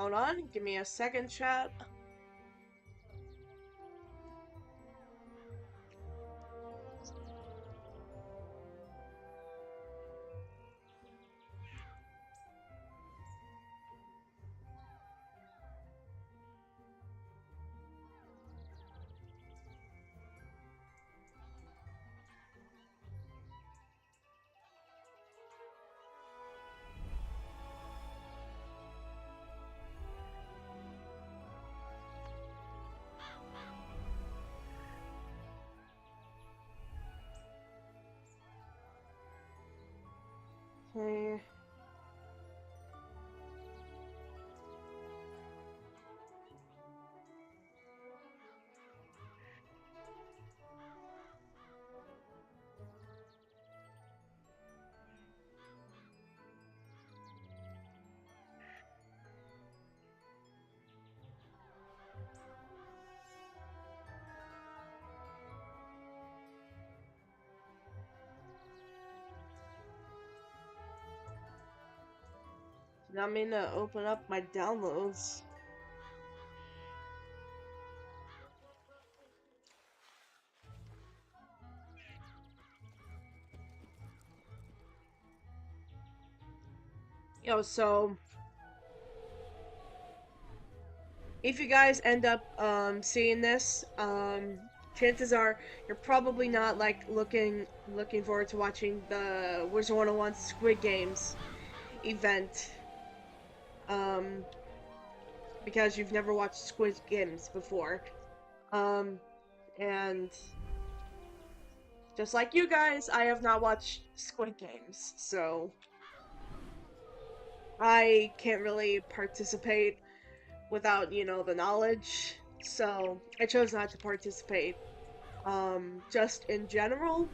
Hold on, give me a second, chat. Okay. Now I'm gonna open up my downloads. So if you guys end up seeing this, chances are you're probably not like looking forward to watching the Wizard101 Squid Games event. Because you've never watched Squid Games before. And just like you guys, I have not watched Squid Games, so I can't really participate without, the knowledge. So I chose not to participate. Just in general.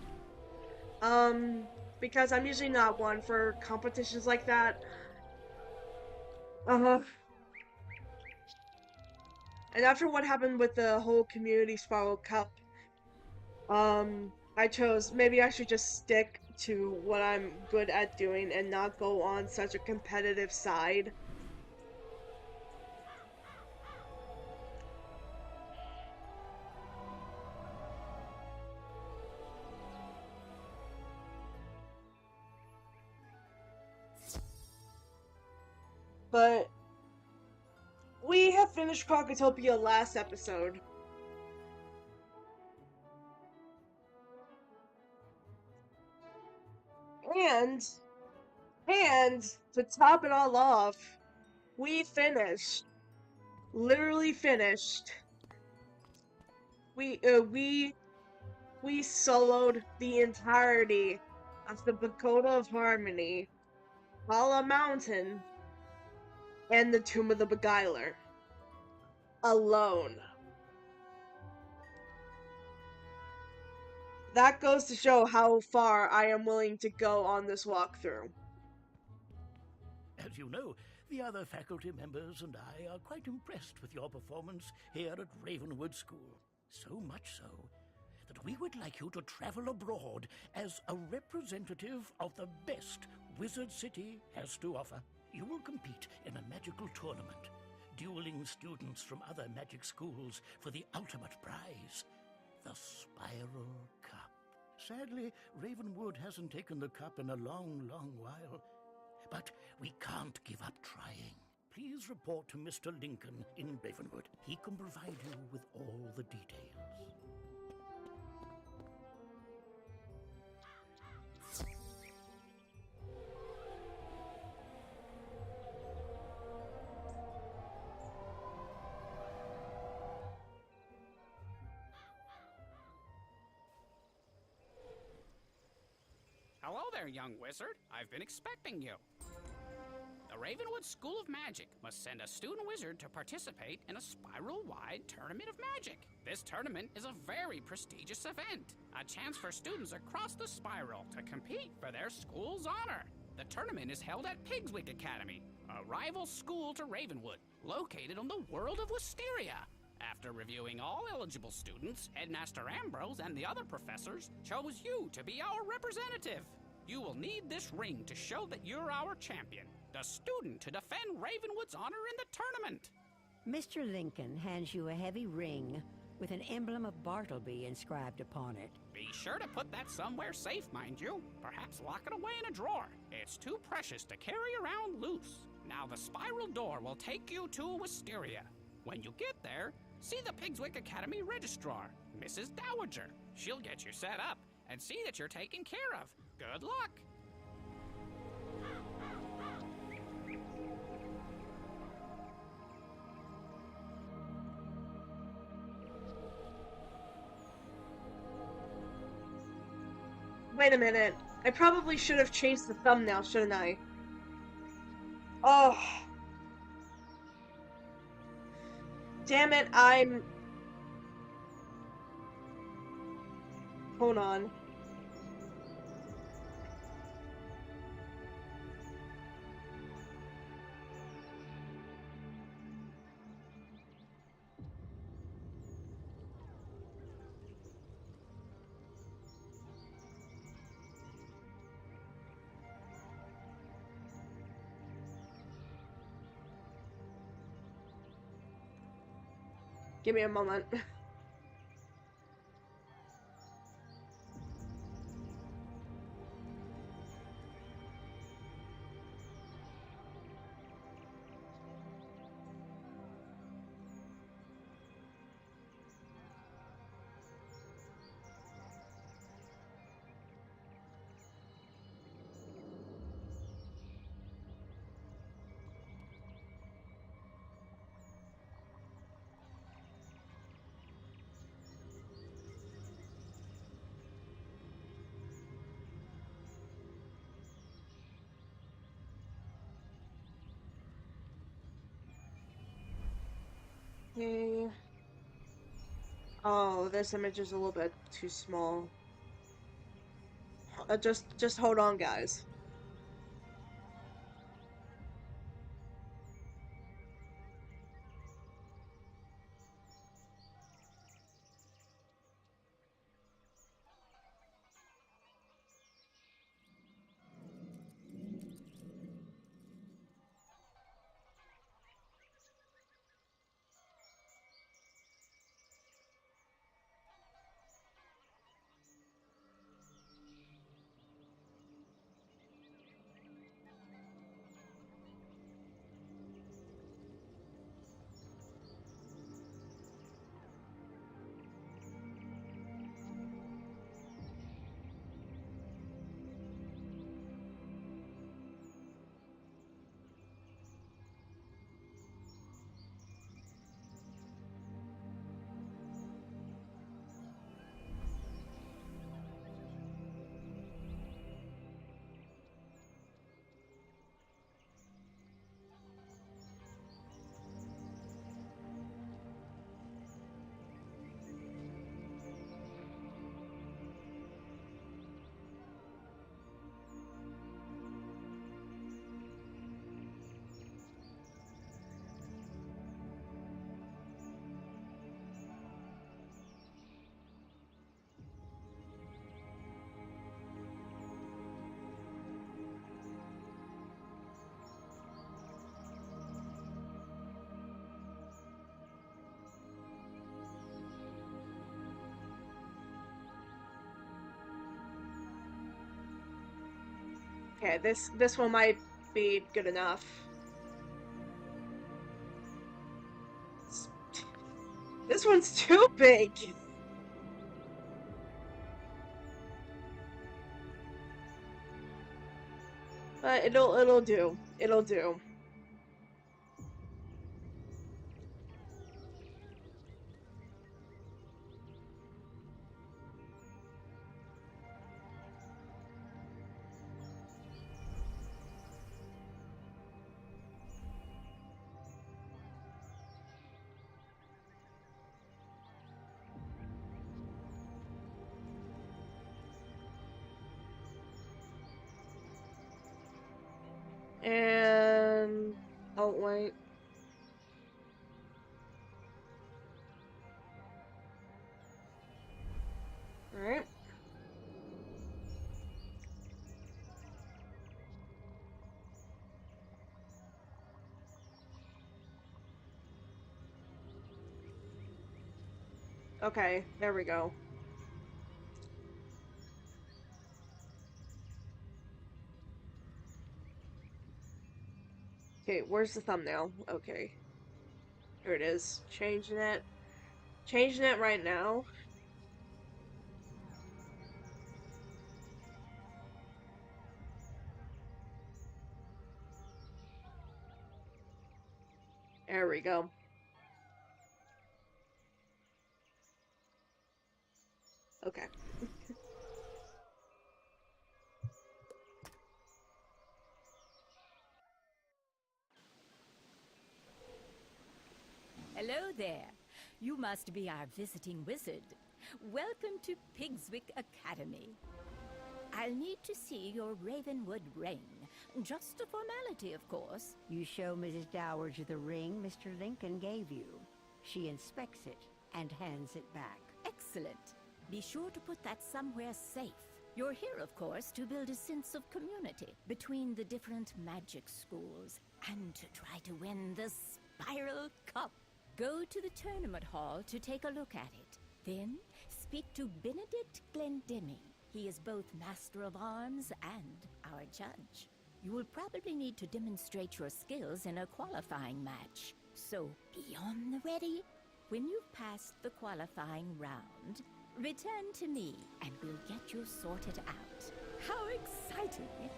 Because I'm usually not one for competitions like that. Uh-huh. And after what happened with the whole Community Spiral Cup, I chose maybe I should just stick to what I'm good at doing and not go on such a competitive side. But we have finished Crocotopia last episode. And to top it all off, we finished. Literally finished. We soloed the entirety of the Pagoda of Harmony, Hala Mountain, and the Tomb of the Beguiler. Alone. That goes to show how far I am willing to go on this walkthrough. As you know, the other faculty members and I are quite impressed with your performance here at Ravenwood School. So much so that we would like you to travel abroad as a representative of the best Wizard City has to offer. You will compete in a magical tournament, dueling students from other magic schools for the ultimate prize, the Spiral Cup. Sadly, Ravenwood hasn't taken the cup in a long, long while. But we can't give up trying. Please report to Mr. Lincoln in Ravenwood. He can provide you with all the details. Hello there, young wizard. I've been expecting you. The Ravenwood School of Magic must send a student wizard to participate in a spiral-wide tournament of magic. This tournament is a very prestigious event, a chance for students across the spiral to compete for their school's honor. The tournament is held at Pigswig Academy, a rival school to Ravenwood, located on the world of Wisteria. After reviewing all eligible students, Headmaster Ambrose and the other professors chose you to be our representative. You will need this ring to show that you're our champion. the student to defend Ravenwood's honor in the tournament. Mr. Lincoln hands you a heavy ring with an emblem of Bartleby inscribed upon it. Be sure to put that somewhere safe, mind you. Perhaps lock it away in a drawer. It's too precious to carry around loose. Now the spiral door will take you to Wisteria. When you get there, see the Pigswick Academy registrar, Mrs. Dowager. She'll get you set up and see that you're taken care of. Good luck. Wait a minute. I probably should have changed the thumbnail, shouldn't I? Oh. Damn it, Hold on. Give me a moment. Okay. Oh, this image is a little bit too small. Just hold on, guys. Okay, this one might be good enough. This one's too big. But it'll do. It'll do. And oh wait. All right. Okay, there we go. Okay, where's the thumbnail? Okay. Here it is. Changing it. Changing it right now. There we go. Okay. Hello there. You must be our visiting wizard. Welcome to Pigswick Academy. I'll need to see your Ravenwood ring. Just a formality, of course. You show Mrs. Dowager the ring Mr. Lincoln gave you. She inspects it and hands it back. Excellent. Be sure to put that somewhere safe. You're here, of course, to build a sense of community between the different magic schools and to try to win the Spiral Cup. Go to the tournament hall to take a look at it. Then speak to Benedict Glendeming. He is both Master of Arms and our judge. You will probably need to demonstrate your skills in a qualifying match. So be on the ready. When you've passed the qualifying round, return to me and we'll get you sorted out. How exciting!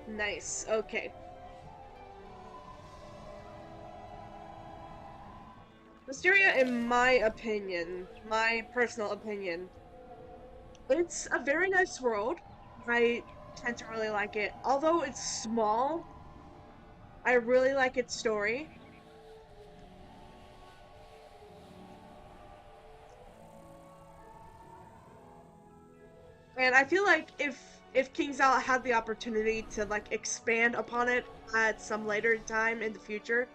Nice. Okay. Mysteria, in my opinion, my personal opinion, it's a very nice world. I tend to really like it. Although it's small, I really like its story. And I feel like if King's Out had the opportunity to like expand upon it at some later time in the future,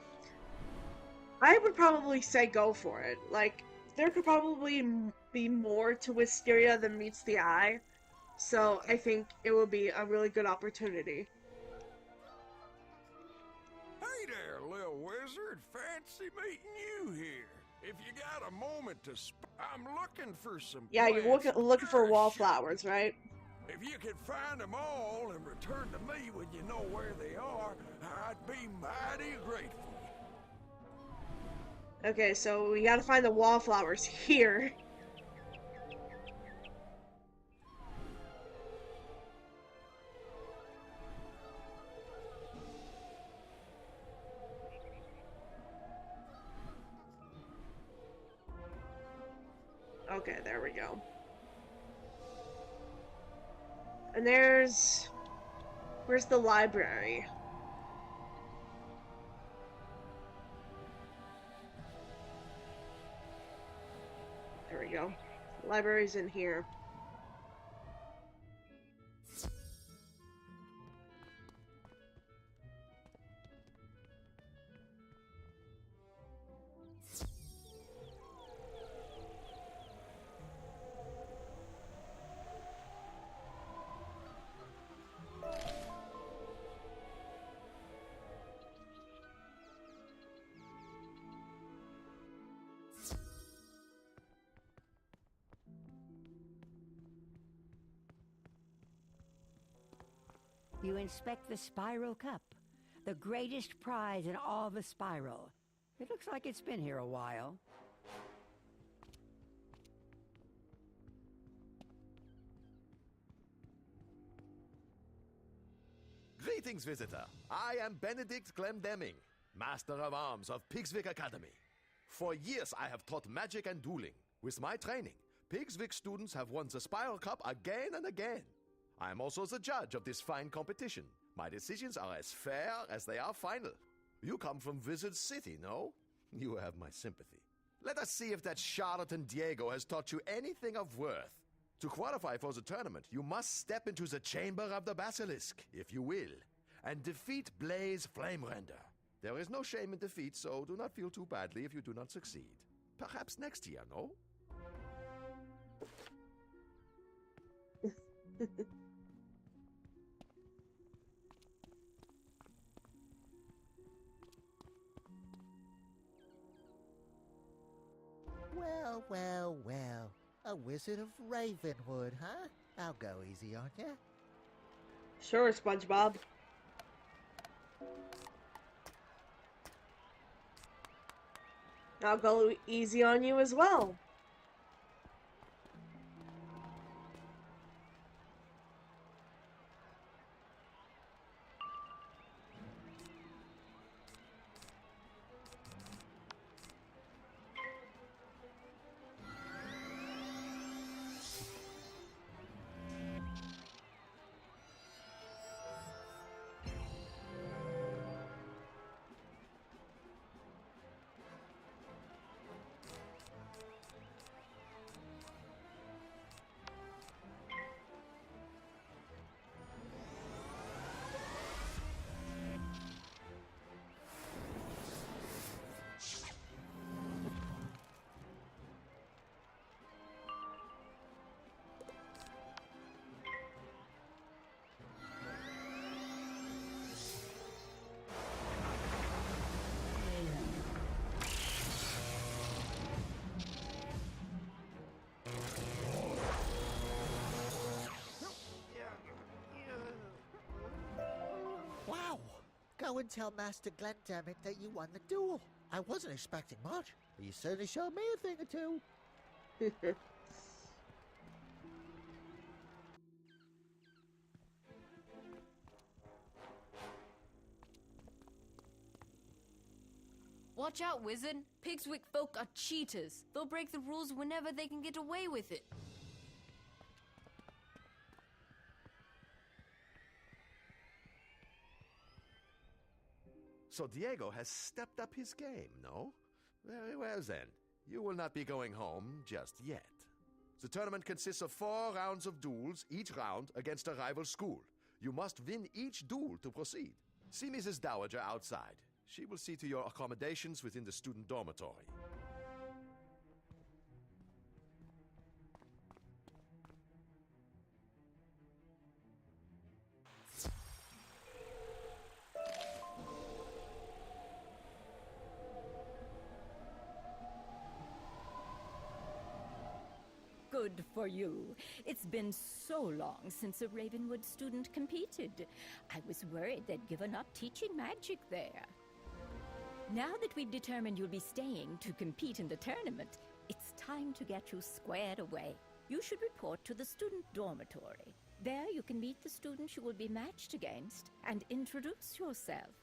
I would probably say go for it. Like there could probably be more to Wisteria than meets the eye. So I think it would be a really good opportunity. Hey there, little wizard. Fancy meeting you here. If you got a moment to I'm looking for some Yeah, you're plants looking for you're wallflowers, right? If you could find them all and return to me when you know where they are, I'd be mighty grateful. Okay, so we gotta find the wallflowers here. Okay, there we go. And where's the library? There we go. The library's in here. You inspect the Spiral Cup, the greatest prize in all the Spiral. It looks like it's been here a while. Greetings, visitor. I am Benedict Glendeming, Master of Arms of Pigswick Academy. For years, I have taught magic and dueling. With my training, Pigswick students have won the Spiral Cup again and again. I am also the judge of this fine competition. My decisions are as fair as they are final. You come from Wizard City, no? You have my sympathy. Let us see if that charlatan Diego has taught you anything of worth. To qualify for the tournament, you must step into the Chamber of the Basilisk, if you will, and defeat Blaze Flamerender. There is no shame in defeat, so do not feel too badly if you do not succeed. Perhaps next year, no? Well, well, well. A wizard of Ravenwood, huh? I'll go easy on ya. Sure, SpongeBob. I'll go easy on you as well. Wow! Go and tell Master Glendemick that you won the duel. I wasn't expecting much, but you certainly showed me a thing or two. Watch out, Wizard. Pigswick folk are cheaters. They'll break the rules whenever they can get away with it. So Diego has stepped up his game, no? Very well then. You will not be going home just yet. The tournament consists of 4 rounds of duels, each round against a rival school. You must win each duel to proceed. See Mrs. Dowager outside. She will see to your accommodations within the student dormitory. Good for you. It's been so long since a Ravenwood student competed. I was worried they'd given up teaching magic there. Now that we've determined you'll be staying to compete in the tournament, it's time to get you squared away. You should report to the student dormitory. There you can meet the students you will be matched against and introduce yourself.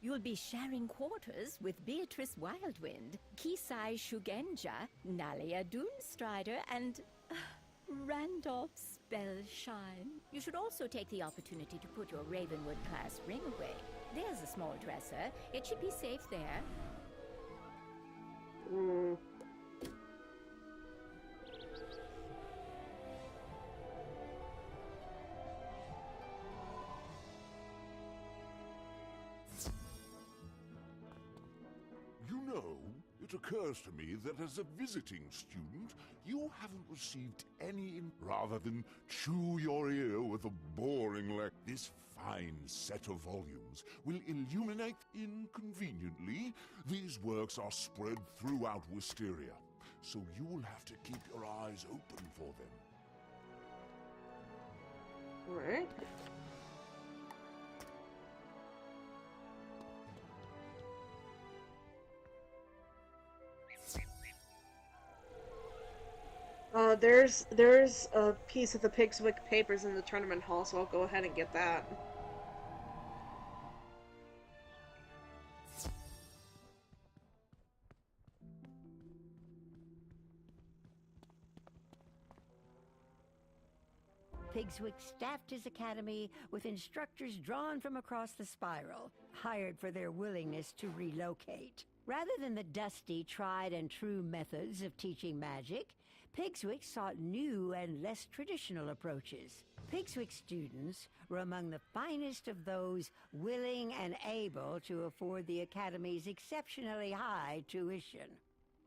You'll be sharing quarters with Beatrice Wildwind, Kisai Shugenja, Nalia Doomstrider, and Randolph Spellshine. You should also take the opportunity to put your Ravenwood class ring away. There's a small dresser. It should be safe there. You know, it occurs to me that as a visiting student, you haven't received any rather than chew your ear with a boring this fine set of volumes will illuminate inconveniently. These works are spread throughout Wisteria, so you will have to keep your eyes open for them. Alright. There's a piece of the Pigswick papers in the tournament hall, so I'll go ahead and get that. Pigswick staffed his academy with instructors drawn from across the spiral, hired for their willingness to relocate. Rather than the dusty, tried and true methods of teaching magic, Pigswick sought new and less traditional approaches. Pigswick students were among the finest of those willing and able to afford the academy's exceptionally high tuition.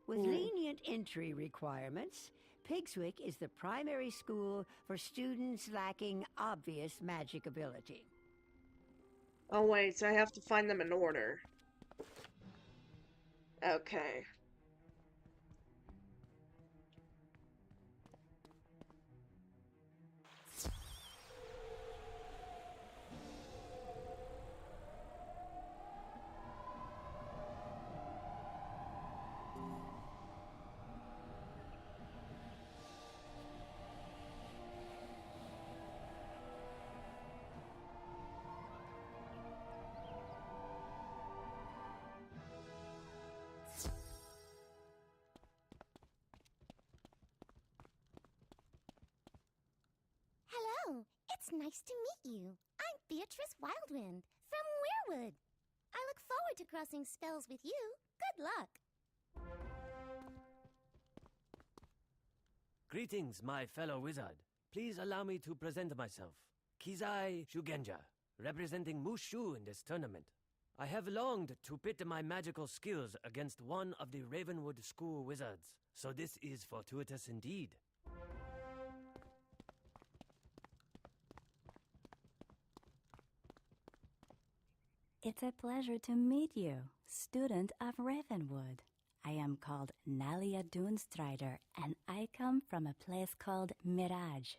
With lenient entry requirements, Pigswick is the primary school for students lacking obvious magic ability. Oh wait, so I have to find them in order. Okay. nice to meet you. I'm Beatrice Wildwind from Weirwood. I look forward to crossing spells with you. Good luck. Greetings, my fellow wizard. Please allow me to present myself. Kizai Shugenja, representing Mushu in this tournament. I have longed to pit my magical skills against one of the Ravenwood School wizards, so this is fortuitous indeed. It's a pleasure to meet you, student of Ravenwood. I am called Nalia Dunestrider, and I come from a place called Mirage.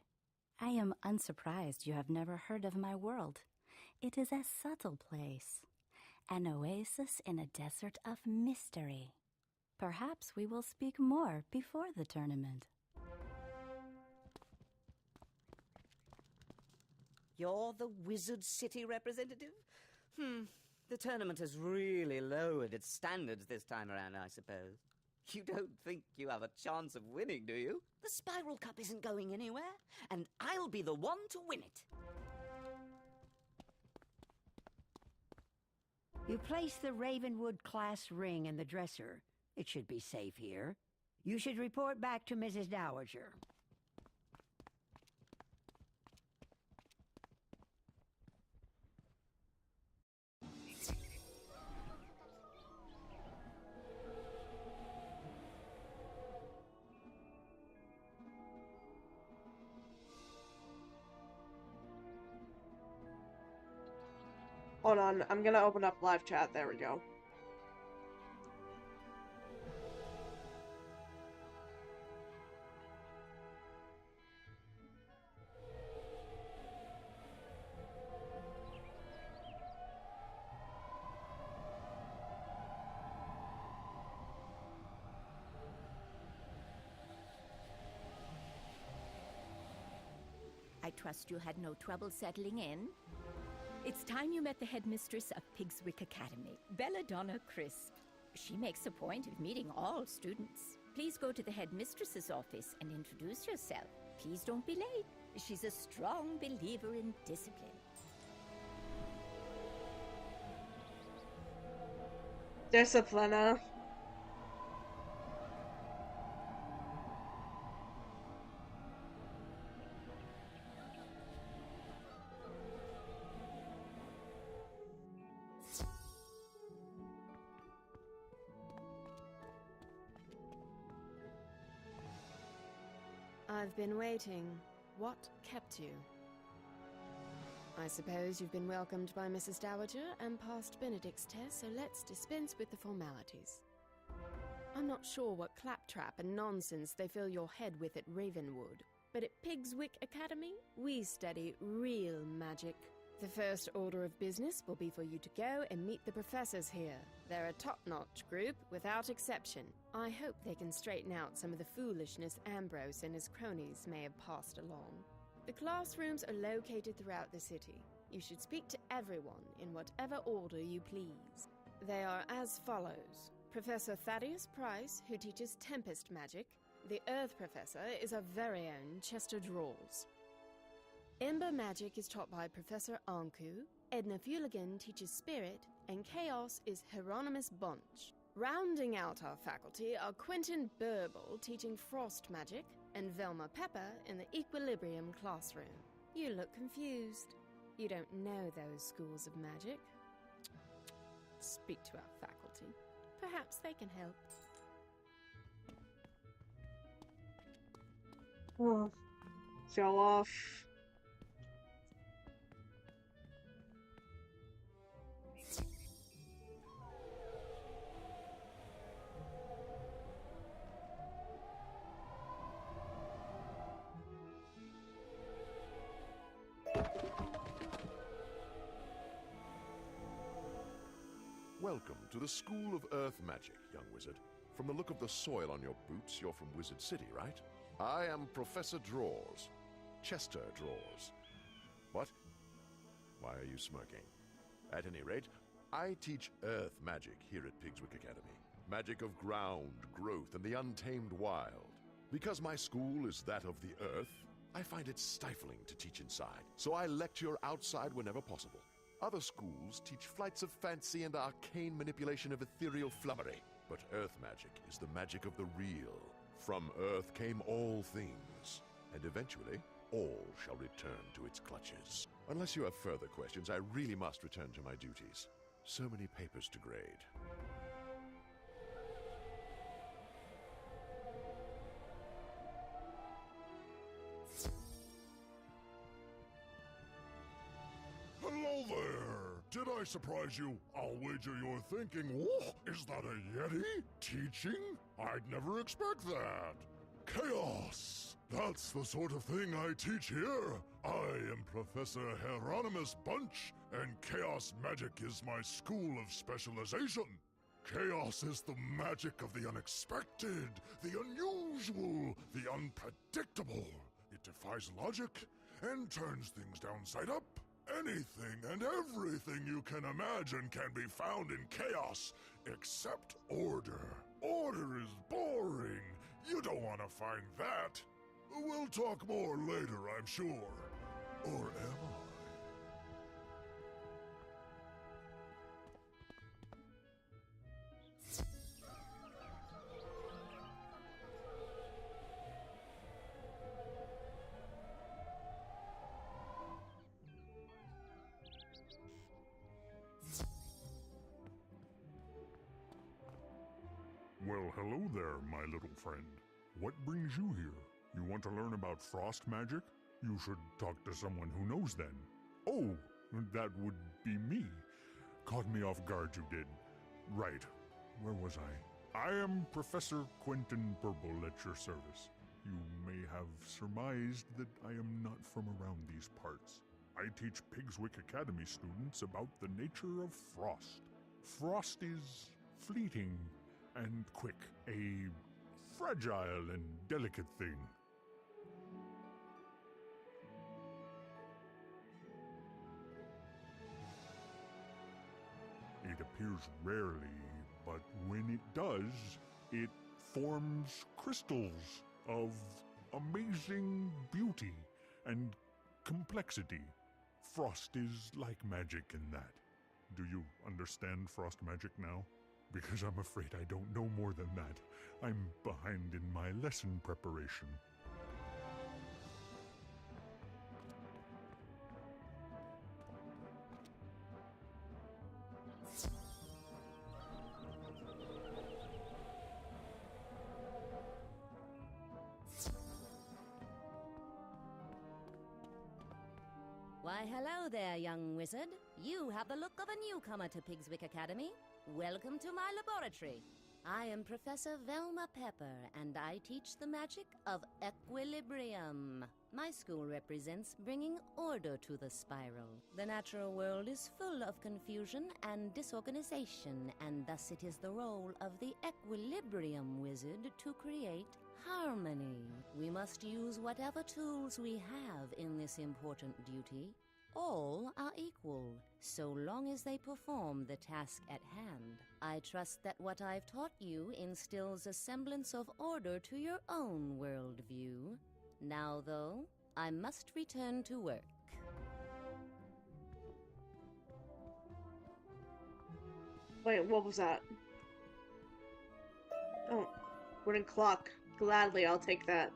I am unsurprised you have never heard of my world. It is a subtle place, an oasis in a desert of mystery. Perhaps we will speak more before the tournament. You're the Wizard City representative? The tournament has really lowered its standards this time around, I suppose. You don't think you have a chance of winning, do you? The Spiral Cup isn't going anywhere, and I'll be the one to win it. You place the Ravenwood class ring in the dresser. It should be safe here. You should report back to Mrs. Dowager. Hold on, I'm gonna open up live chat. There we go. I trust you had no trouble settling in. It's time you met the headmistress of Pigswick Academy, Belladonna Crisp. She makes a point of meeting all students. Please go to the headmistress's office and introduce yourself. Please don't be late. She's a strong believer in discipline. Disciplina. I've been waiting. What kept you? I suppose you've been welcomed by Mrs. Dowager and passed Benedict's test, so let's dispense with the formalities. I'm not sure what claptrap and nonsense they fill your head with at Ravenwood, but at Pigswick Academy, we study real magic. The first order of business will be for you to go and meet the professors here. They're a top-notch group, without exception. I hope they can straighten out some of the foolishness Ambrose and his cronies may have passed along. The classrooms are located throughout the city. You should speak to everyone in whatever order you please. They are as follows. Professor Thaddeus Price, who teaches Tempest Magic. The Earth Professor is our very own Chester Drawls. Ember Magic is taught by Professor Anku, Edna Fuligan teaches Spirit, and Chaos is Hieronymus Bunch. Rounding out our faculty are Quentin Burble teaching Frost Magic, and Velma Pepper in the Equilibrium classroom. You look confused. You don't know those schools of magic. Speak to our faculty. Perhaps they can help. Show off. Welcome to the School of Earth Magic, young wizard. From the look of the soil on your boots, you're from Wizard City, right? I am Professor Drawls. Chester Drawls. What? Why are you smirking? At any rate, I teach Earth Magic here at Pigswick Academy. Magic of ground, growth, and the untamed wild. Because my school is that of the Earth, I find it stifling to teach inside, so I lecture outside whenever possible. Other schools teach flights of fancy and arcane manipulation of ethereal flummery. But Earth magic is the magic of the real. From Earth came all things, and eventually, all shall return to its clutches. Unless you have further questions, I really must return to my duties. So many papers to grade. Hello there! Did I surprise you? I'll wager you're thinking, whoa, is that a Yeti? Teaching? I'd never expect that. Chaos! That's the sort of thing I teach here. I am Professor Hieronymus Bunch, and Chaos Magic is my school of specialization. Chaos is the magic of the unexpected, the unusual, the unpredictable. It defies logic and turns things downside up. Anything and everything you can imagine can be found in chaos, except order. Order is boring. You don't want to find that. We'll talk more later, I'm sure. Or am I? Well, hello there, my little friend. What brings you here? You want to learn about frost magic? You should talk to someone who knows then. Oh, that would be me. Caught me off guard, you did. Right. Where was I? I am Professor Quentin Purple at your service. You may have surmised that I am not from around these parts. I teach Pigswick Academy students about the nature of frost. Frost is fleeting and quick, a fragile and delicate thing. It appears rarely, but when it does, it forms crystals of amazing beauty and complexity. Frost is like magic in that. Do you understand frost magic now? Because I'm afraid I don't know more than that. I'm behind in my lesson preparation. Why, hello there, young wizard. You have the look of a newcomer to Pigswick Academy. Welcome to my laboratory. I am Professor Velma Pepper, and I teach the magic of equilibrium. My school represents bringing order to the spiral. The natural world is full of confusion and disorganization, and thus it is the role of the equilibrium wizard to create harmony. We must use whatever tools we have in this important duty. All are equal, so long as they perform the task at hand. I trust that what I've taught you instills a semblance of order to your own worldview. Now, though, I must return to work. Wait, what was that? Oh, wooden clock. Gladly, I'll take that.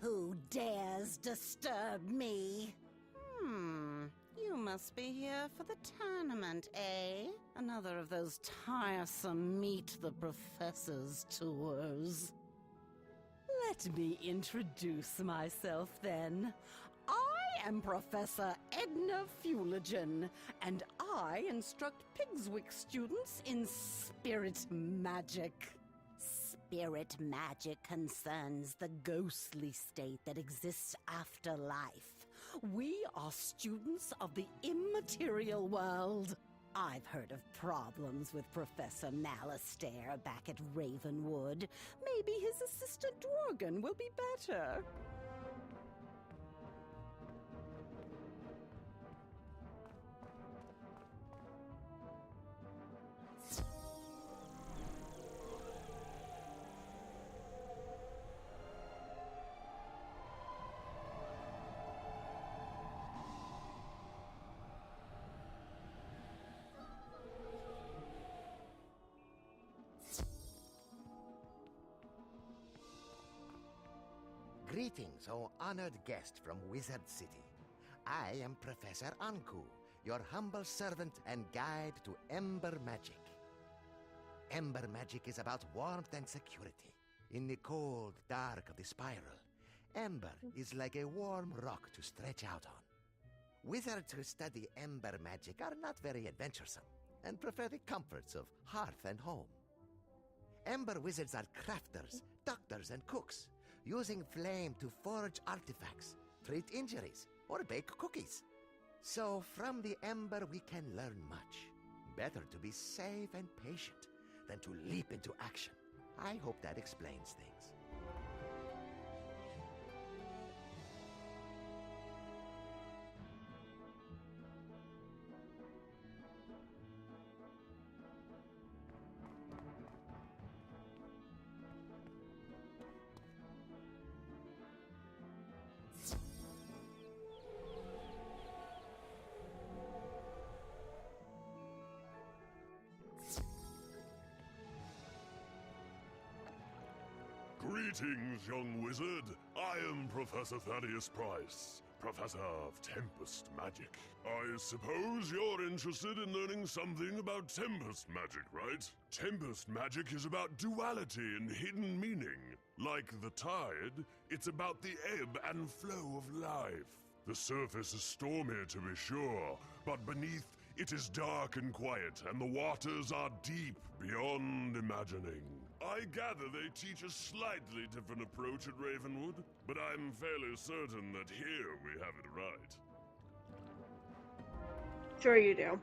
Who dares disturb me? You must be here for the tournament, eh? Another of those tiresome meet the professors tours. Let me introduce myself then. I am Professor Edna Fuligen, and I instruct Pigswick students in spirit magic. Spirit magic concerns the ghostly state that exists after life. We are students of the immaterial world. I've heard of problems with Professor Nalastair back at Ravenwood. Maybe his assistant Dworgen will be better. Greetings, O honored guest from Wizard City. I am Professor Anku, your humble servant and guide to Ember Magic. Ember Magic is about warmth and security. In the cold dark of the spiral, Ember is like a warm rock to stretch out on. Wizards who study Ember Magic are not very adventuresome and prefer the comforts of hearth and home. Ember Wizards are crafters, doctors, and cooks, using flame to forge artifacts, treat injuries, or bake cookies. So from the Ember we can learn much. Better to be safe and patient than to leap into action. I hope that explains things. Greetings, young wizard. I am Professor Thaddeus Price, Professor of Tempest Magic. I suppose you're interested in learning something about Tempest Magic, right? Tempest Magic is about duality and hidden meaning. Like the tide, it's about the ebb and flow of life. The surface is stormy, to be sure, but beneath it is dark and quiet, and the waters are deep beyond imagining. I gather they teach a slightly different approach at Ravenwood, but I'm fairly certain that here we have it right. Sure you do.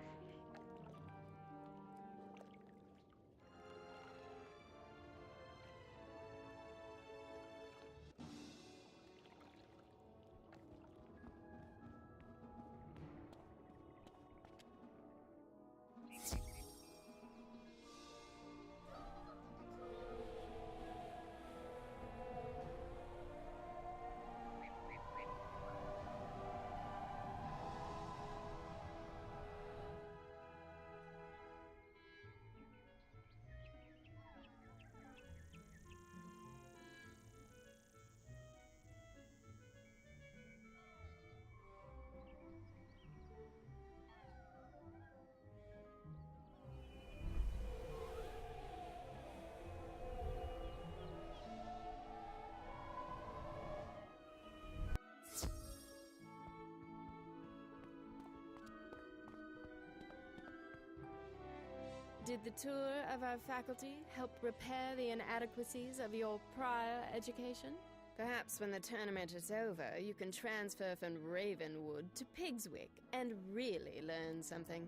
Did the tour of our faculty help repair the inadequacies of your prior education? Perhaps when the tournament is over, you can transfer from Ravenwood to Pigswick and really learn something.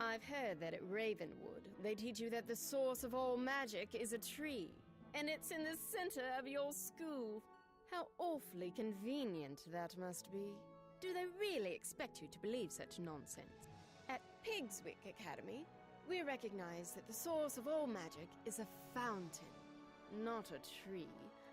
I've heard that at Ravenwood, they teach you that the source of all magic is a tree, and it's in the center of your school. How awfully convenient that must be. Do they really expect you to believe such nonsense? At Pigswick Academy, we recognize that the source of all magic is a fountain, not a tree,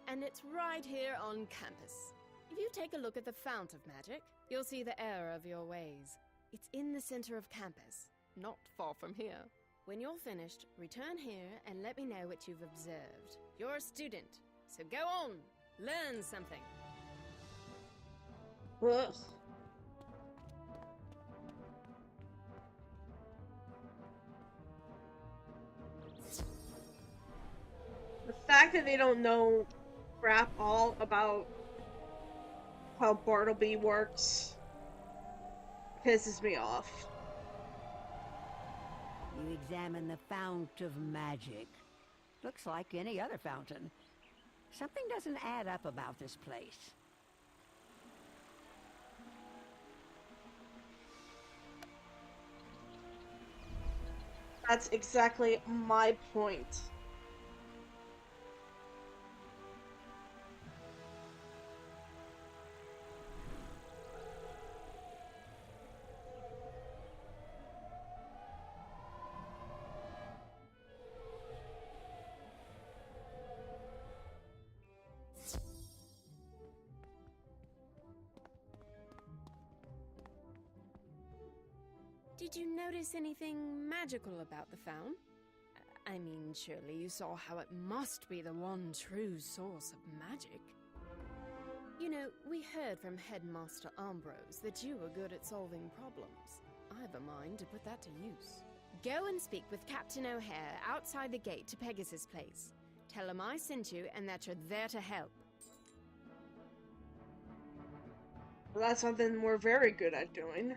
and it's right here on campus. If you take a look at the fount of magic, you'll see the error of your ways. It's in the center of campus, not far from here. When you're finished, return here and let me know what you've observed. You're a student, so go on, learn something. Ugh. The fact that they don't know crap all about how Bartleby works pisses me off. You examine the fount of magic. Looks like any other fountain. Something doesn't add up about this place. That's exactly my point. Did you notice anything magical about the fountain? I mean, surely you saw how it must be the one true source of magic. You know, we heard from Headmaster Ambrose that you were good at solving problems. I've a mind to put that to use. Go and speak with Captain O'Hare outside the gate to Pegasus Place. Tell him I sent you and that you're there to help. Well, that's something we're very good at doing.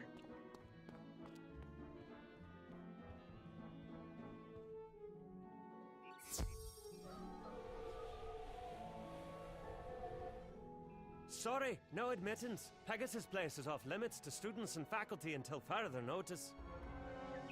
Sorry, no admittance. Pegasus Place is off limits to students and faculty until further notice.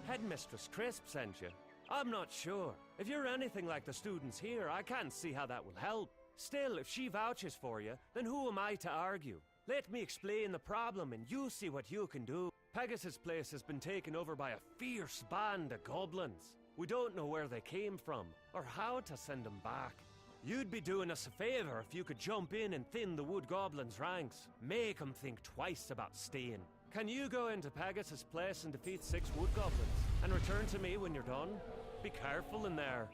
Headmistress Crisp sent you. I'm not sure. If you're anything like the students here, I can't see how that will help. Still, if she vouches for you, then who am I to argue? Let me explain the problem and you see what you can do. Pegasus Place has been taken over by a fierce band of goblins. We don't know where they came from, or how to send them back. You'd be doing us a favor if you could jump in and thin the wood goblins' ranks. Make them think twice about staying. Can you go into Pegasus Place and defeat 6 wood goblins? And return to me when you're done? Be careful in there.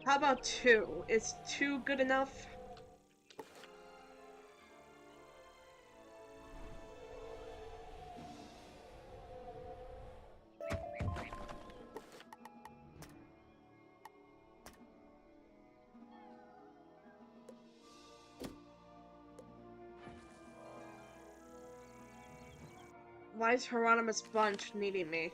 How about 2? Is 2 good enough? Why is Hieronymus Bunch needing me?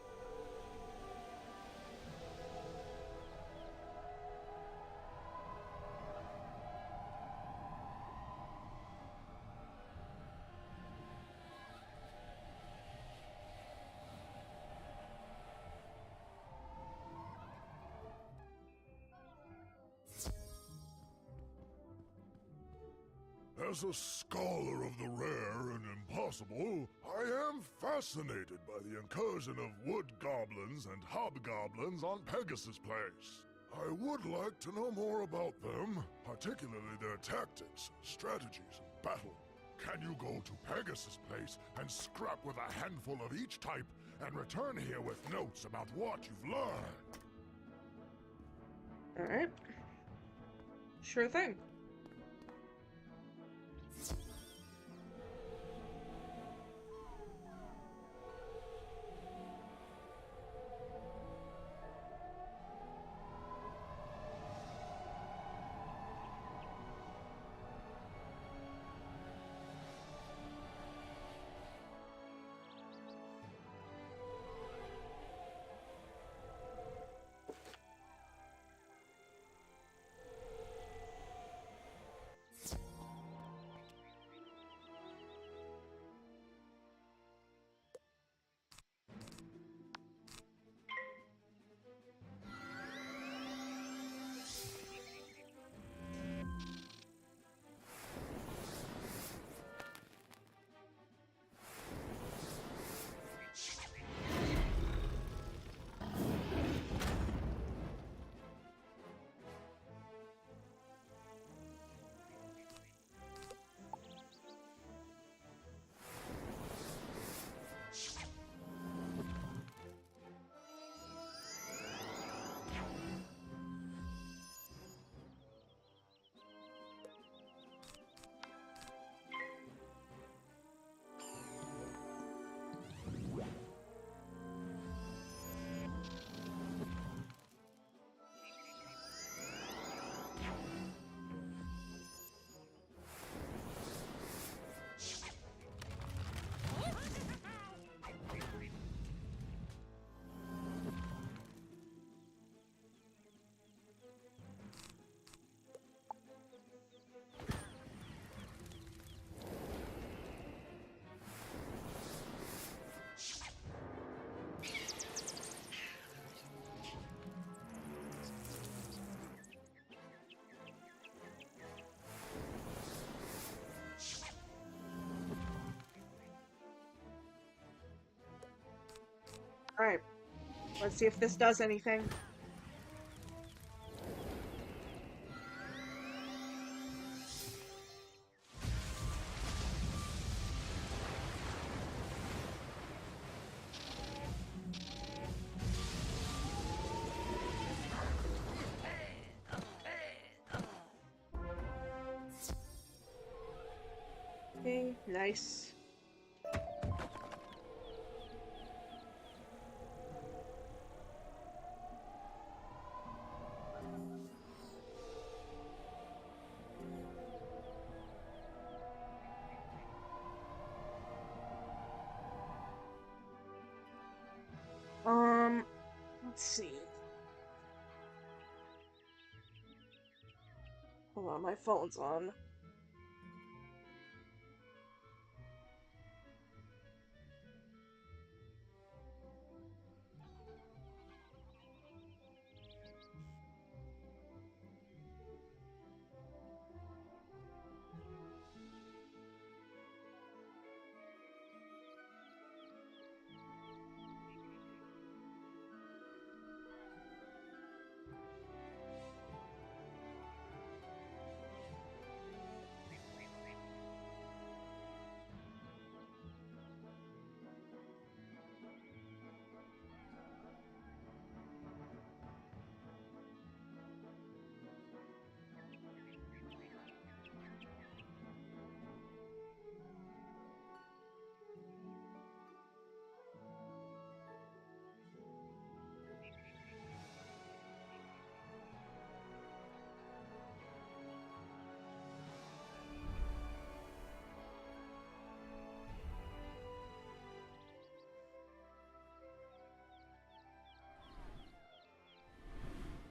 As a scholar of the rare and impossible, I am fascinated by the incursion of wood goblins and hobgoblins on Pegasus Place. I would like to know more about them, particularly their tactics, strategies, and battle. Can you go to Pegasus Place and scrap with a handful of each type and return here with notes about what you've learned? Alright. Sure thing. Alright. Let's see if this does anything. Okay, nice. Let's see. Hold on, my phone's on.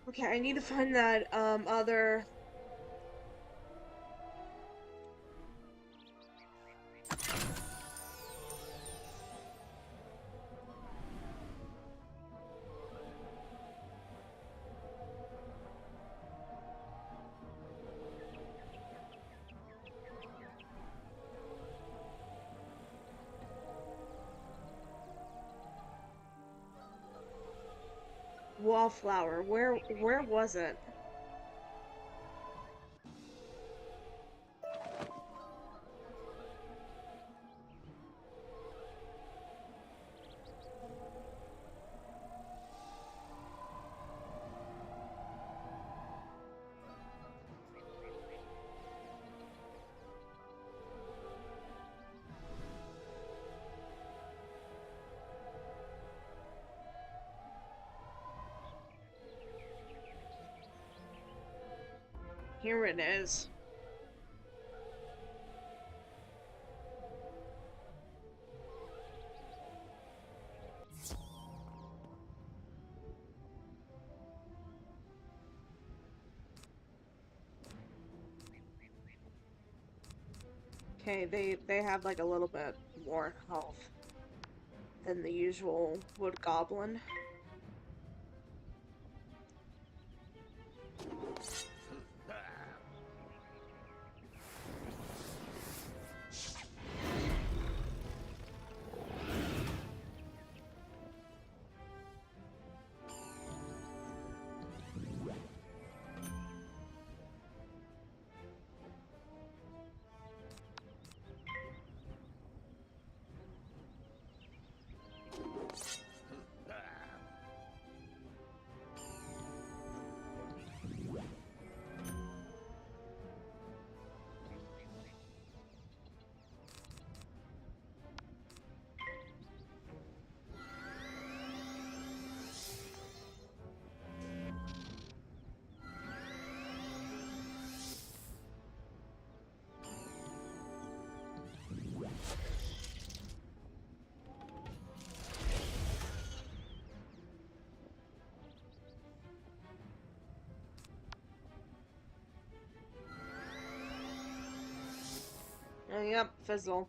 Okay, I need to find that, other... wallflower. Where was it? Here it is. Okay, they have like a little bit more health than the usual wood goblin. Oh, yep, fizzle.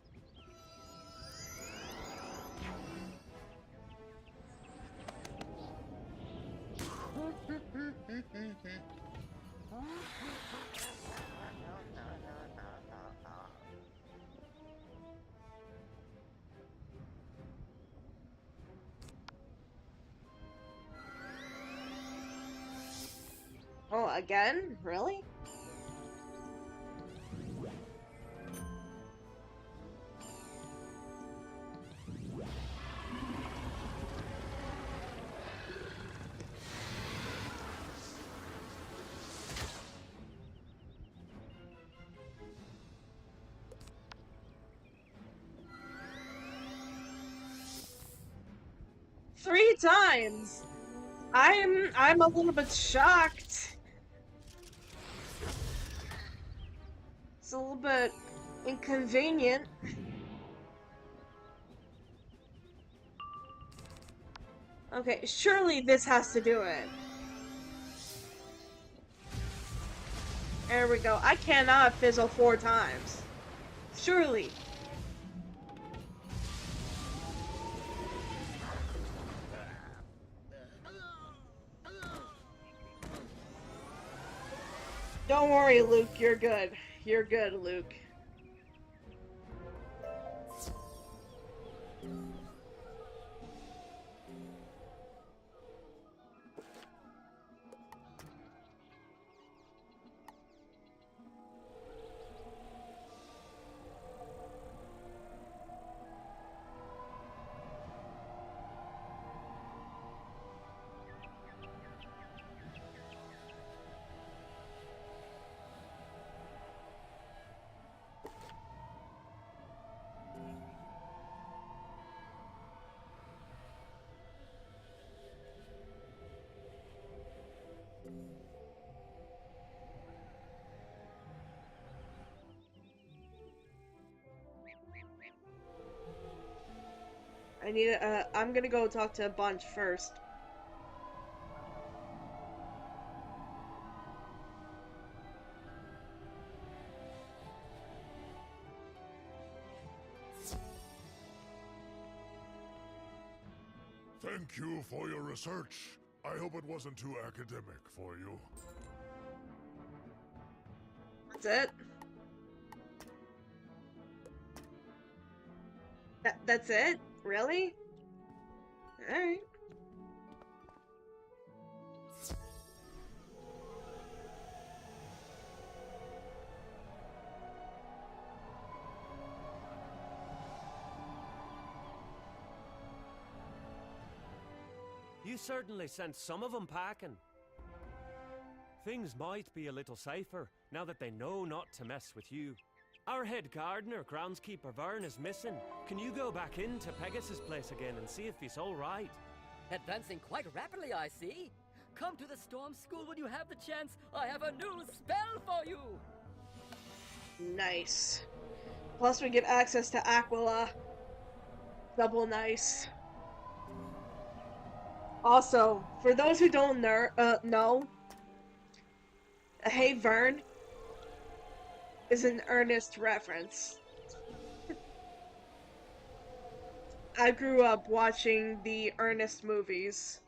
again? Really? Three times. I'm a little bit shocked. It's a little bit inconvenient. Okay, surely this has to do it. There we go. I cannot fizzle 4 times. Surely. Don't worry, Luke. You're good. You're good, Luke. I need I'm gonna go talk to a bunch first. Thank you for your research. I hope it wasn't too academic for you. That's it? That's it? Really? Alright. You certainly sent some of them packing. Things might be a little safer now that they know not to mess with you. Our head gardener, groundskeeper Vern, is missing. Can you go back into Pegasus' place again and see if he's all right? Advancing quite rapidly, I see. Come to the Storm School when you have the chance. I have a new spell for you. Nice. Plus we get access to Aquila. Double nice. Also, for those who don't know, Hey Vern is an Ernest reference. I grew up watching the Ernest movies.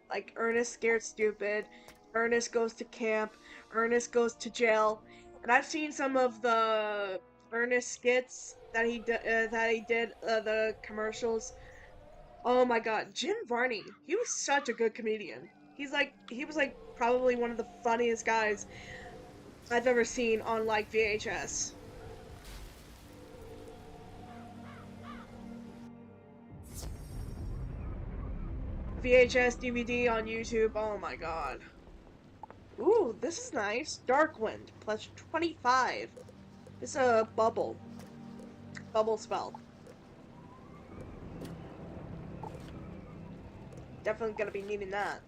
Like Ernest Scared Stupid, Ernest Goes to Camp, Ernest Goes to Jail, and I've seen some of the Ernest skits that he did, the commercials. Oh my god, Jim Varney, he was such a good comedian. He was like probably one of the funniest guys I've ever seen on like VHS. VHS, DVD on YouTube, oh my god. Ooh, this is nice. Darkwind, plus 25. It's a bubble spell. Definitely gonna be needing that.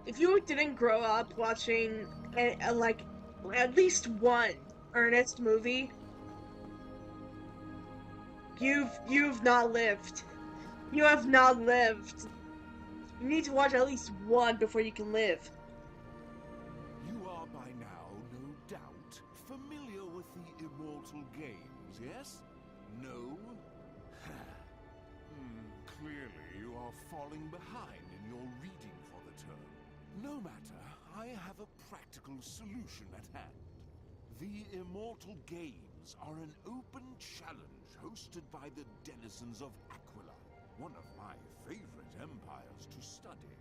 If you didn't grow up watching like at least one Ernest movie, you've not lived. You have not lived. You need to watch at least one before you can live. yes? No? Clearly you are falling behind in your reading for the term. No matter, I have a practical solution at hand. The Immortal Games are an open challenge hosted by the denizens of Aquila, one of my favorite empires to study.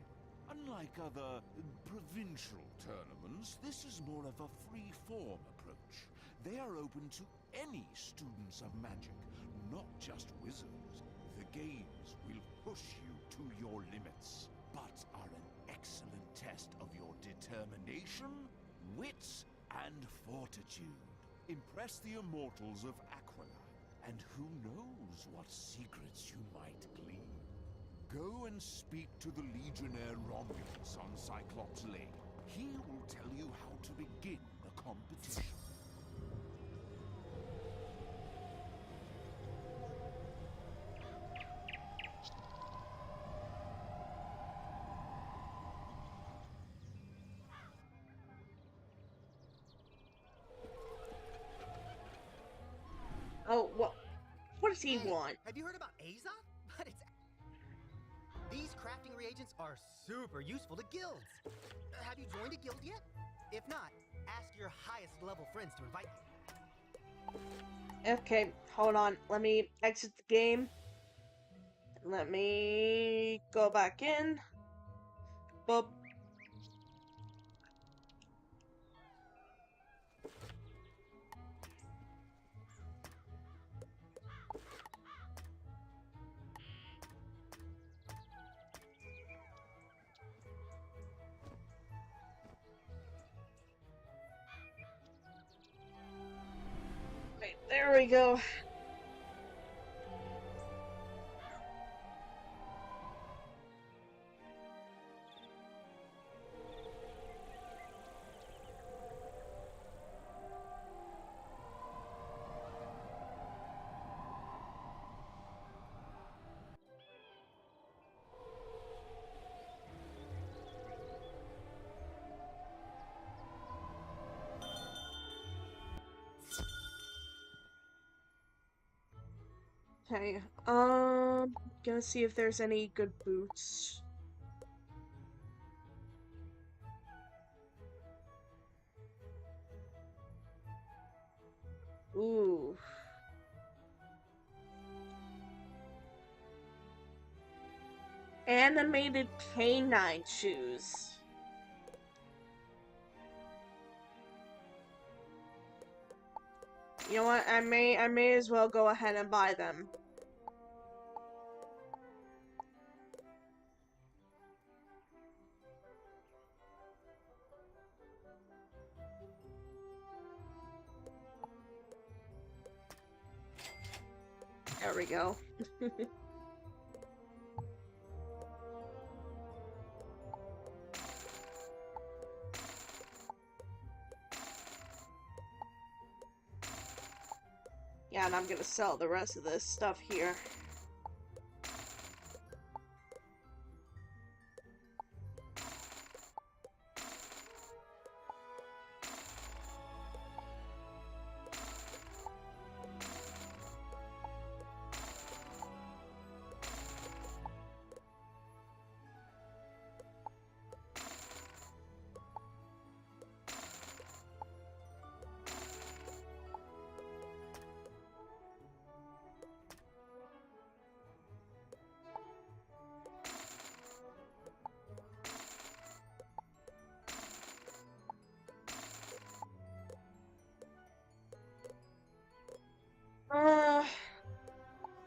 Unlike other provincial tournaments, this is more of a free-form approach. They are open to any students of magic, not just wizards. The games will push you to your limits, but are an excellent test of your determination, wits, and fortitude. Impress the immortals of Aquila, and who knows what secrets you might glean. Go and speak to the Legionnaire Romulus on Cyclops Lake. He will tell you how to begin the competition. Oh, what does he want? Have you heard about Azot? But these crafting reagents are super useful to guilds. Have you joined a guild yet? If not, ask your highest level friends to invite you. Okay, hold on. Let me exit the game. Let me go back in. Boop. Wait, there we go. Okay, gonna see if there's any good boots. Ooh. Animated canine shoes. You know what? I may as well go ahead and buy them. There we go. Yeah, and I'm gonna sell the rest of this stuff here.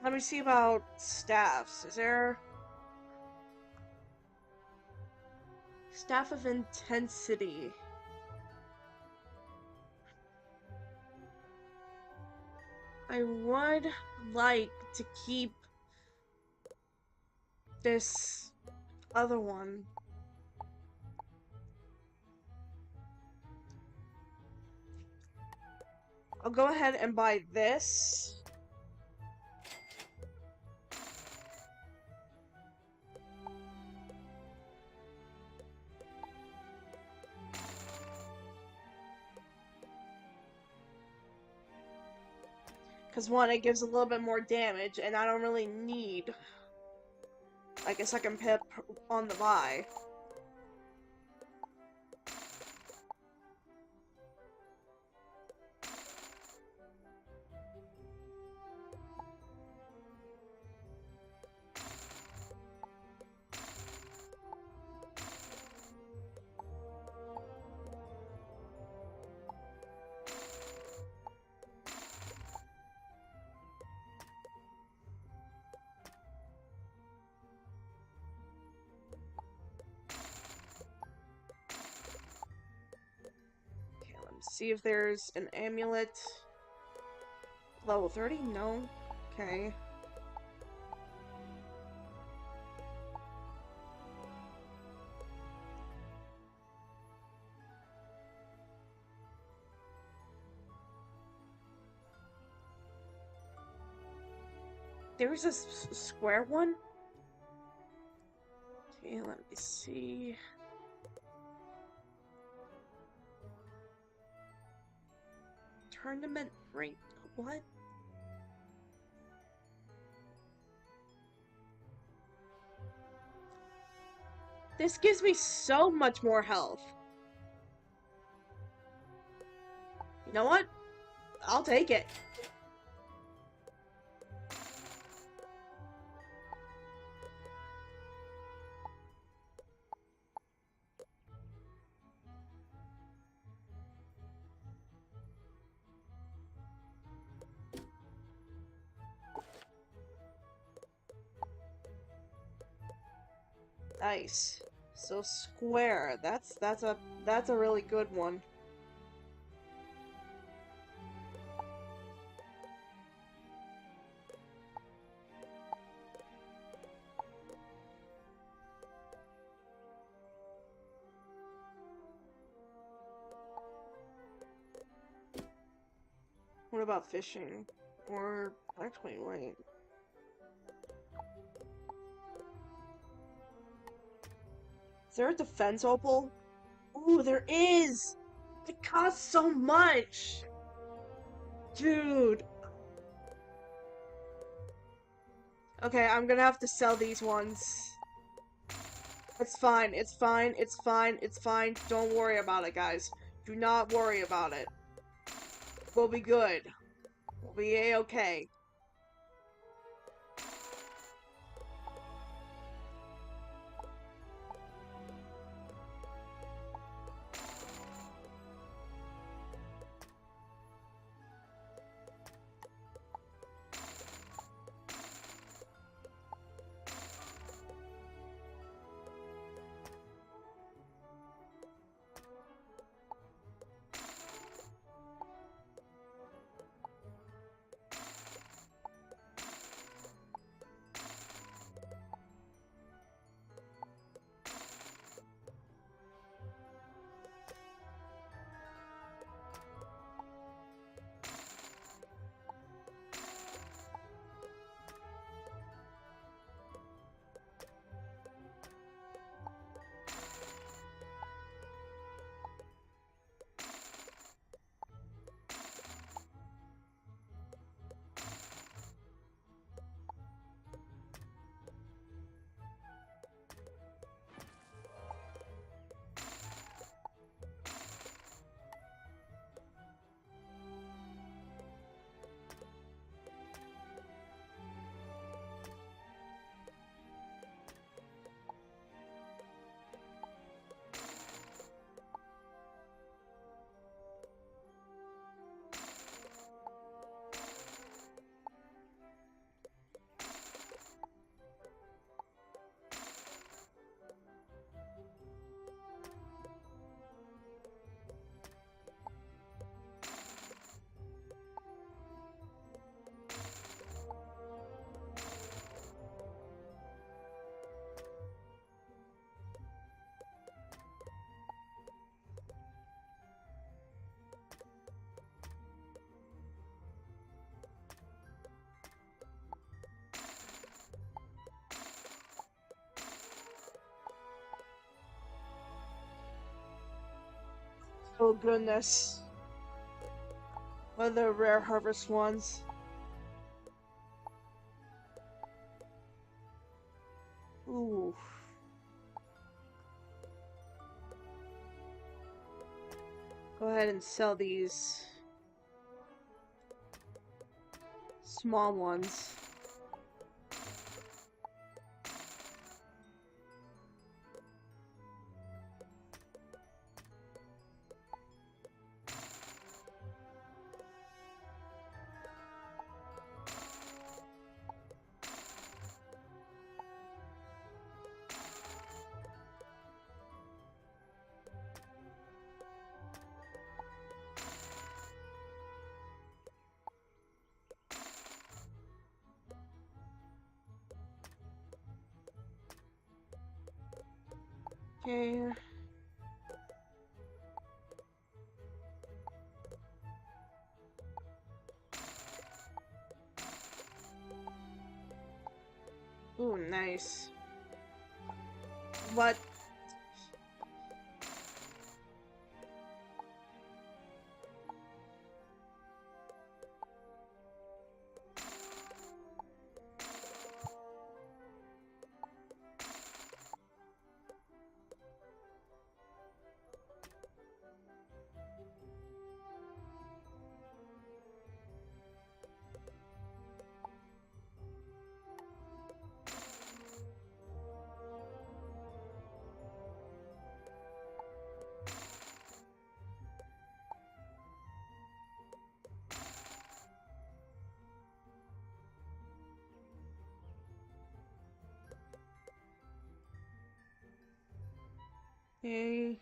Let me see about staffs. Is there... Staff of Intensity. I would like to keep this other one. I'll go ahead and buy this. Because one, it gives a little bit more damage, and I don't really need like a second pip on the buy. See if there's an amulet. Level 30? No. Okay. There's a square one? Okay, let me see. Tournament rank. What? This gives me so much more health. You know what? I'll take it. Nice. So square. That's a really good one. What about fishing? Or actually, wait. Is there a defense opal? Ooh, there is! It costs so much! Dude! Okay, I'm gonna have to sell these ones. It's fine, it's fine, it's fine, it's fine. Don't worry about it, guys. Do not worry about it. We'll be good. We'll be A-okay. Oh goodness. What are the rare harvest ones? Ooh. Go ahead and sell these small ones. Okay. Ooh, nice. What? Okay.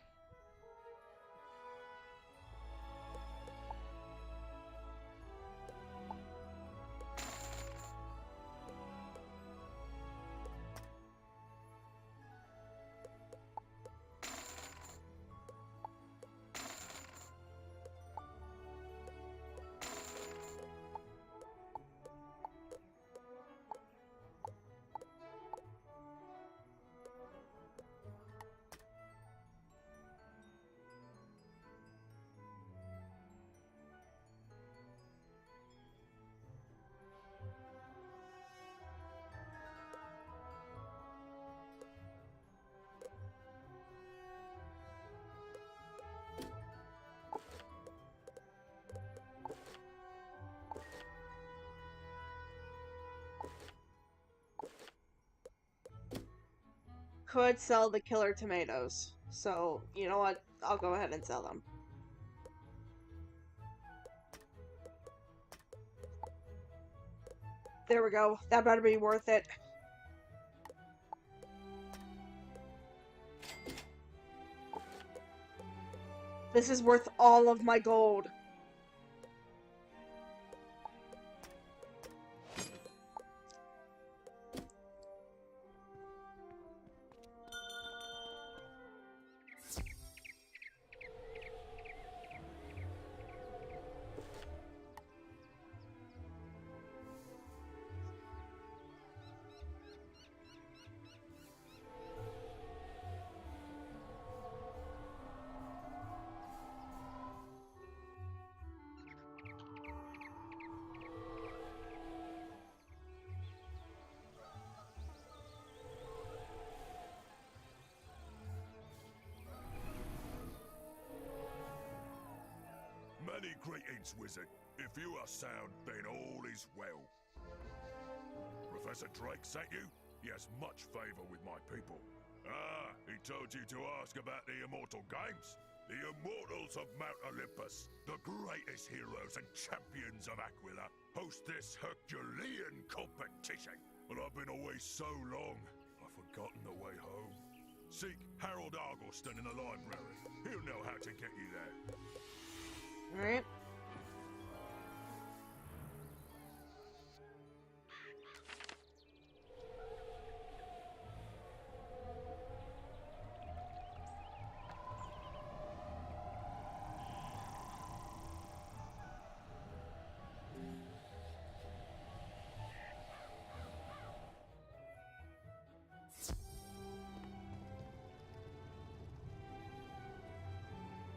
Could sell the killer tomatoes. So, you know what? I'll go ahead and sell them. There we go. That better be worth it. This is worth all of my gold. Many greetings, wizard. If you are sound, then all is well. Professor Drake sent you? He has much favor with my people. Ah, he told you to ask about the Immortal Games? The Immortals of Mount Olympus, the greatest heroes and champions of Aquila, host this Herculean competition. But I've been away so long, I've forgotten the way home. Seek Harold Argleston in the library. He'll know how to get you there. Alright.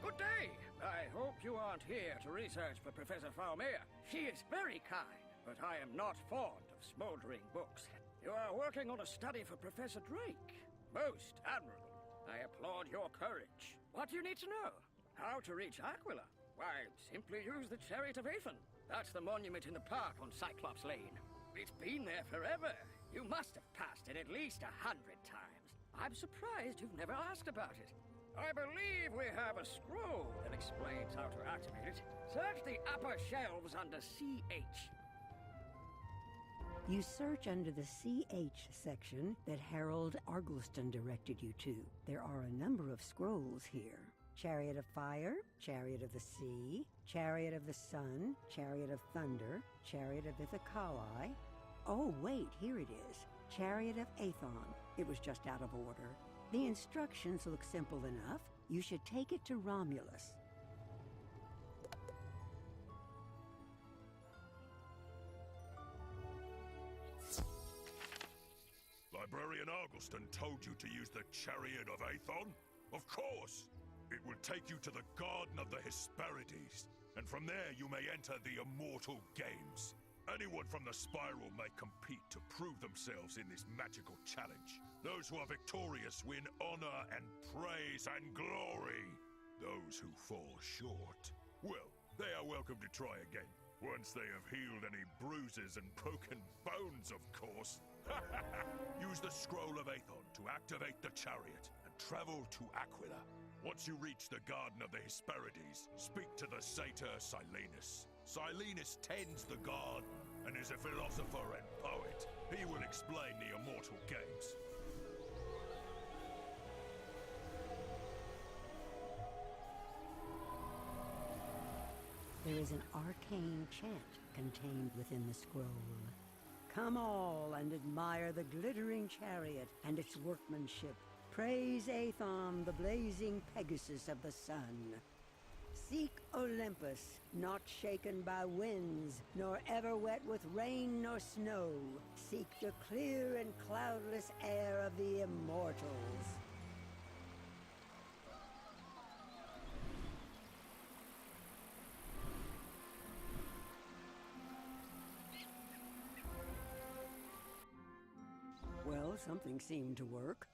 Good day. I hope you aren't here to research for Professor Falmir. She is very kind, but I am not fond of smoldering books. You are working on a study for Professor Drake. Most admirable. I applaud your courage. What do you need to know? How to reach Aquila? Why, simply use the Chariot of Aethon. That's the monument in the park on Cyclops Lane. It's been there forever. You must have passed it at least 100 times. I'm surprised you've never asked about it. I believe we have a scroll that explains how to activate it. Search the upper shelves under CH. You search under the CH section that Harold Argleston directed you to. There are a number of scrolls here. Chariot of Fire, Chariot of the Sea, Chariot of the Sun, Chariot of Thunder, Chariot of Ithacali. Oh, wait, here it is. Chariot of Aethon. It was just out of order. The instructions look simple enough. You should take it to Romulus. Librarian Argleston told you to use the Chariot of Aethon? Of course! It will take you to the Garden of the Hesperides, and from there you may enter the Immortal Games. Anyone from the Spiral may compete to prove themselves in this magical challenge. Those who are victorious win honor and praise and glory. Those who fall short, well, they are welcome to try again. Once they have healed any bruises and broken bones, of course. Use the Scroll of Aethon to activate the chariot and travel to Aquila. Once you reach the Garden of the Hesperides, speak to the satyr Silenus. Silenus tends the garden and is a philosopher and poet. He will explain the Immortal Games. There is an arcane chant contained within the scroll. Come all and admire the glittering chariot and its workmanship. Praise Aethon, the blazing Pegasus of the sun. Seek Olympus, not shaken by winds, nor ever wet with rain nor snow. Seek the clear and cloudless air of the immortals. Well, something seemed to work.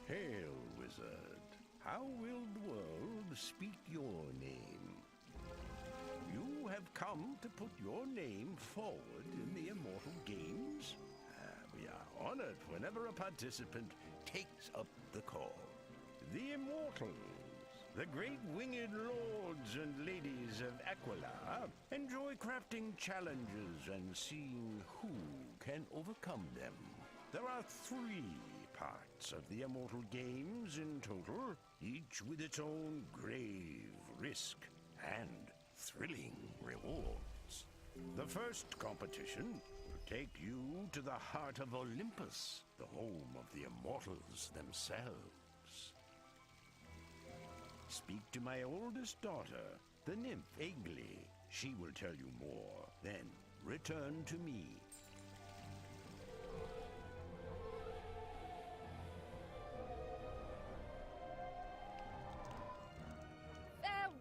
Hail, wizard. How will the world speak your name? You have come to put your name forward in the Immortal Games. We are honored whenever a participant takes up the call. The Immortals, the great winged lords and ladies of Aquila, enjoy crafting challenges and seeing who can overcome them. There are 3 parts of the Immortal Games in total, each with its own grave risk and thrilling rewards. The first competition will take you to the heart of Olympus, the home of the Immortals themselves. Speak to my oldest daughter, the nymph Egli. She will tell you more. Then return to me.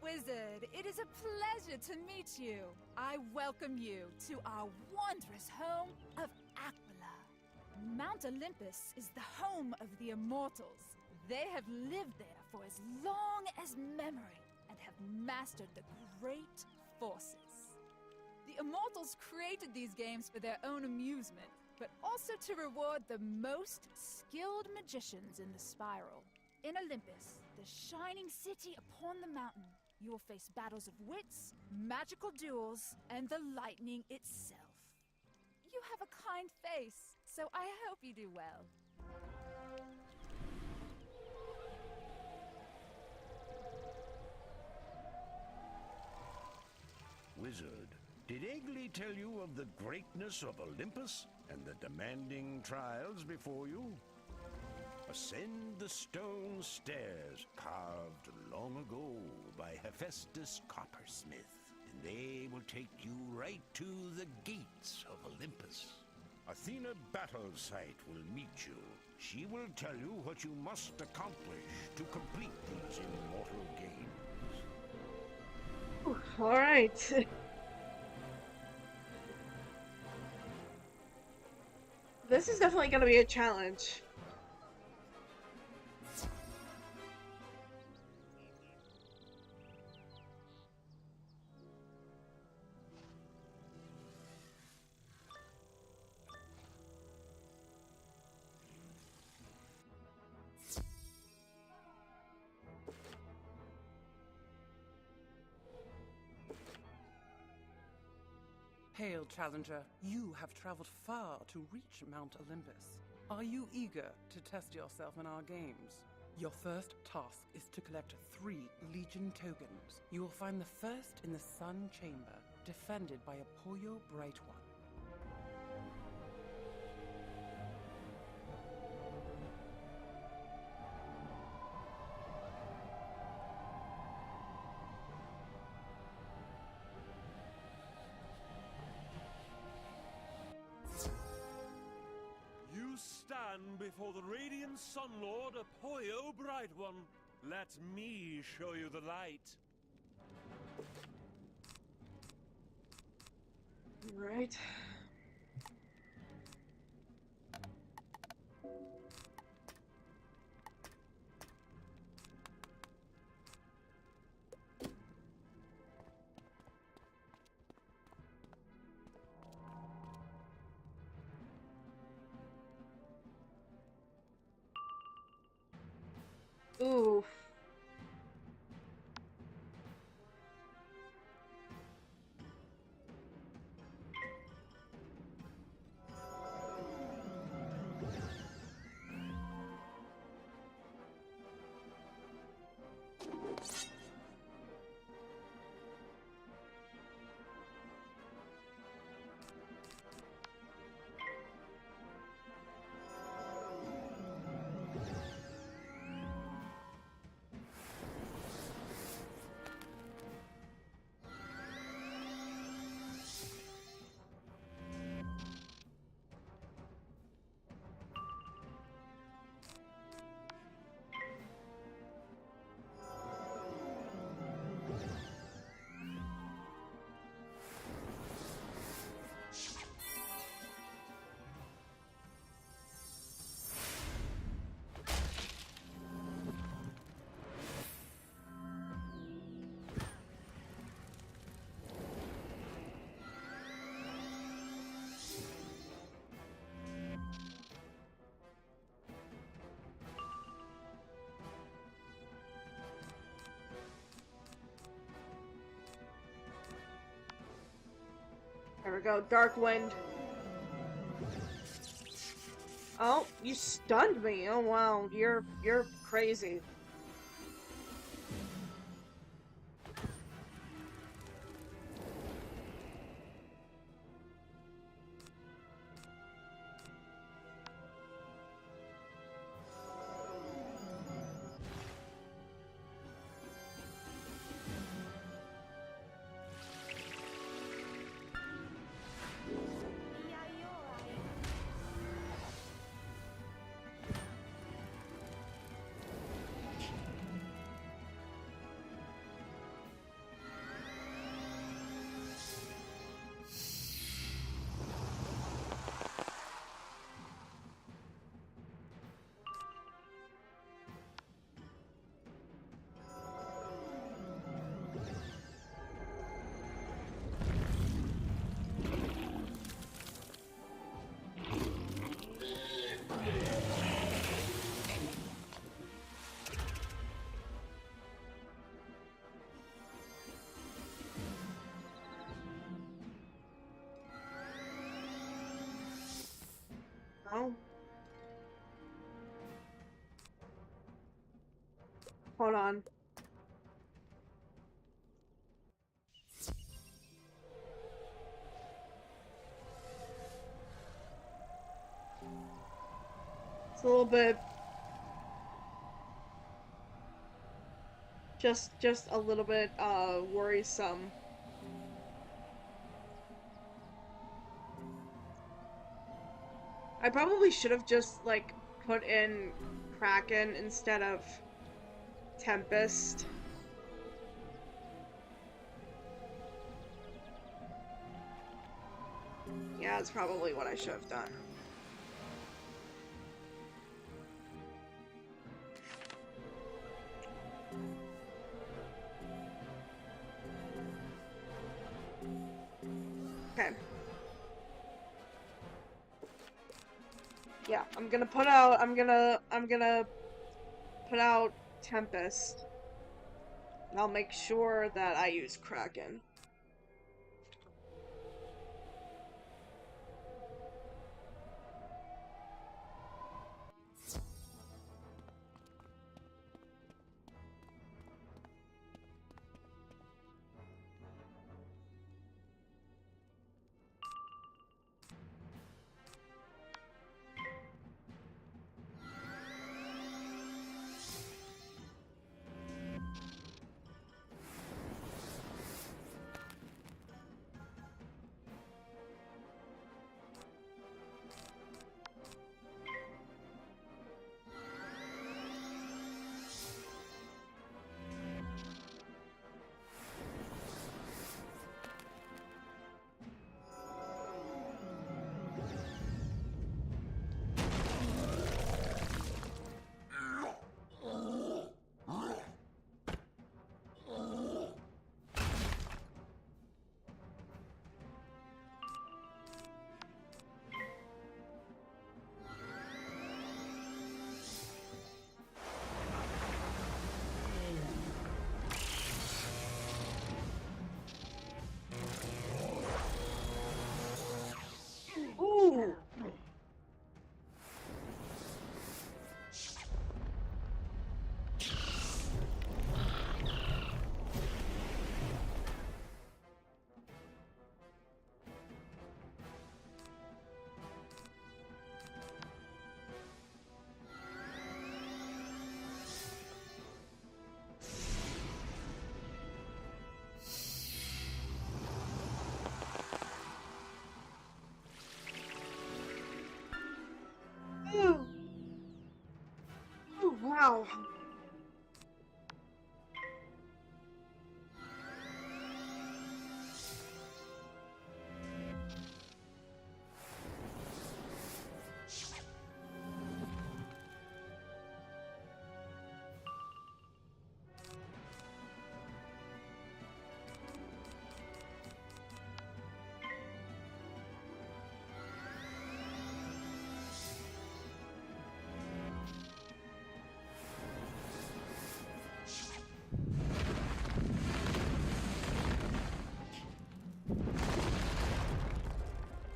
Wizard, it is a pleasure to meet you. I welcome you to our wondrous home of Aquila. Mount Olympus is the home of the Immortals. They have lived there for as long as memory and have mastered the great forces. The Immortals created these games for their own amusement, but also to reward the most skilled magicians in the Spiral. In Olympus, the shining city upon the mountain, you will face battles of wits, magical duels, and the lightning itself. You have a kind face, so I hope you do well. Wizard, did Egli tell you of the greatness of Olympus and the demanding trials before you? Ascend the stone stairs carved long ago by Hephaestus Coppersmith, and they will take you right to the gates of Olympus. Athena Battlesight will meet you. She will tell you what you must accomplish to complete these immortal games. All right. This is definitely going to be a challenge. Hail, Challenger. You have traveled far to reach Mount Olympus. Are you eager to test yourself in our games? Your first task is to collect 3 Legion tokens. You will find the first in the Sun Chamber, defended by a Pollo Bright One. You stand before the radiant Sun Lord Apoyo Bright One. Let me show you the light. Right. Oof. There we go, Dark Wind. Oh, you stunned me. Oh wow, you're crazy. Oh. Hold on. It's a little bit Just a little bit worrisome. I probably should have just like put in Kraken instead of Tempest. Yeah, that's probably what I should have done. Okay. Yeah, I'm gonna put out Tempest. And I'll make sure that I use Kraken. Ooh. Ooh. Ooh, wow.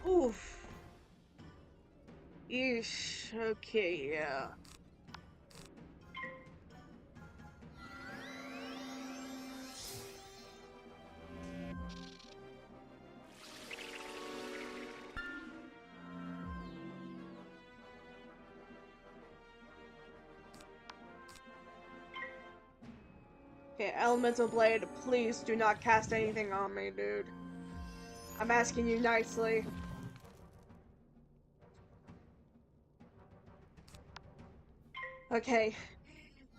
Oof. Eesh. Okay, yeah. Okay, Elemental Blade, please do not cast anything on me, dude. I'm asking you nicely. Okay,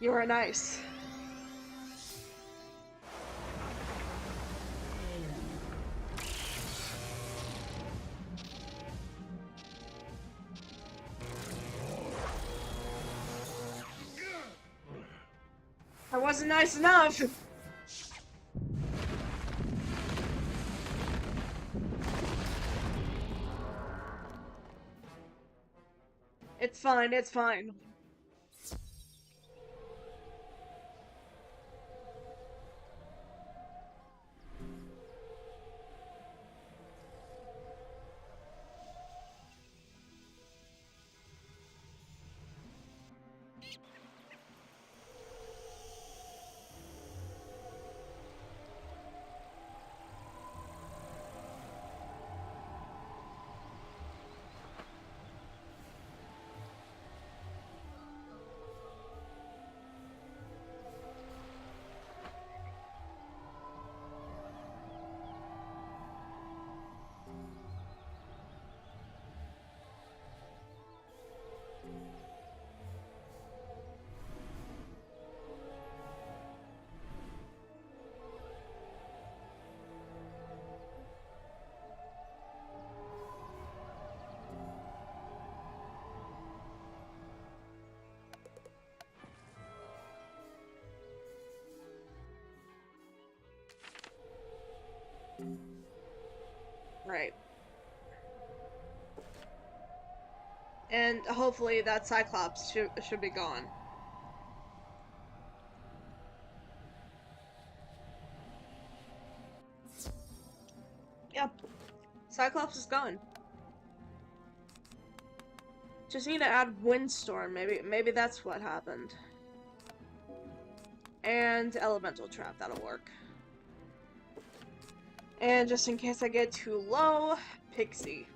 you are nice. I wasn't nice enough! It's fine, it's fine. Right. And hopefully that Cyclops should be gone. Yep. Cyclops is gone. Just need to add Windstorm. Maybe that's what happened. And Elemental Trap, that'll work. And just in case I get too low, Pixie.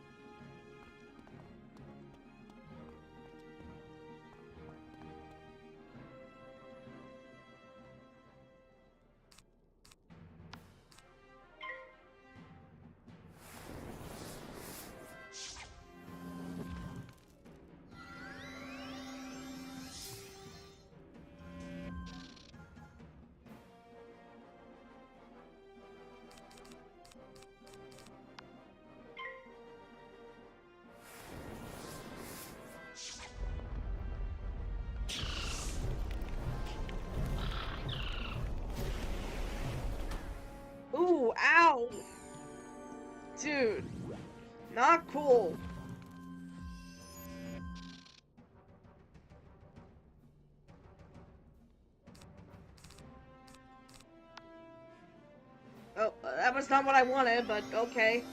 Ooh, ow! Dude, not cool. Oh, that was not what I wanted, but okay.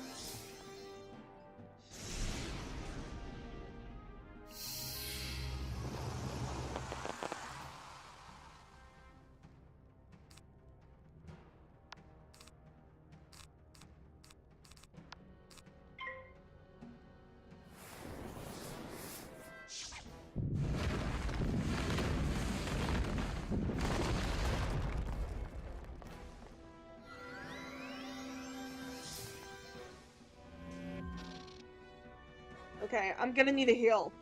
Okay, I'm gonna need a heal.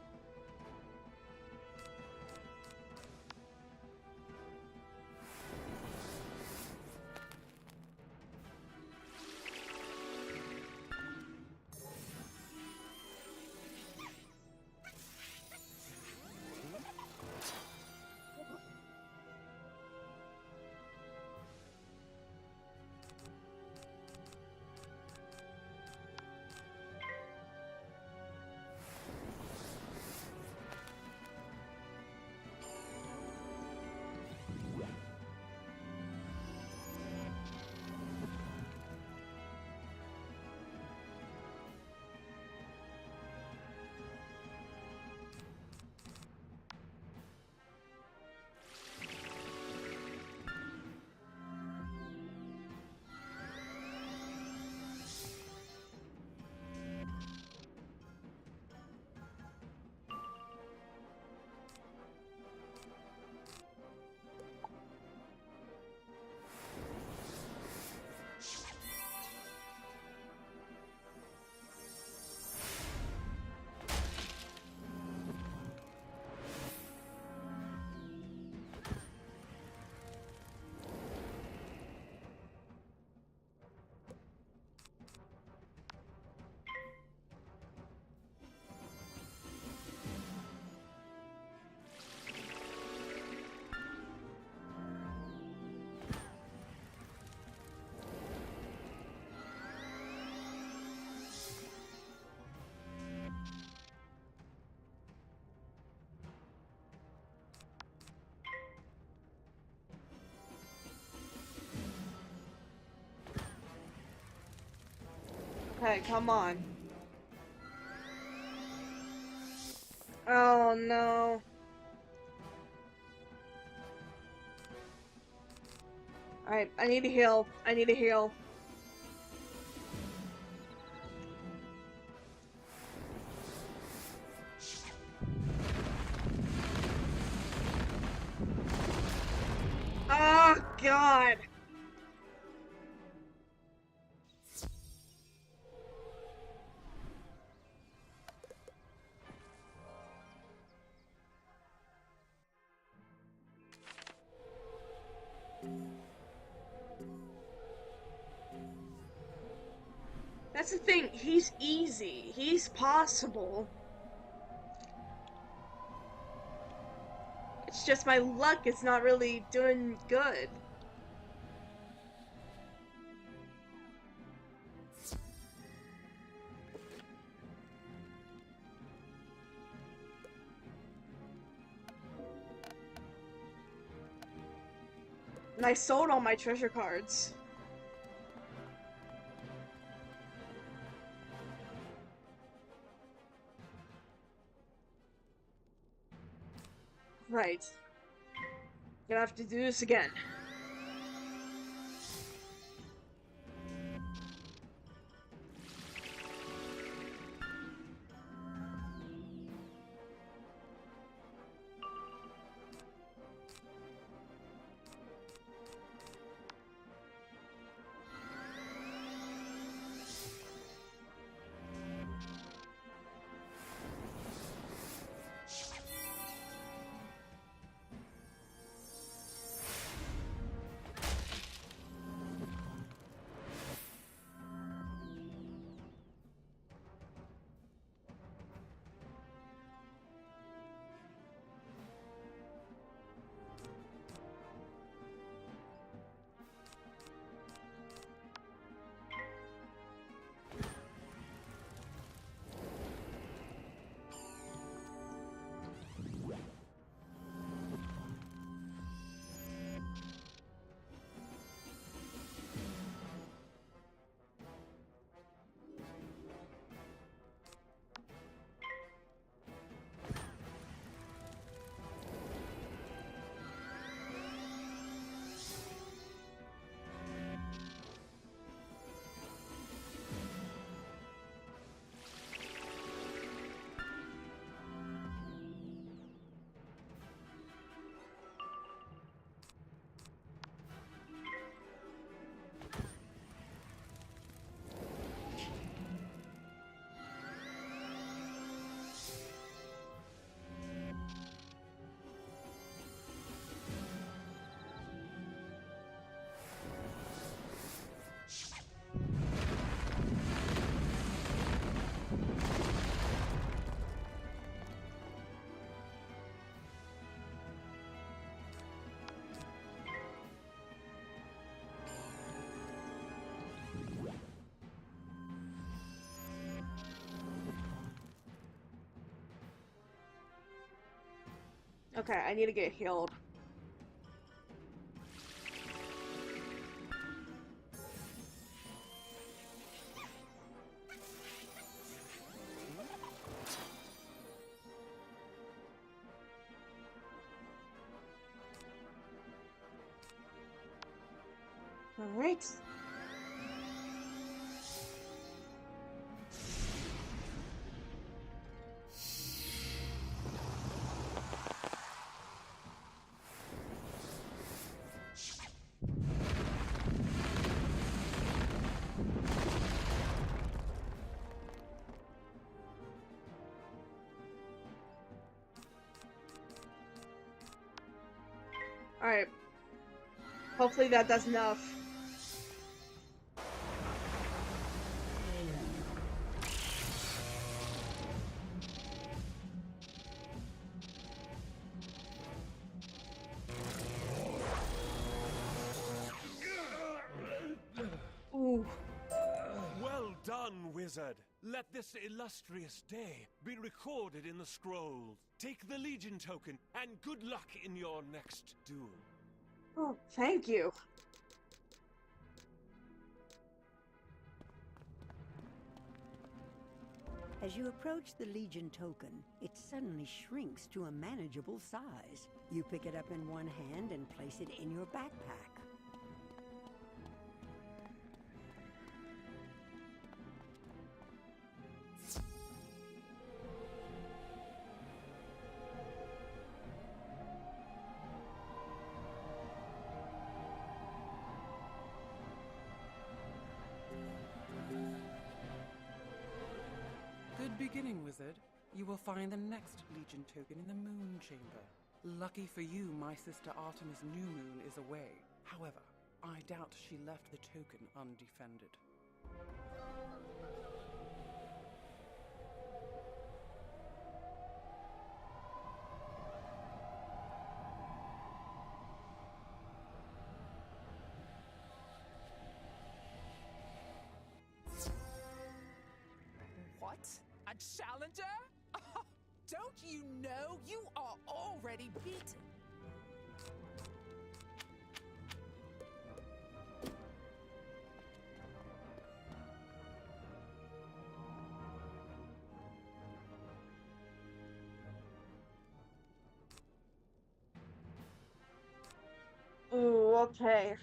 Okay, come on. Oh no. Alright, I need to heal. I need to heal. Oh god. That's the thing, he's easy. He's possible. It's just my luck is not really doing good. And I sold all my treasure cards. Right. Gonna have to do this again. Okay, I need to get healed. All right. Alright. Hopefully that does enough. Ooh. Well done, wizard. Let this illustrious day be recorded in the scrolls. Take the Legion token, and good luck in your next duel. Oh, thank you. As you approach the Legion token, it suddenly shrinks to a manageable size. You pick it up in one hand and place it in your backpack. Good beginning, wizard. You will find the next Legion token in the Moon Chamber. Lucky for you, my sister Artemis New Moon is away. However, I doubt she left the token undefended. What? A challenger? Don't you know you are already beaten? Okay.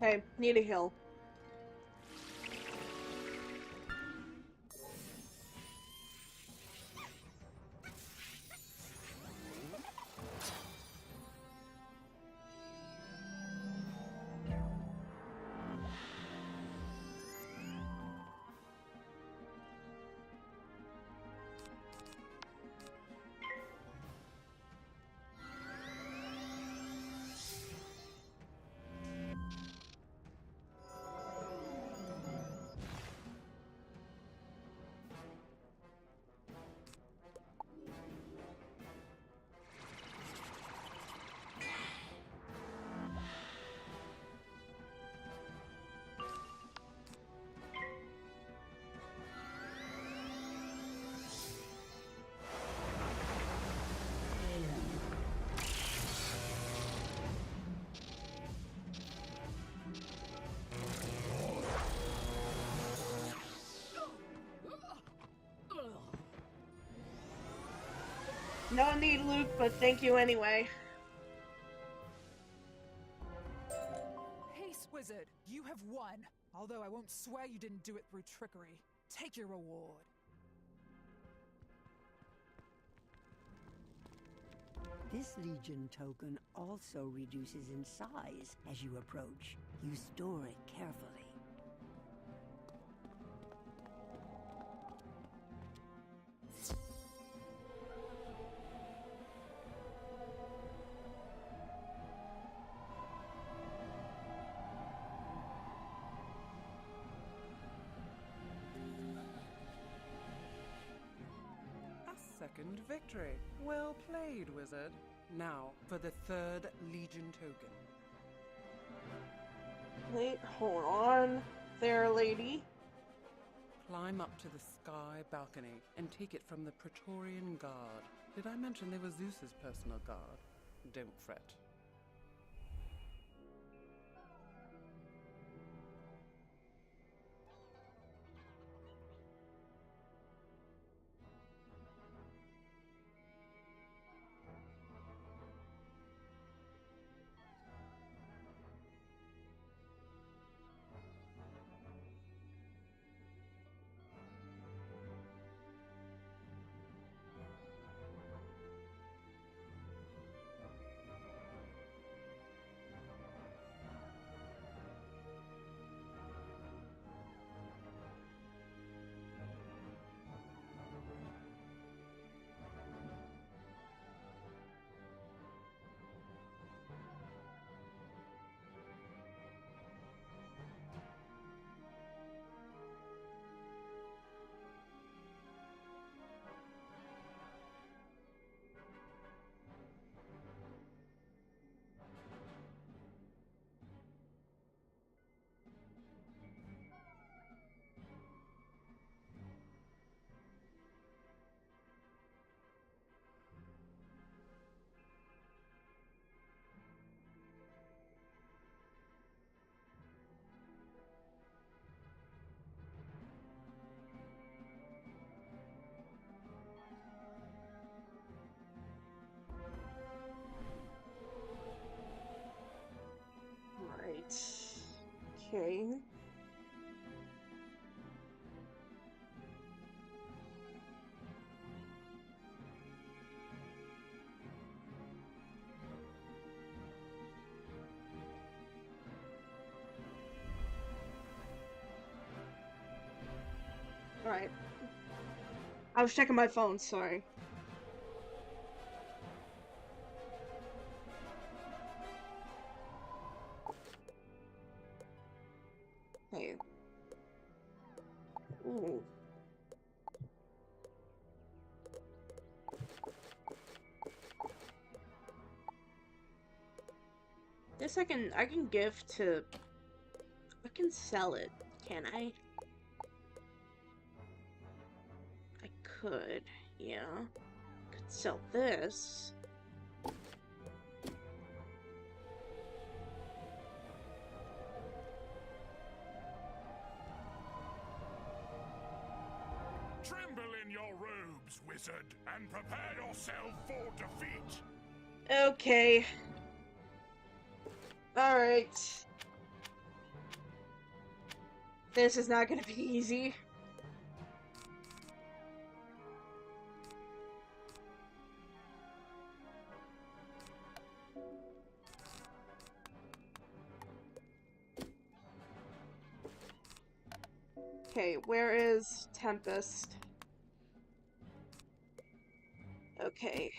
Hey, need a hill. No need, Luke, but thank you anyway. Peace, Wizard! You have won! Although I won't swear you didn't do it through trickery. Take your reward. This Legion token also reduces in size as you approach. You store it carefully. Second victory. Well played, Wizard. Now, for the third Legion token. Wait, hold on there, lady. Climb up to the sky balcony and take it from the Praetorian Guard. Did I mention they were Zeus's personal guard? Don't fret. Okay. Alright. I was checking my phone, sorry. Hey. Ooh. This I can give to... I can sell it, can I? I could, yeah. Could sell this. Tremble in your robes, wizard, and prepare yourself for defeat. Okay. Alright. This is not gonna be easy. Okay, where is Tempest? Okay.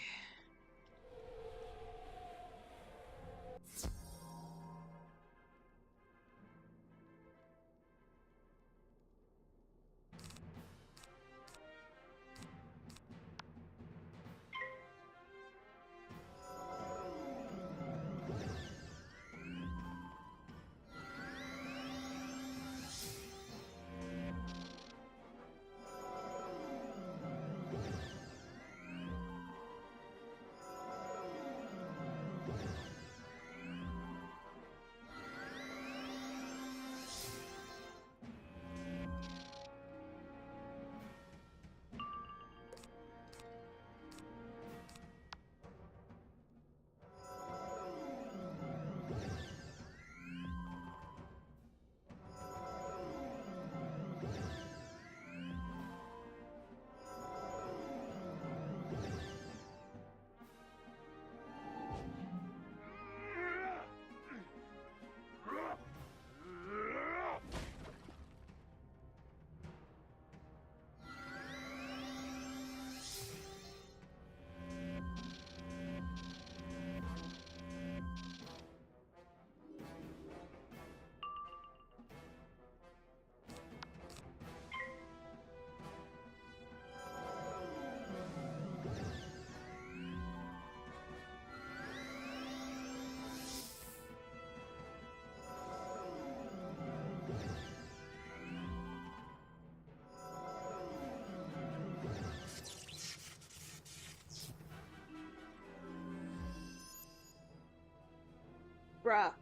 Bruh.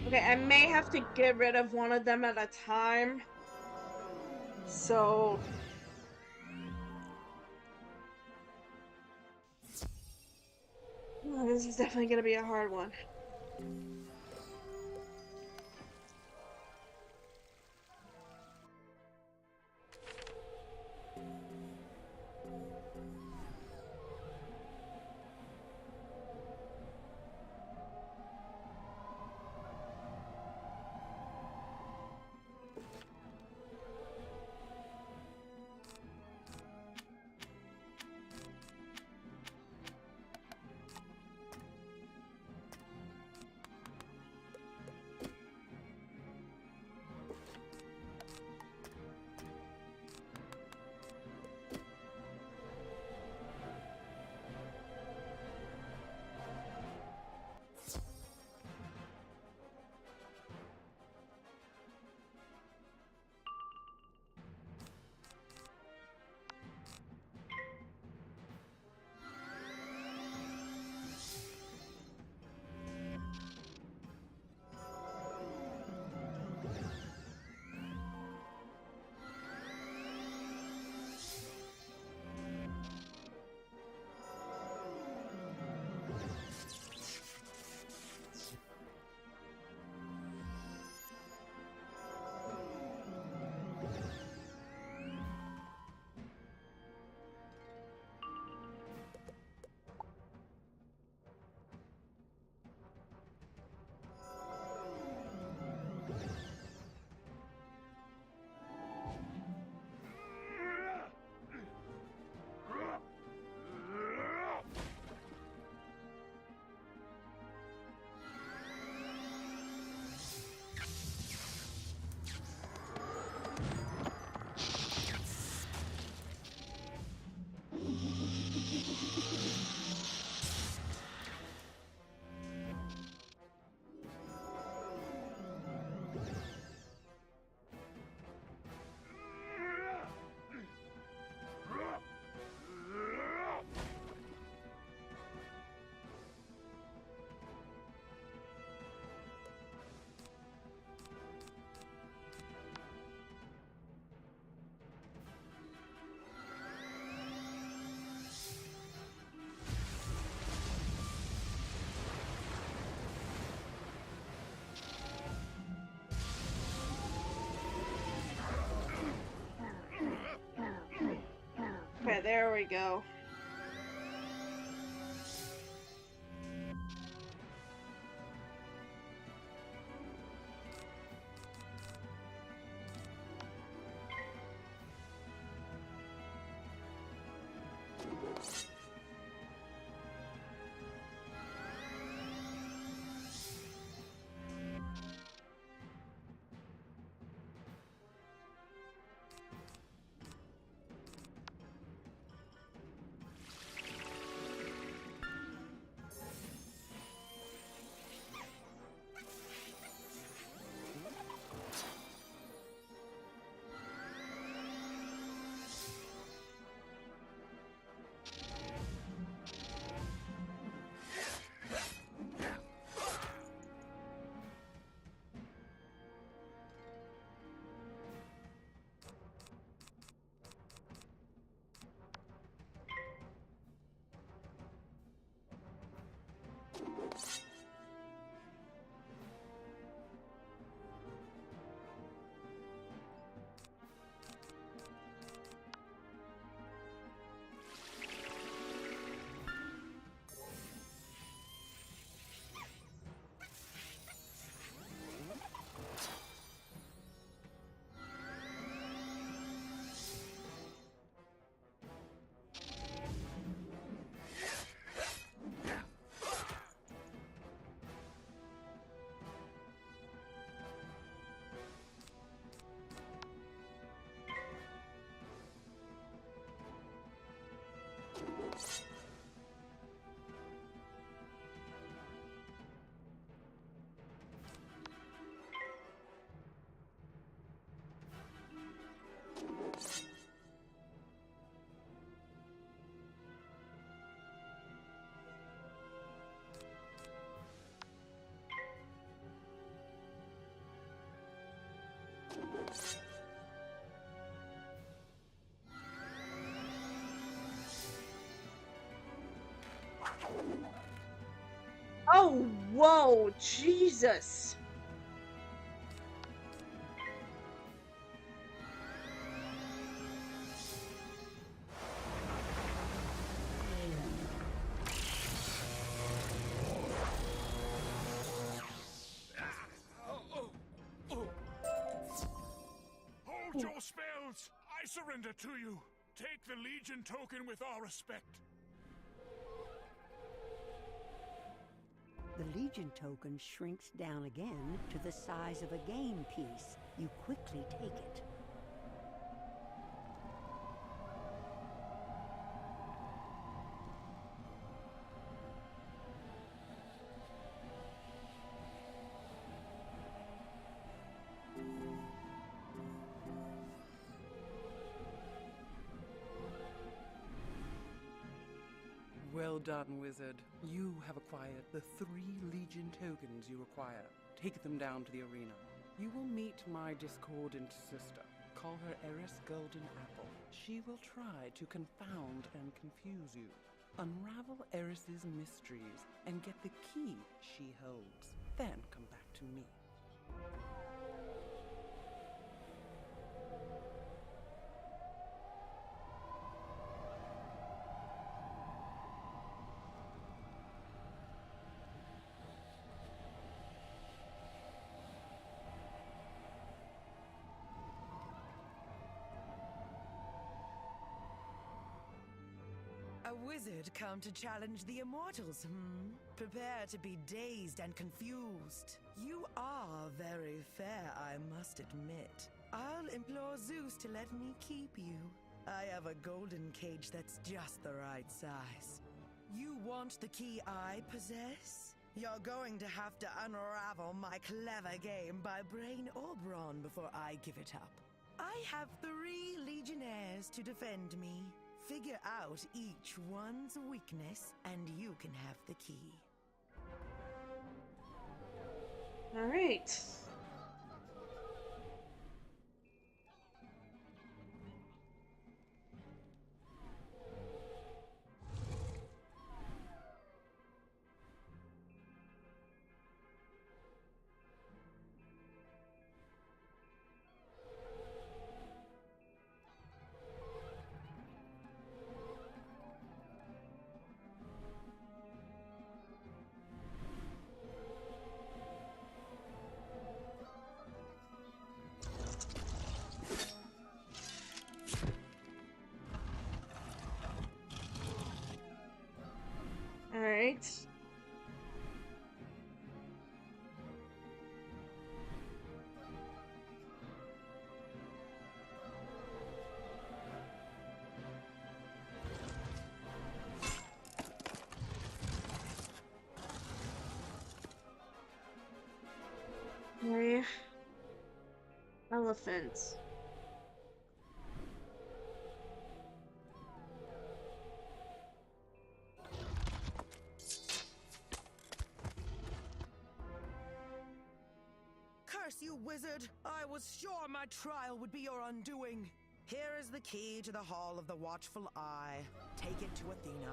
Okay, I may have to get rid of one of them at a time. So... oh, this is definitely gonna be a hard one. There we go. Oh, whoa, Jesus. Hold your spells! I surrender to you! Take the Legion token with our respect. The Legion token shrinks down again to the size of a game piece. You quickly take it. Well done, Wizard. You have acquired the 3 Legion tokens you require. Take them down to the arena. You will meet my discordant sister. Call her Eris Golden Apple. She will try to confound and confuse you. Unravel Eris's mysteries and get the key she holds. Then come back to me. A wizard come to challenge the immortals, Prepare to be dazed and confused. You are very fair, I must admit. I'll implore Zeus to let me keep you. I have a golden cage that's just the right size. You want the key I possess? You're going to have to unravel my clever game by brain or brawn before I give it up. I have 3 legionnaires to defend me. Figure out each one's weakness, and you can have the key. All right. Alright. Okay. Elephants. Curse you, wizard! I was sure my trial would be your undoing. Here is the key to the Hall of the Watchful Eye. Take it to Athena.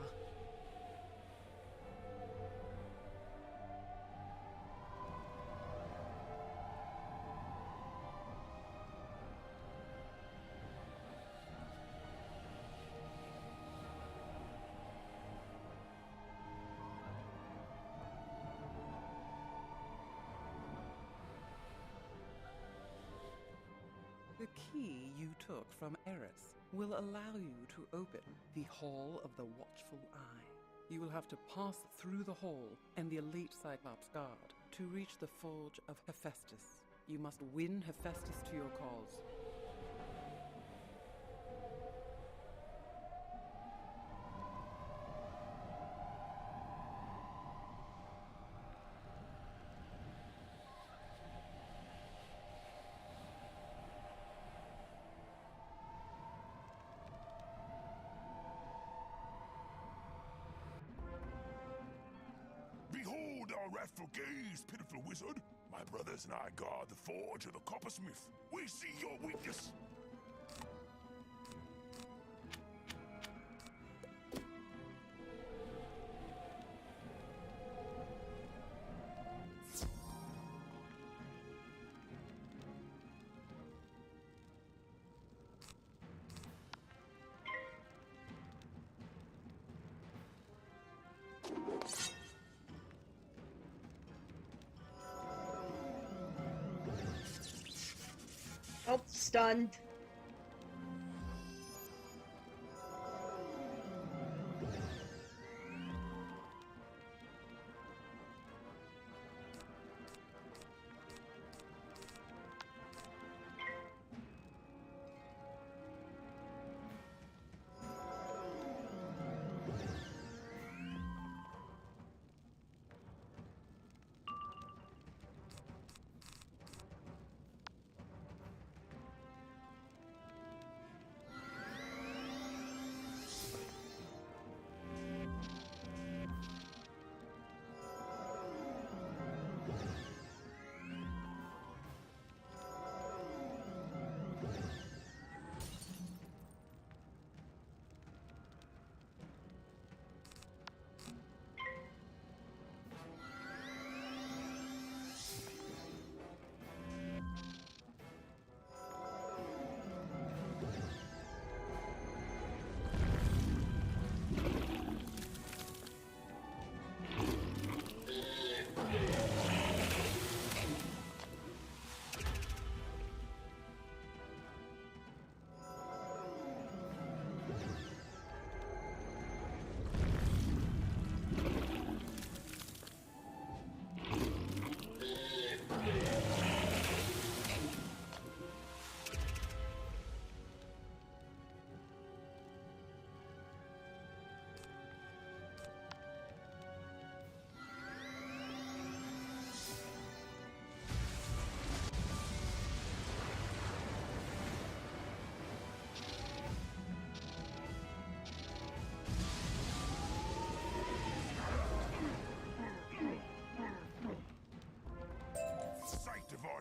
The key you took from Eris will allow you to open the Hall of the Watchful Eye. You will have to pass through the hall and the elite Cyclops Guard to reach the Forge of Hephaestus. You must win Hephaestus to your cause. Behold our wrathful gaze, pitiful wizard. My brothers and I guard the forge of the coppersmith. We see your weakness. Oh, stunned.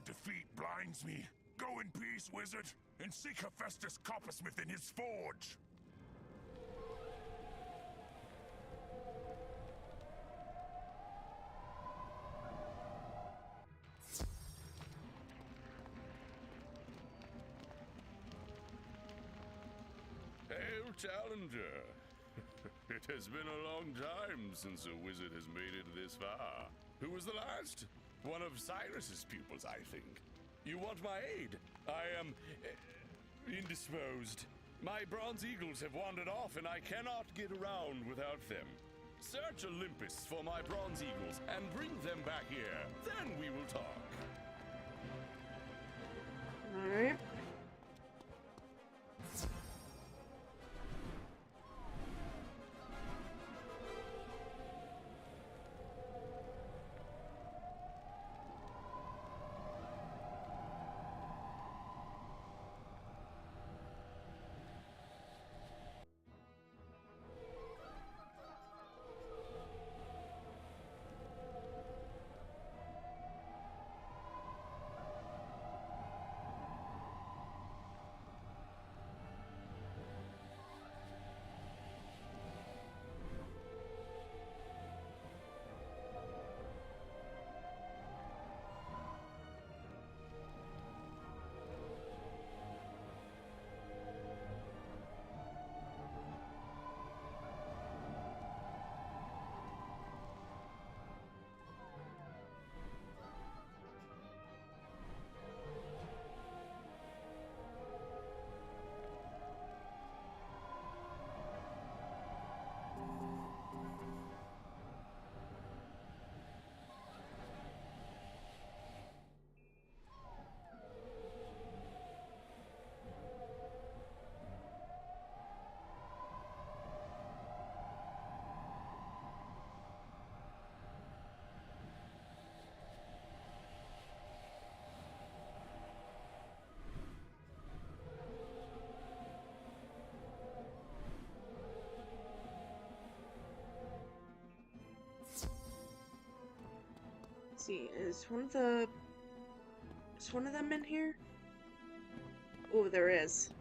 Defeat blinds me. Go in peace, wizard, and seek Hephaestus Coppersmith in his forge. Hail, Challenger! It has been a long time since a wizard has made it this far. Who was the last? One of Cyrus's pupils, I think. You want my aid? I am indisposed. My bronze eagles have wandered off, and I cannot get around without them. Search Olympus for my bronze eagles and bring them back here. Then we will talk. Alright. Let's see, is one of them in here? Oh, there is.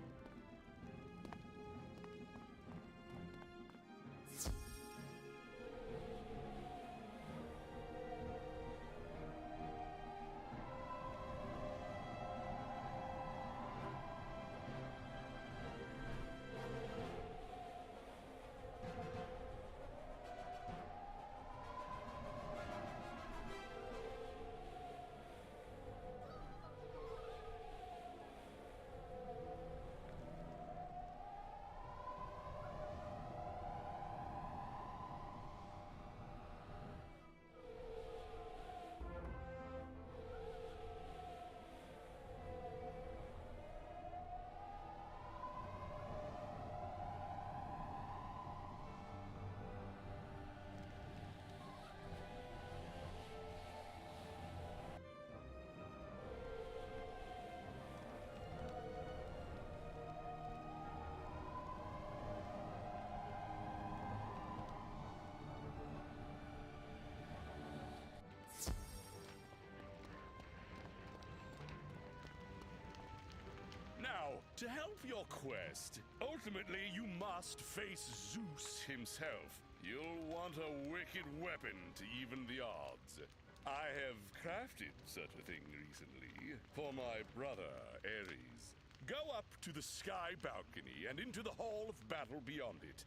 Now, to help your quest, ultimately you must face Zeus himself. You'll want a wicked weapon to even the odds. I have crafted such a thing recently for my brother, Ares. Go up to the sky balcony and into the hall of battle beyond it.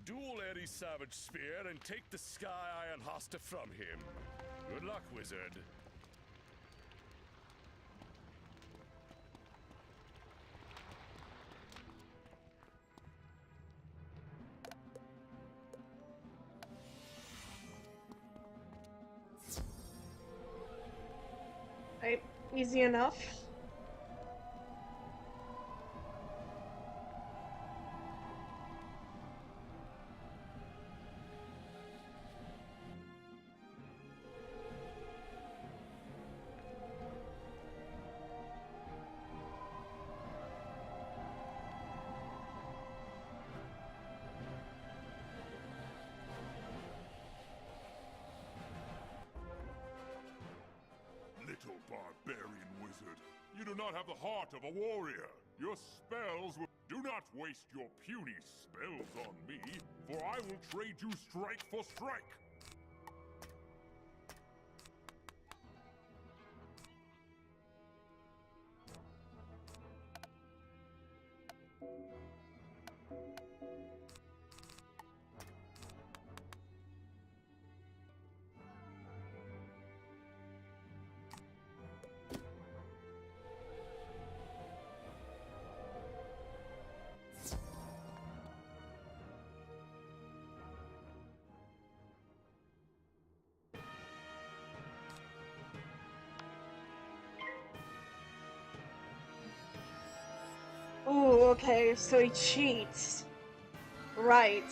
Duel Ares' savage spear and take the sky iron hosta from him. Good luck, wizard. Right, easy enough. Little barbarian wizard, you do not have the heart of a warrior. Your spells will... Do not waste your puny spells on me, for I will trade you strike for strike. Oh, okay, so he cheats. Right.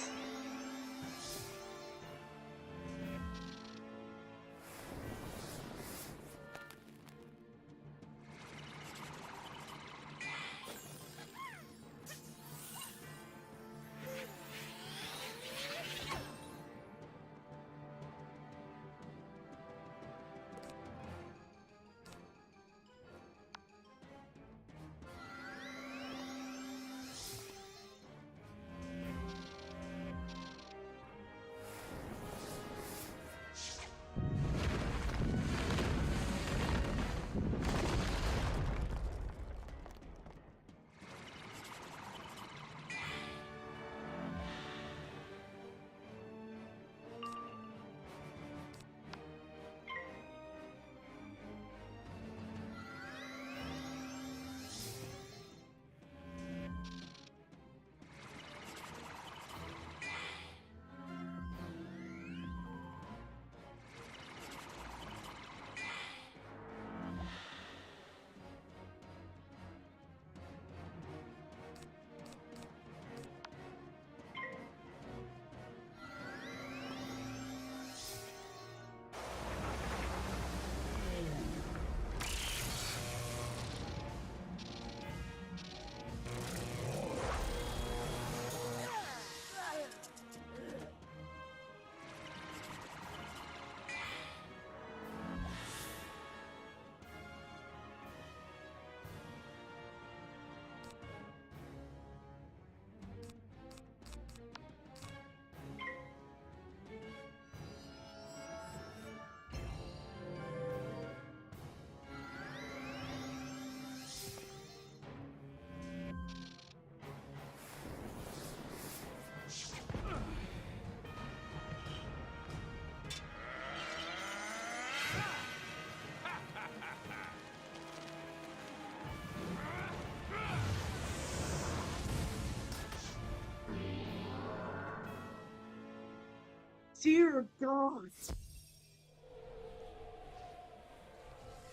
Dear God.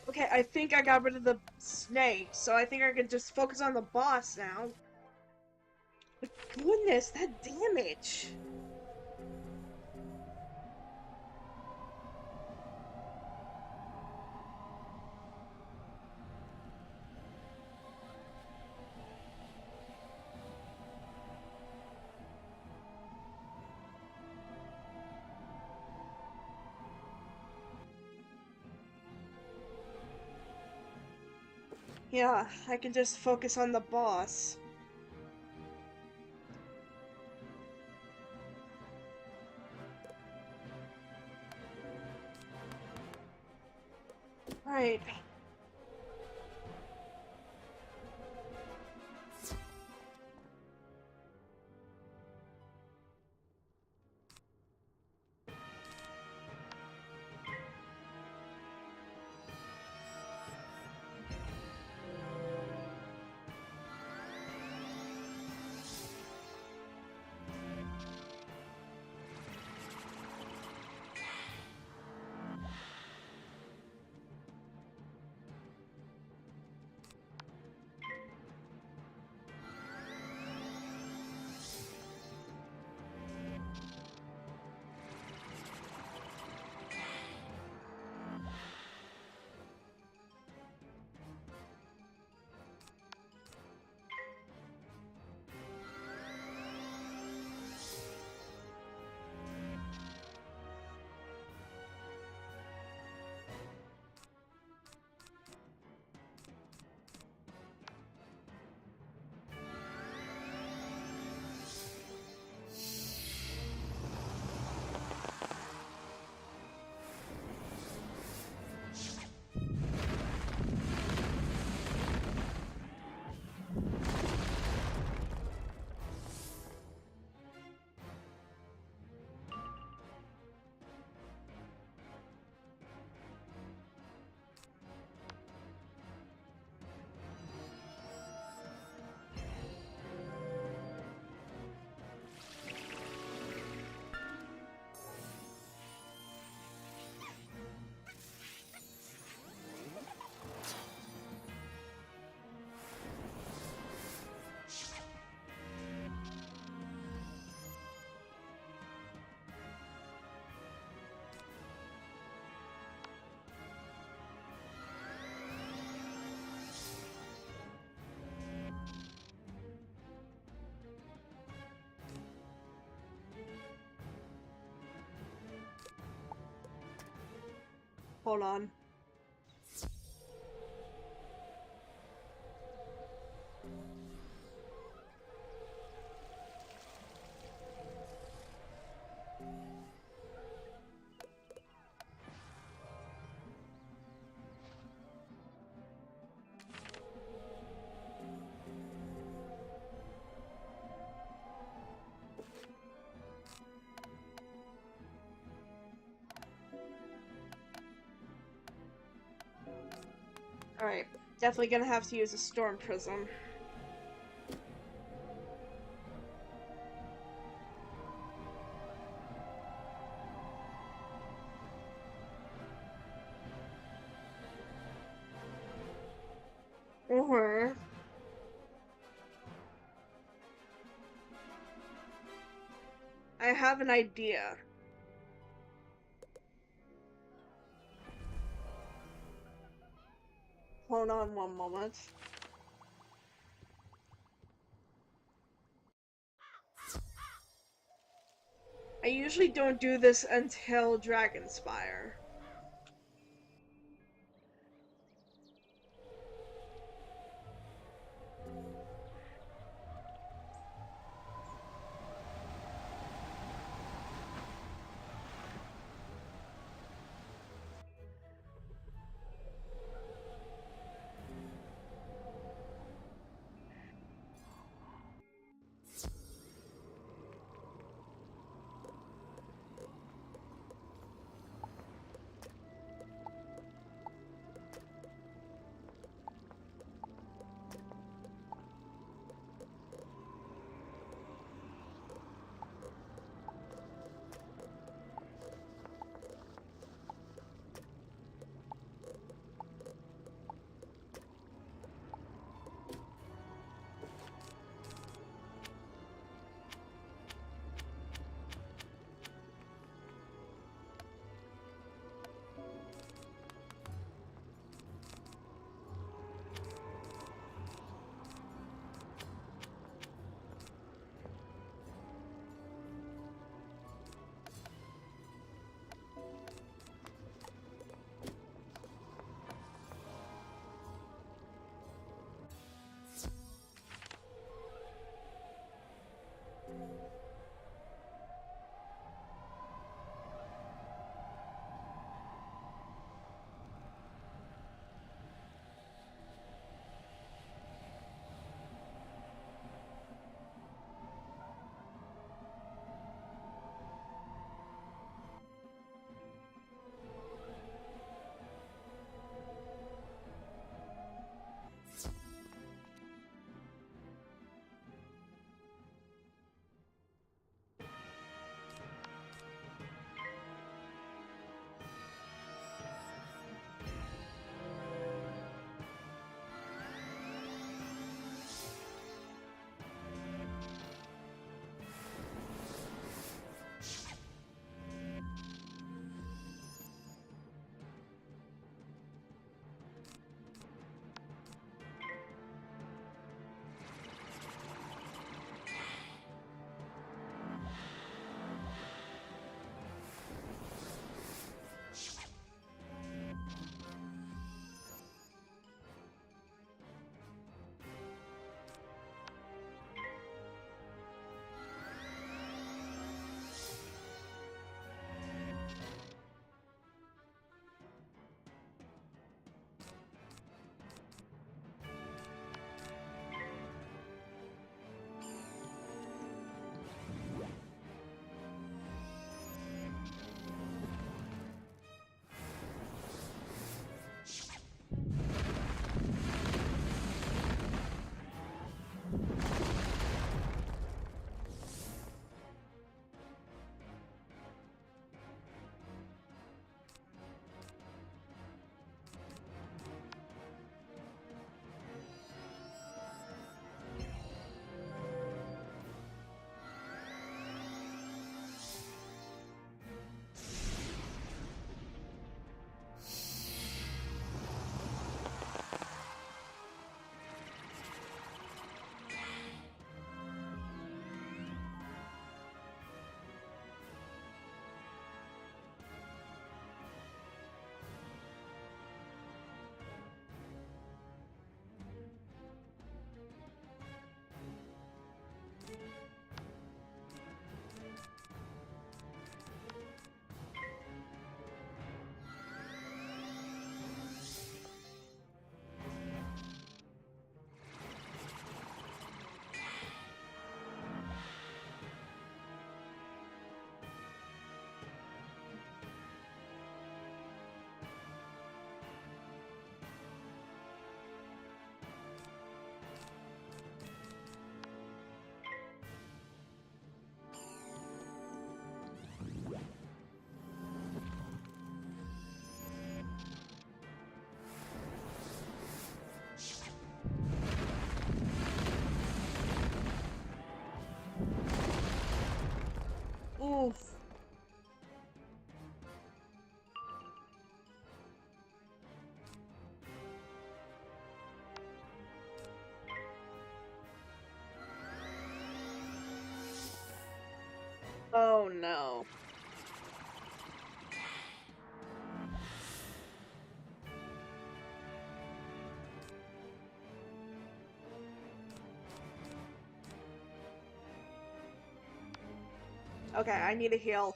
Okay, I think I got rid of the snake, so I think I can just focus on the boss now. But goodness, that damage! Yeah, I can just focus on the boss. Right. Hold on. Alright, definitely gonna have to use a storm prism. Or I have an idea. Hold on one moment. I usually don't do this until Dragonspire. Oof. Oh no. Okay, I need a heal.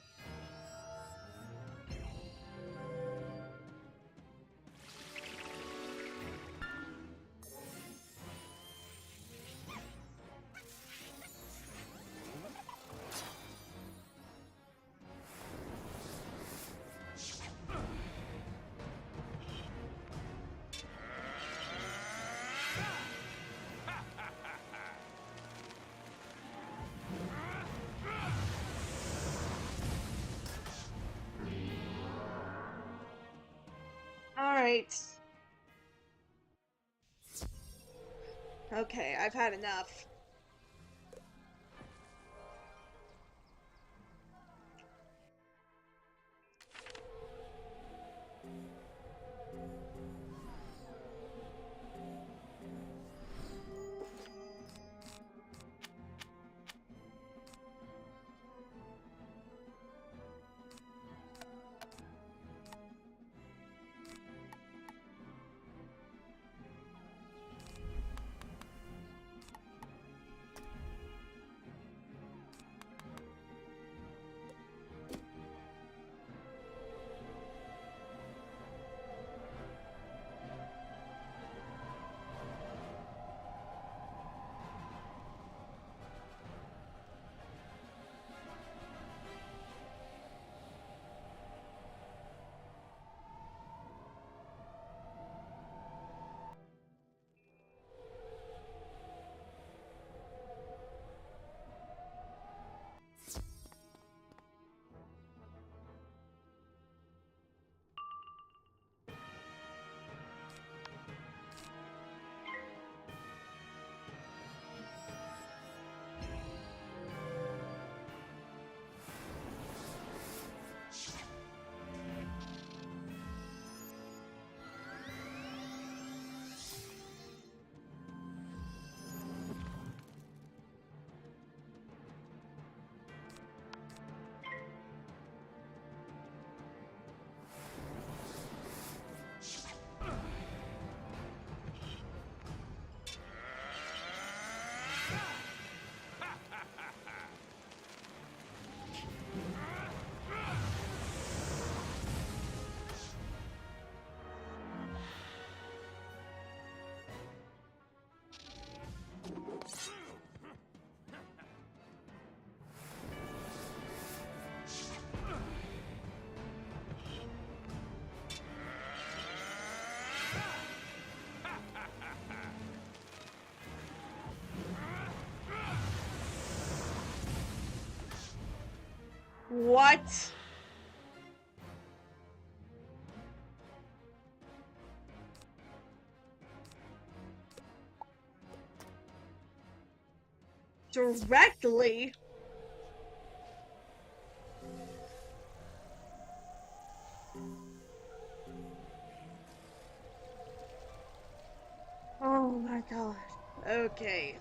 Alright. Okay, I've had enough. What? Directly? Oh my god. Okay.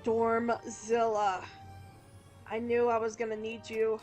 Stormzilla. I knew I was gonna need you.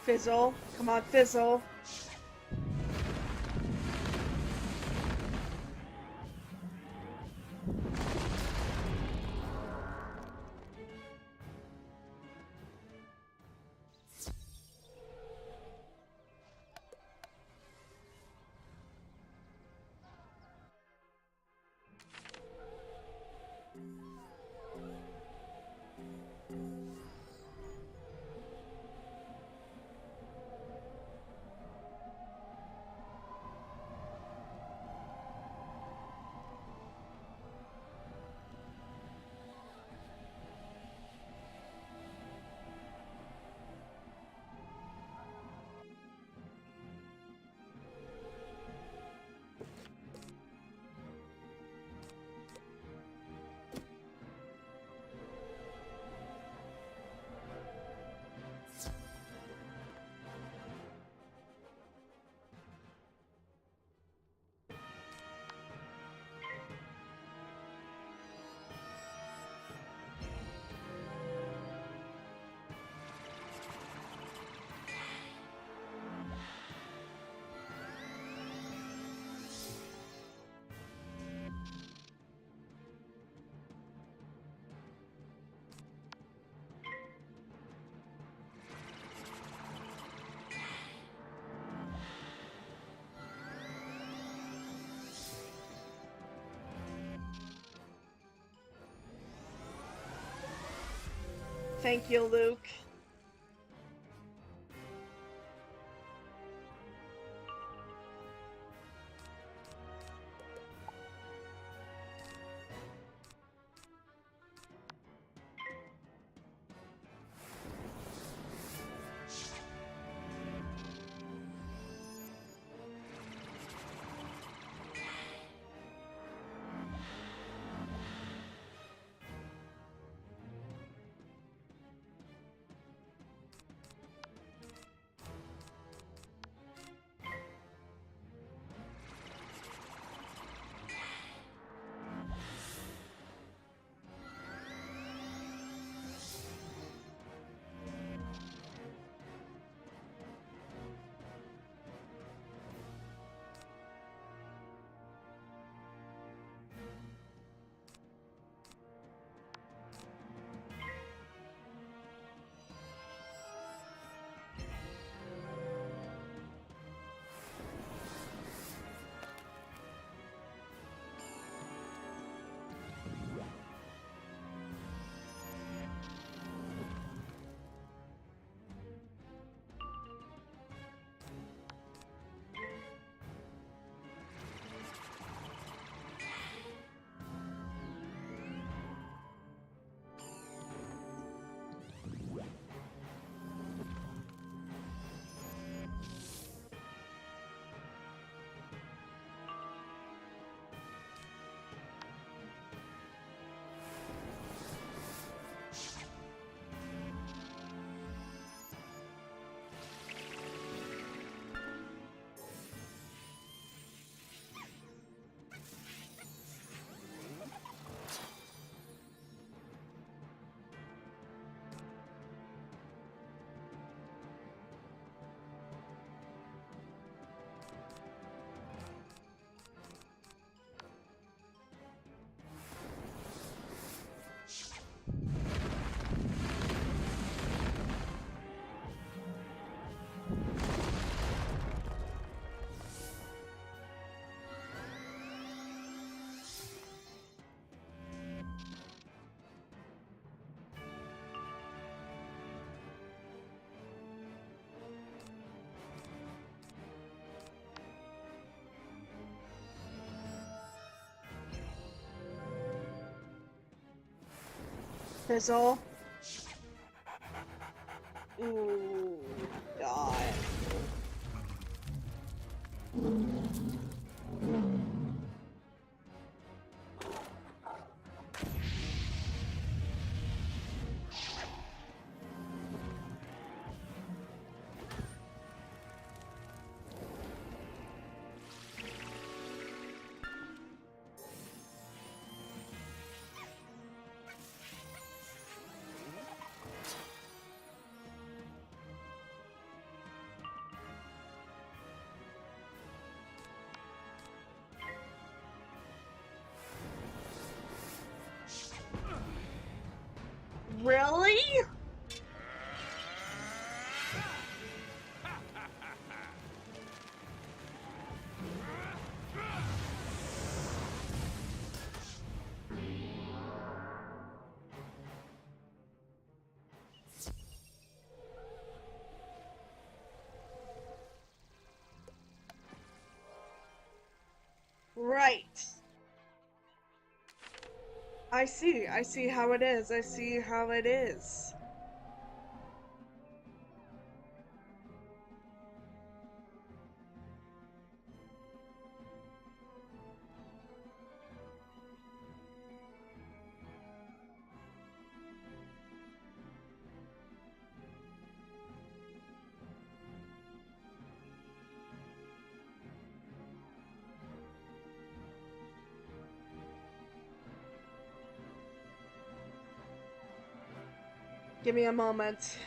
Fizzle. Come on, Fizzle. Thank you, Luke. Fizzle. Ooh, God. Really? Right. I see. I see how it is. I see how it is. Give me a moment.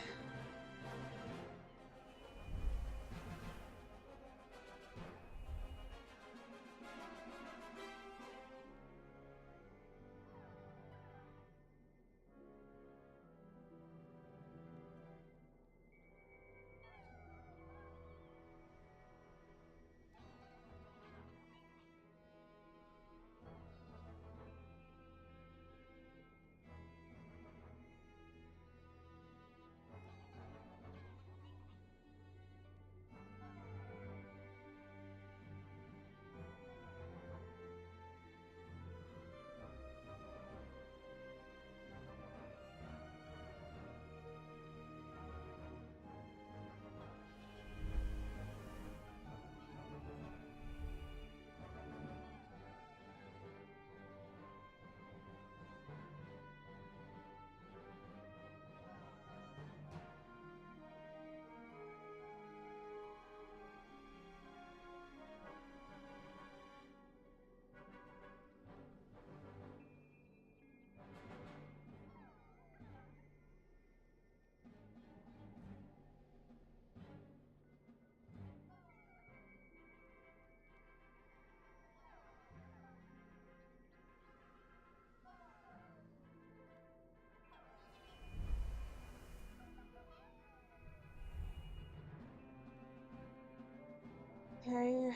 Okay.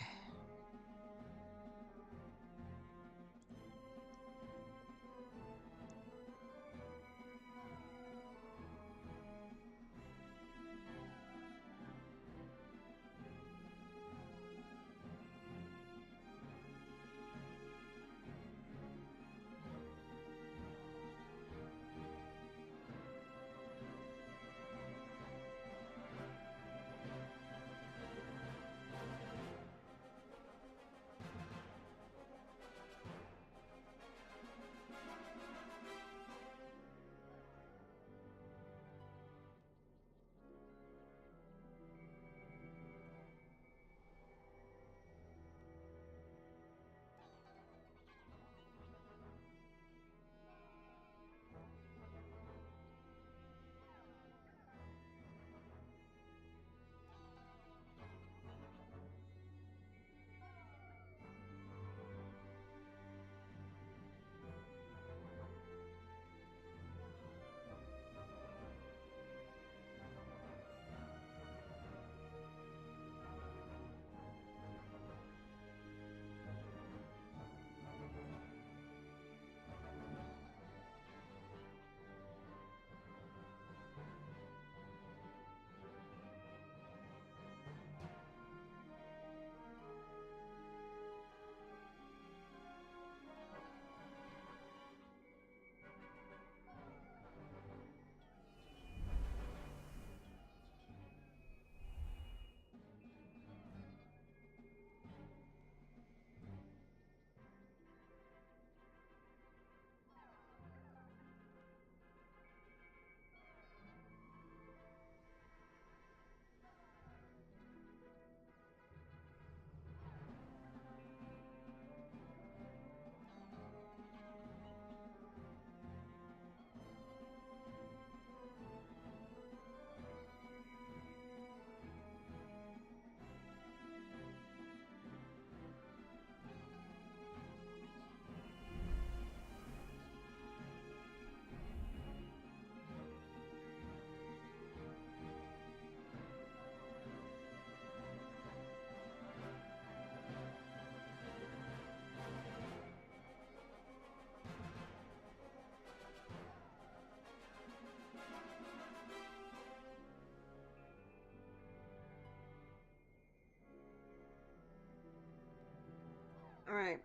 Alright.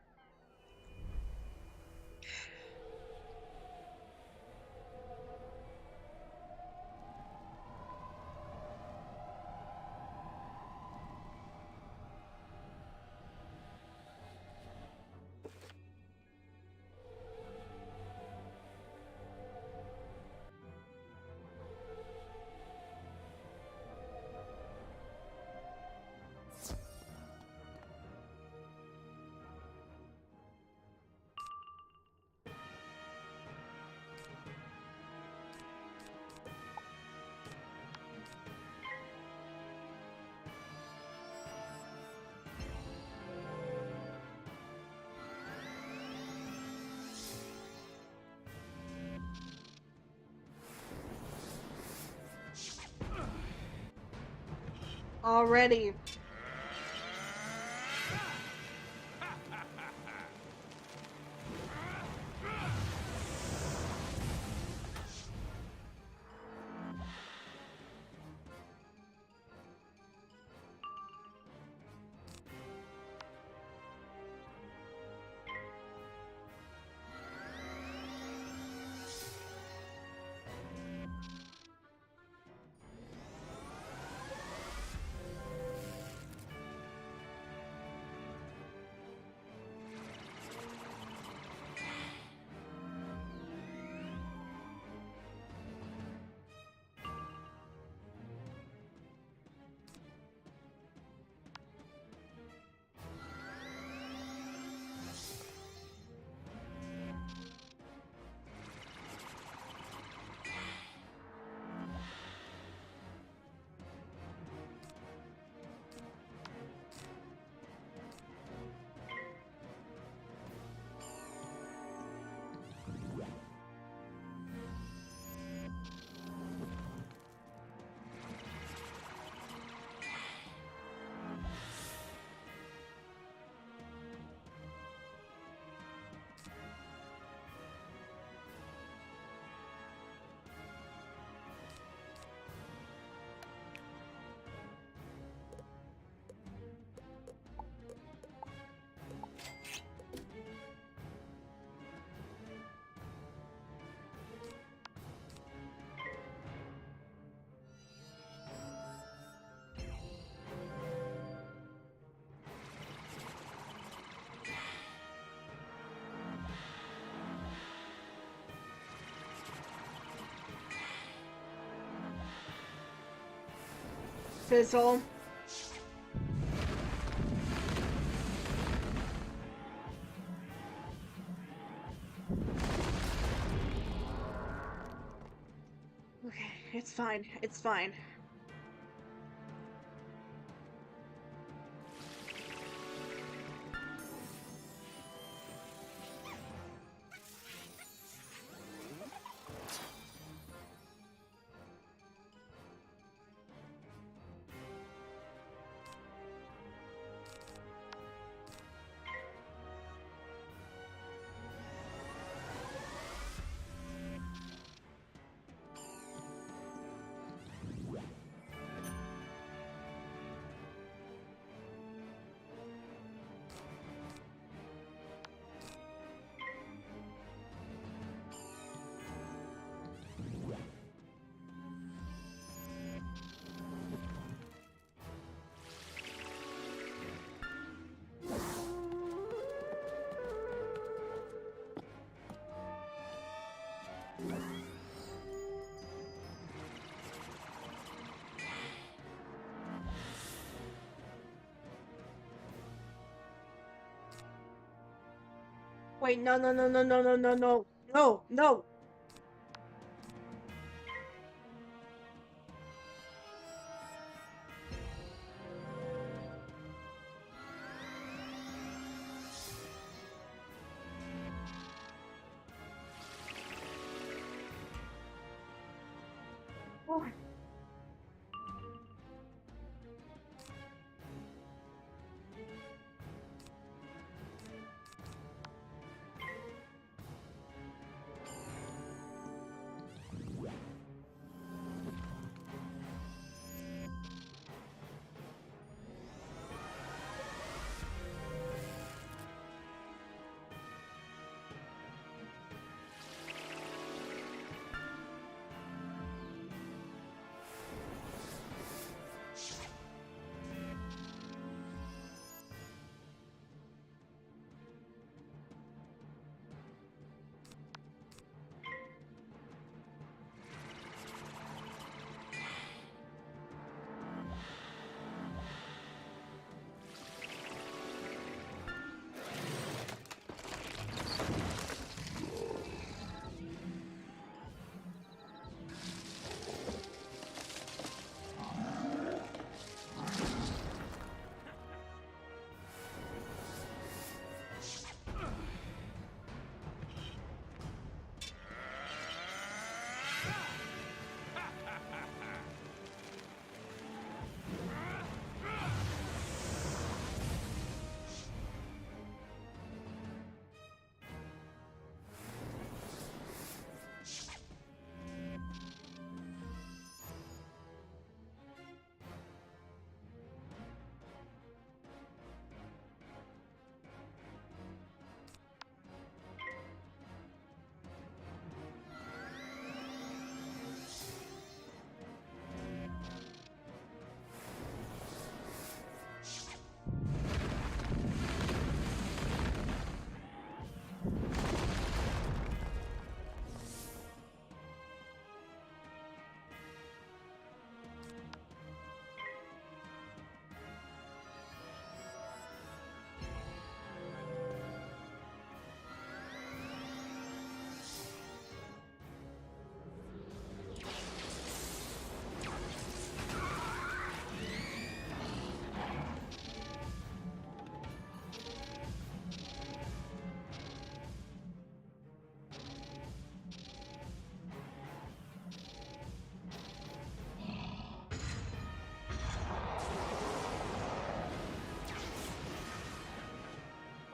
Already. Fizzle. Okay, it's fine. It's fine. Wait, no, no, no, no, no, no, no, no, no, no. Oh.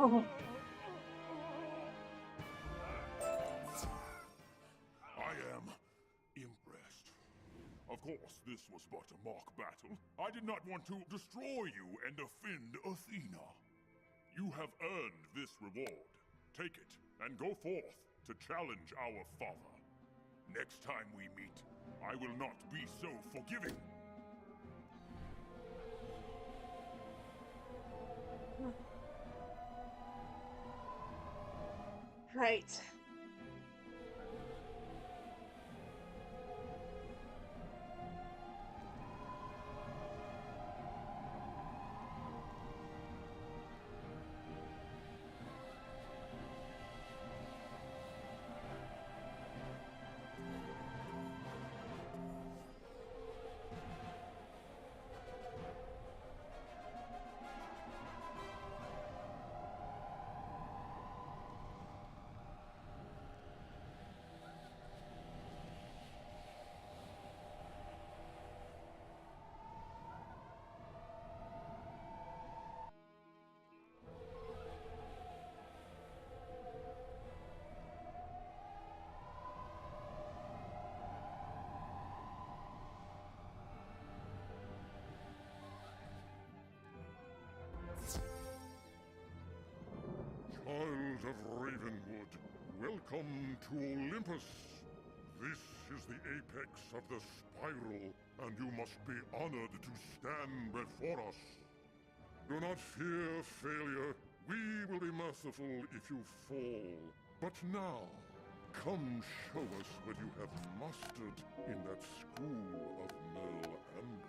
I am impressed. Of course, this was but a mock battle. I did not want to destroy you and offend Athena. You have earned this reward. Take it and go forth to challenge our father. Next time we meet, I will not be so forgiving. Right. Child of Ravenwood, welcome to Olympus. This is the apex of the spiral, and you must be honored to stand before us. Do not fear failure. We will be merciful if you fall. But now, come show us what you have mastered in that school of Merle Amber.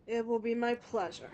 It will be my pleasure.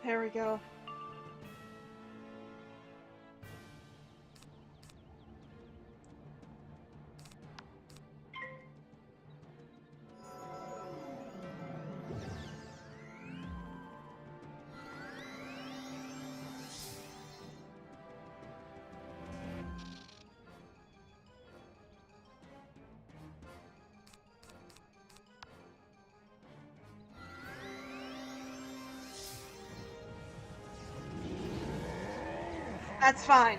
There we go. That's fine.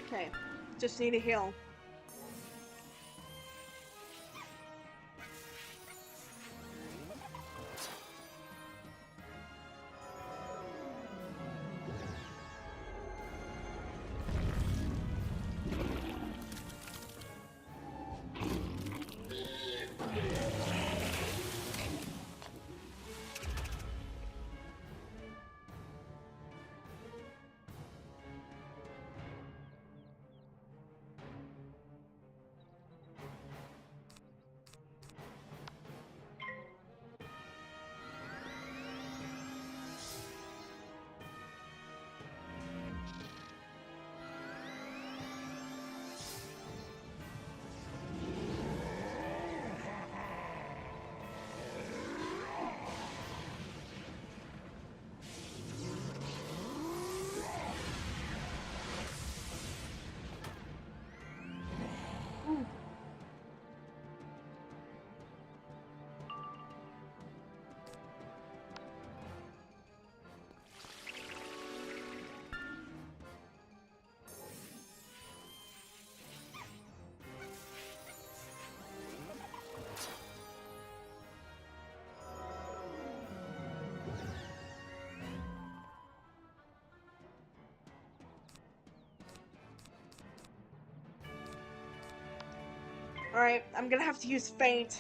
Okay, just need a heal. Alright, I'm gonna have to use Feint.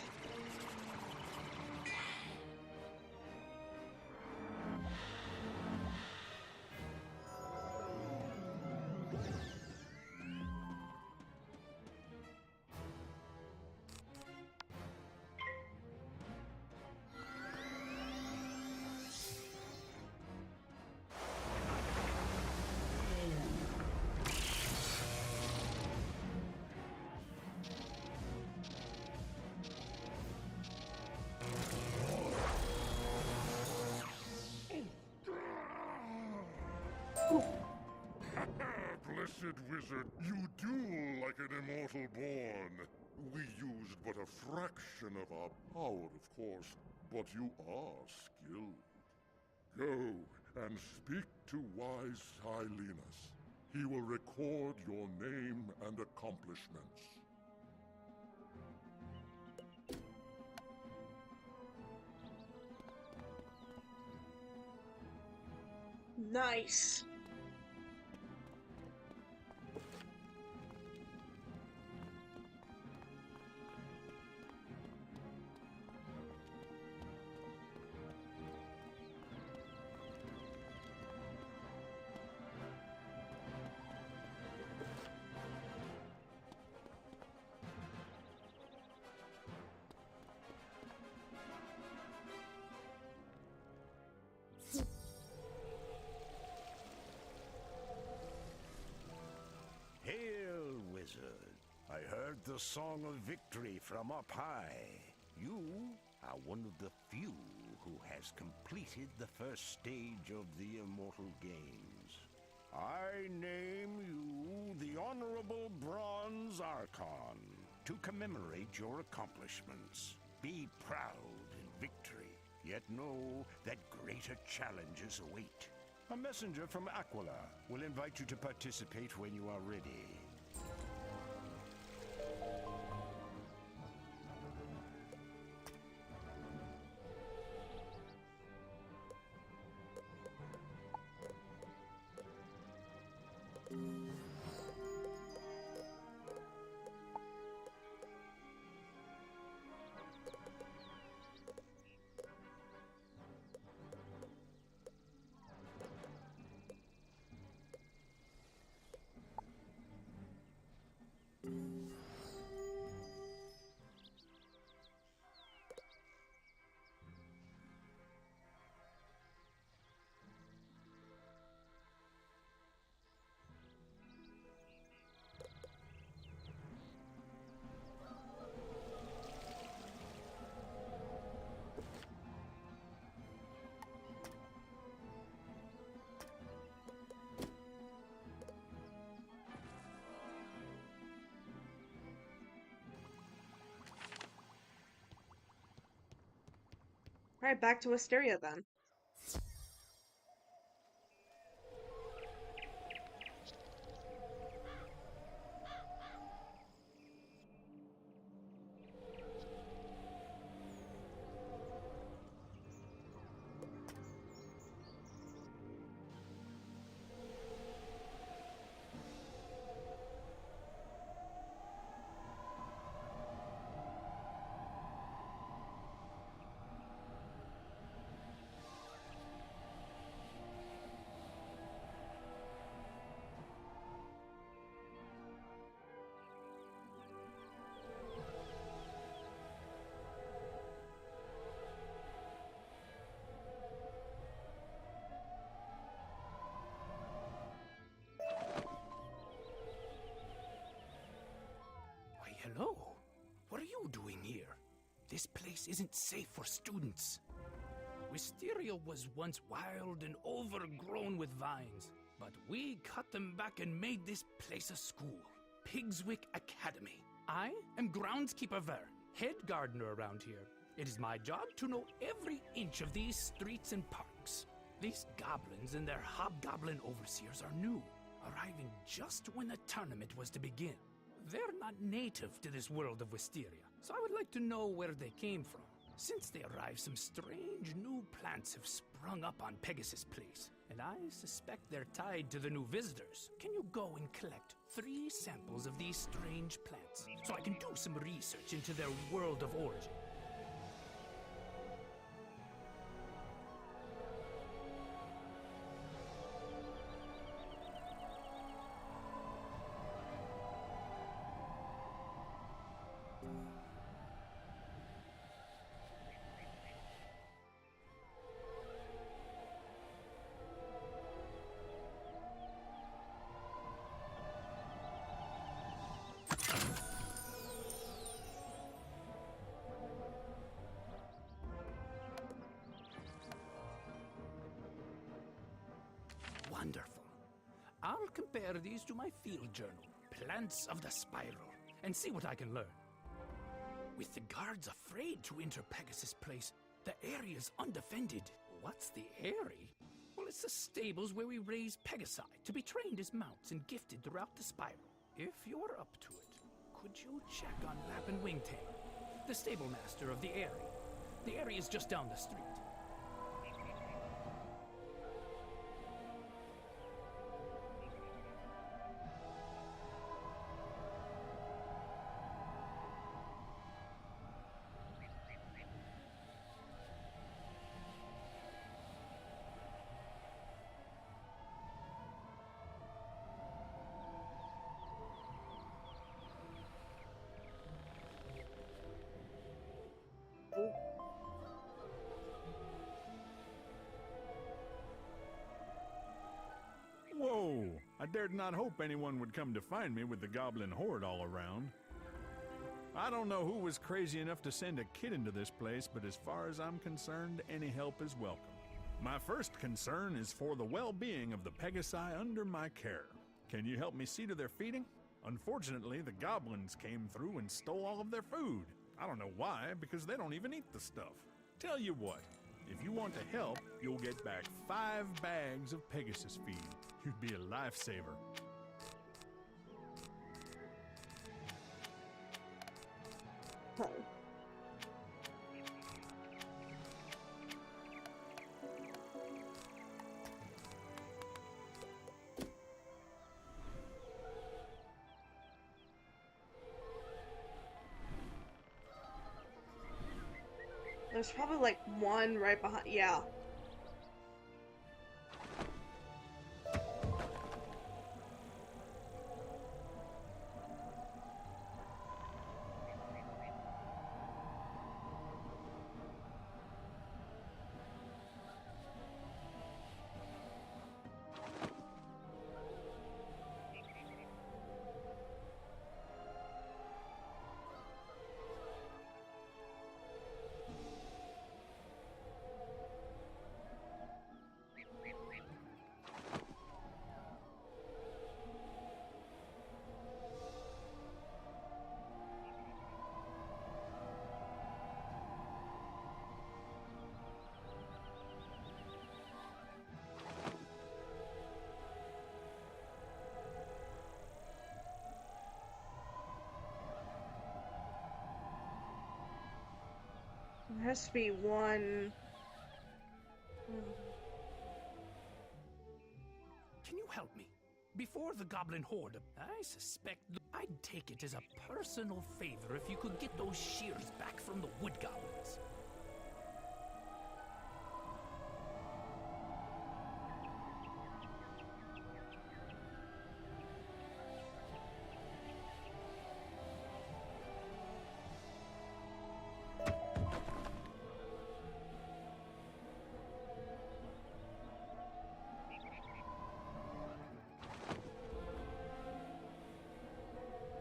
Blessed wizard, you duel like an immortal born. We used but a fraction of our power, of course, but you are skilled. Go and speak to wise Silenus. He will record your name and accomplishments. Nice. Hail, wizard. I heard the song of victory from up high. You are one of the few who has completed the first stage of the Immortal Games. I name you the Honorable Bronze Archon to commemorate your accomplishments. Be proud in victory, yet know that greater challenges await. A messenger from Aquila will invite you to participate when you are ready. Alright, back to Wisteria then. Why, hello. What are you doing here? This place isn't safe for students. Wisteria was once wild and overgrown with vines, but we cut them back and made this place a school. Pigswick Academy. I am groundskeeper Ver, head gardener around here. It is my job to know every inch of these streets and parks. These goblins and their hobgoblin overseers are new, arriving just when the tournament was to begin. They're not native to this world of Wisteria, so I would like to know where they came from. Since they arrived, some strange new plants have sprung up on Pegasus Place, and I suspect they're tied to the new visitors. Can you go and collect 3 samples of these strange plants, so I can do some research into their world of origin? Wonderful. I'll I'll compare these to my field journal, Plants of the Spiral, and see what I can learn. With the guards afraid to enter Pegasus Place, the area's undefended. What's the area? Well, it's the stables where we raise Pegasi to be trained as mounts and gifted throughout the Spiral. If you're up to it, could you check on Lap and Wingtail, the stable master of the area? The area's just down the street. Whoa! I dared not hope anyone would come to find me with the goblin horde all around. I don't know who was crazy enough to send a kid into this place, but as far as I'm concerned, any help is welcome. My first concern is for the well-being of the Pegasi under my care. Can you help me see to their feeding? Unfortunately, the goblins came through and stole all of their food. I don't know why, because they don't even eat the stuff. Tell you what, if you want to help, you'll get back 5 bags of Pegasus feed. You'd be a lifesaver. Huh. There's probably like one right behind. Yeah. There has to be one. Can you help me? Before the goblin horde, I suspect I'd take it as a personal favor if you could get those shears back from the wood goblins.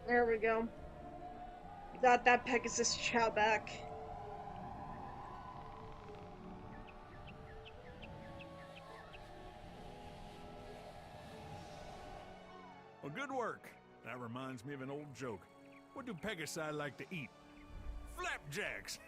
There we go. Got that Pegasus chow back. Well, good work. That reminds me of an old joke. What do Pegasi like to eat? Flapjacks!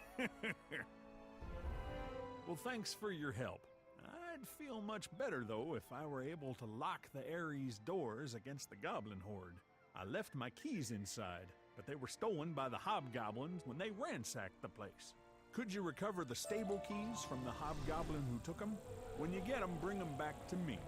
Well, thanks for your help. I'd feel much better, though, if I were able to lock the Ares doors against the goblin horde. I left my keys inside, but they were stolen by the hobgoblins when they ransacked the place. Could you recover the stable keys from the hobgoblin who took them? When you get them, bring them back to me.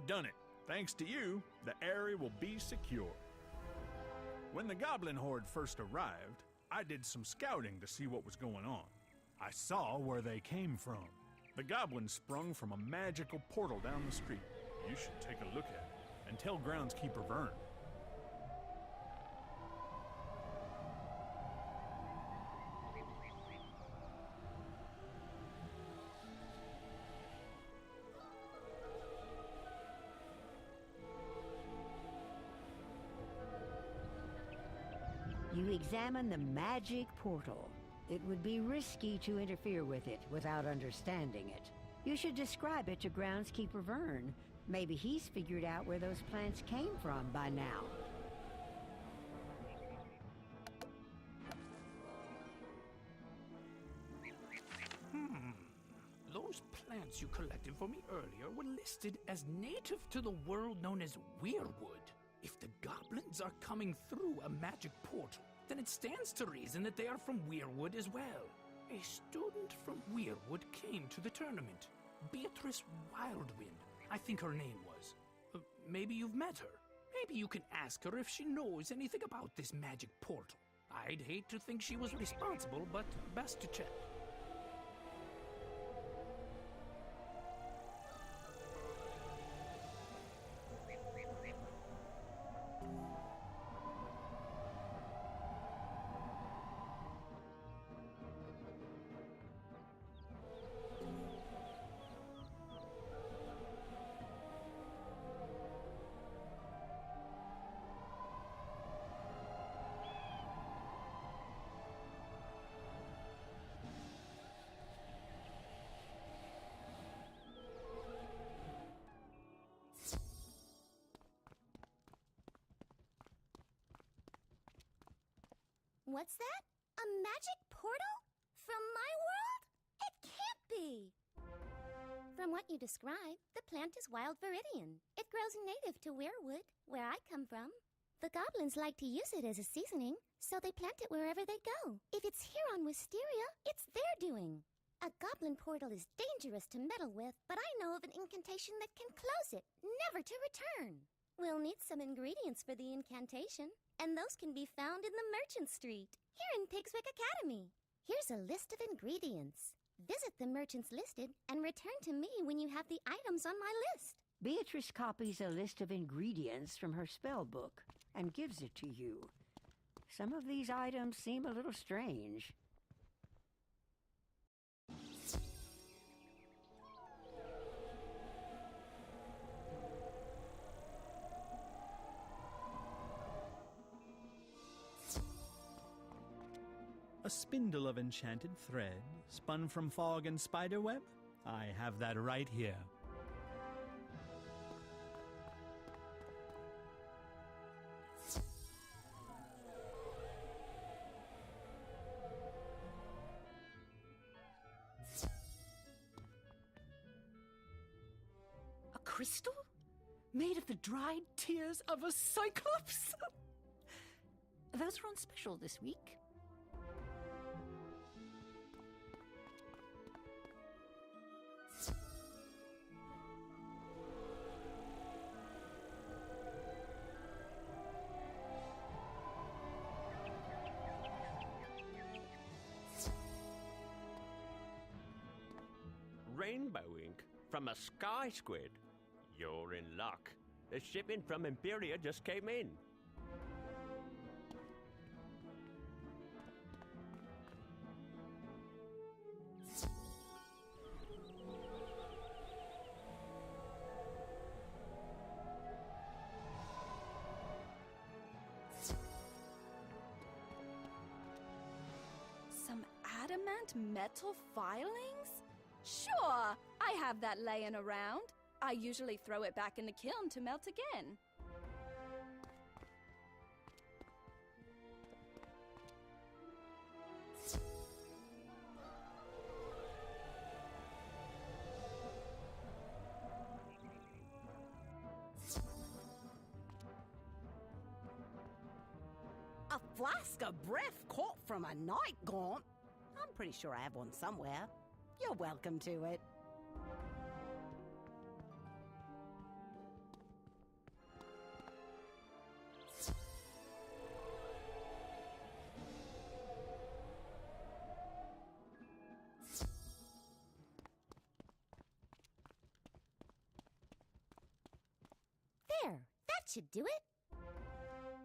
I've done it. Thanks to you, the area will be secure. When the goblin horde first arrived, I did some scouting to see what was going on. I saw where they came from. The goblins sprung from a magical portal down the street. You should take a look at it and tell groundskeeper Vern. You examine the magic portal. It would be risky to interfere with it without understanding it. You should describe it to groundskeeper Vern. Maybe he's figured out where those plants came from by now. Those plants you collected for me earlier were listed as native to the world known as Weirwood. If the goblins are coming through a magic portal, then it stands to reason that they are from Weirwood as well. A student from Weirwood came to the tournament. Beatrice Wildwind, I think her name was. Maybe you've met her. Maybe you can ask her if she knows anything about this magic portal. I'd hate to think she was responsible, but best to check. What's that? A magic portal? From my world? It can't be! From what you describe, the plant is wild viridian. It grows native to Weirwood, where I come from. The goblins like to use it as a seasoning, so they plant it wherever they go. If it's here on Wisteria, it's their doing. A goblin portal is dangerous to meddle with, but I know of an incantation that can close it, never to return. We'll need some ingredients for the incantation, and those can be found in the Merchant Street, here in Pigswick Academy. Here's a list of ingredients. Visit the merchants listed and return to me when you have the items on my list. Beatrice copies a list of ingredients from her spell book and gives it to you. Some of these items seem a little strange. A spindle of enchanted thread, spun from fog and spiderweb? I have that right here. A crystal? Made of the dried tears of a cyclops? Those are on special this week. Rainbow ink from a sky squid. You're in luck. The shipment from Imperia just came in. Some adamant metal filings? Sure, I have that laying around. I usually throw it back in the kiln to melt again. A flask of breath caught from a night gaunt? I'm pretty sure I have one somewhere. You're welcome to it. should do it.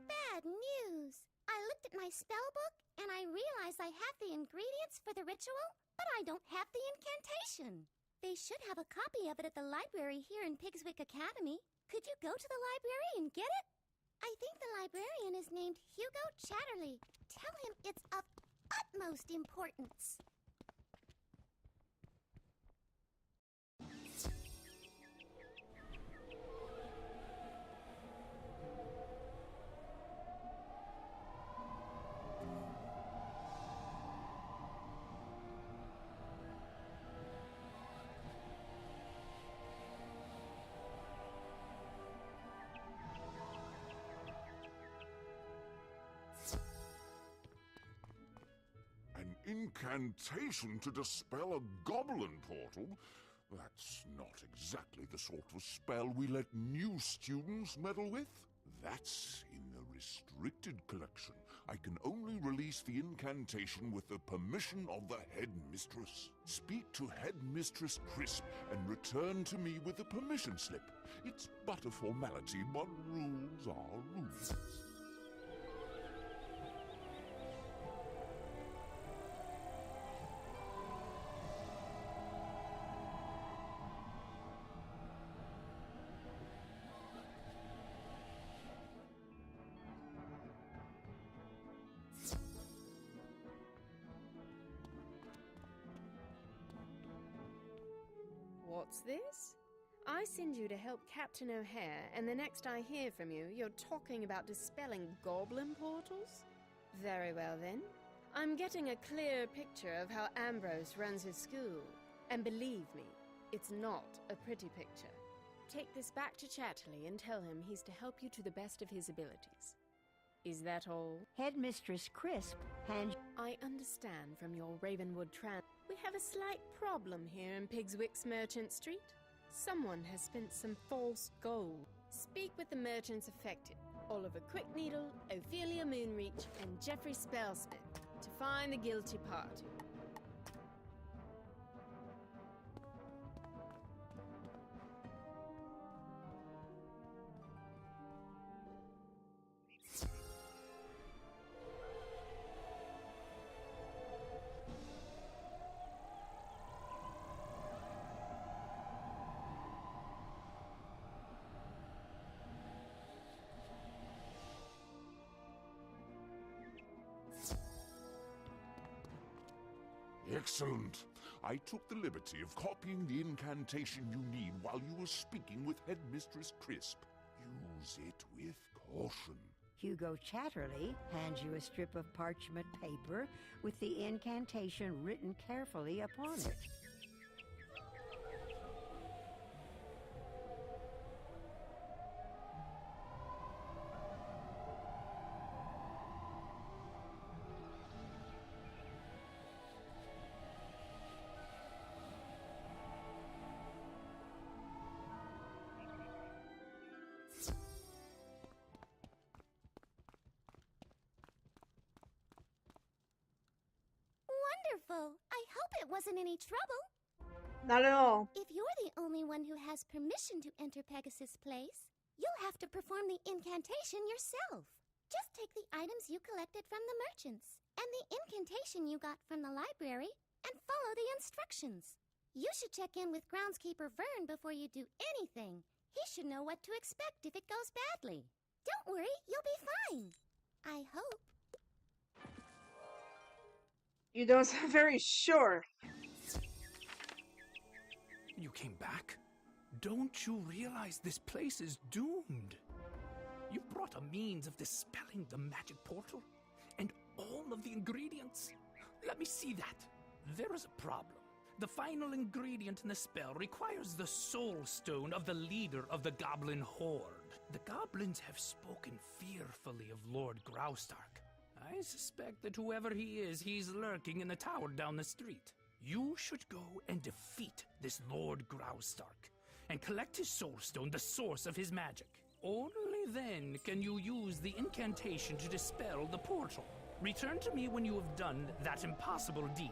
Bad news. I looked at my spell book and I realized I have the ingredients for the ritual, but I don't have the incantation. They should have a copy of it at the library here in Pigswick Academy. Could you go to the library and get it? I think the librarian is named Hugo Chatterley. Tell him it's of utmost importance. An incantation to dispel a goblin portal? That's not exactly the sort of spell we let new students meddle with. That's in the restricted collection. I can only release the incantation with the permission of the headmistress. Speak to Headmistress Crisp and return to me with the permission slip. It's but a formality, but rules are rules. What's this? I send you to help Captain O'Hare, and the next I hear from you, you're talking about dispelling goblin portals? Very well then. I'm getting a clear picture of how Ambrose runs his school. And believe me, it's not a pretty picture. Take this back to Chatterley and tell him he's to help you to the best of his abilities. Is that all? Headmistress Crisp hands... I understand from your Ravenwood we have a slight problem here in Pigswick's Merchant Street. Someone has spent some false gold. Speak with the merchants affected, Oliver Quickneedle, Ophelia Moonreach, and Geoffrey Spellsmith, to find the guilty party. Excellent. I took the liberty of copying the incantation you need while you were speaking with Headmistress Crisp. Use it with caution. Hugo Chatterley hands you a strip of parchment paper with the incantation written carefully upon it. Wonderful! I hope it wasn't any trouble. Not at all. If you're the only one who has permission to enter Pegasus Place, you'll have to perform the incantation yourself. Just take the items you collected from the merchants and the incantation you got from the library and follow the instructions. You should check in with groundskeeper Vern before you do anything. He should know what to expect if it goes badly. Don't worry, you'll be fine. I hope. You don't sound very sure. You came back? Don't you realize this place is doomed? You brought a means of dispelling the magic portal and all of the ingredients. Let me see that. There is a problem. The final ingredient in the spell requires the soul stone of the leader of the goblin horde. The goblins have spoken fearfully of Lord Graustark. I suspect that whoever he is, he's lurking in the tower down the street. You should go and defeat this Lord Graustark and collect his soul stone, the source of his magic. Only then can you use the incantation to dispel the portal. Return to me when you have done that impossible deed.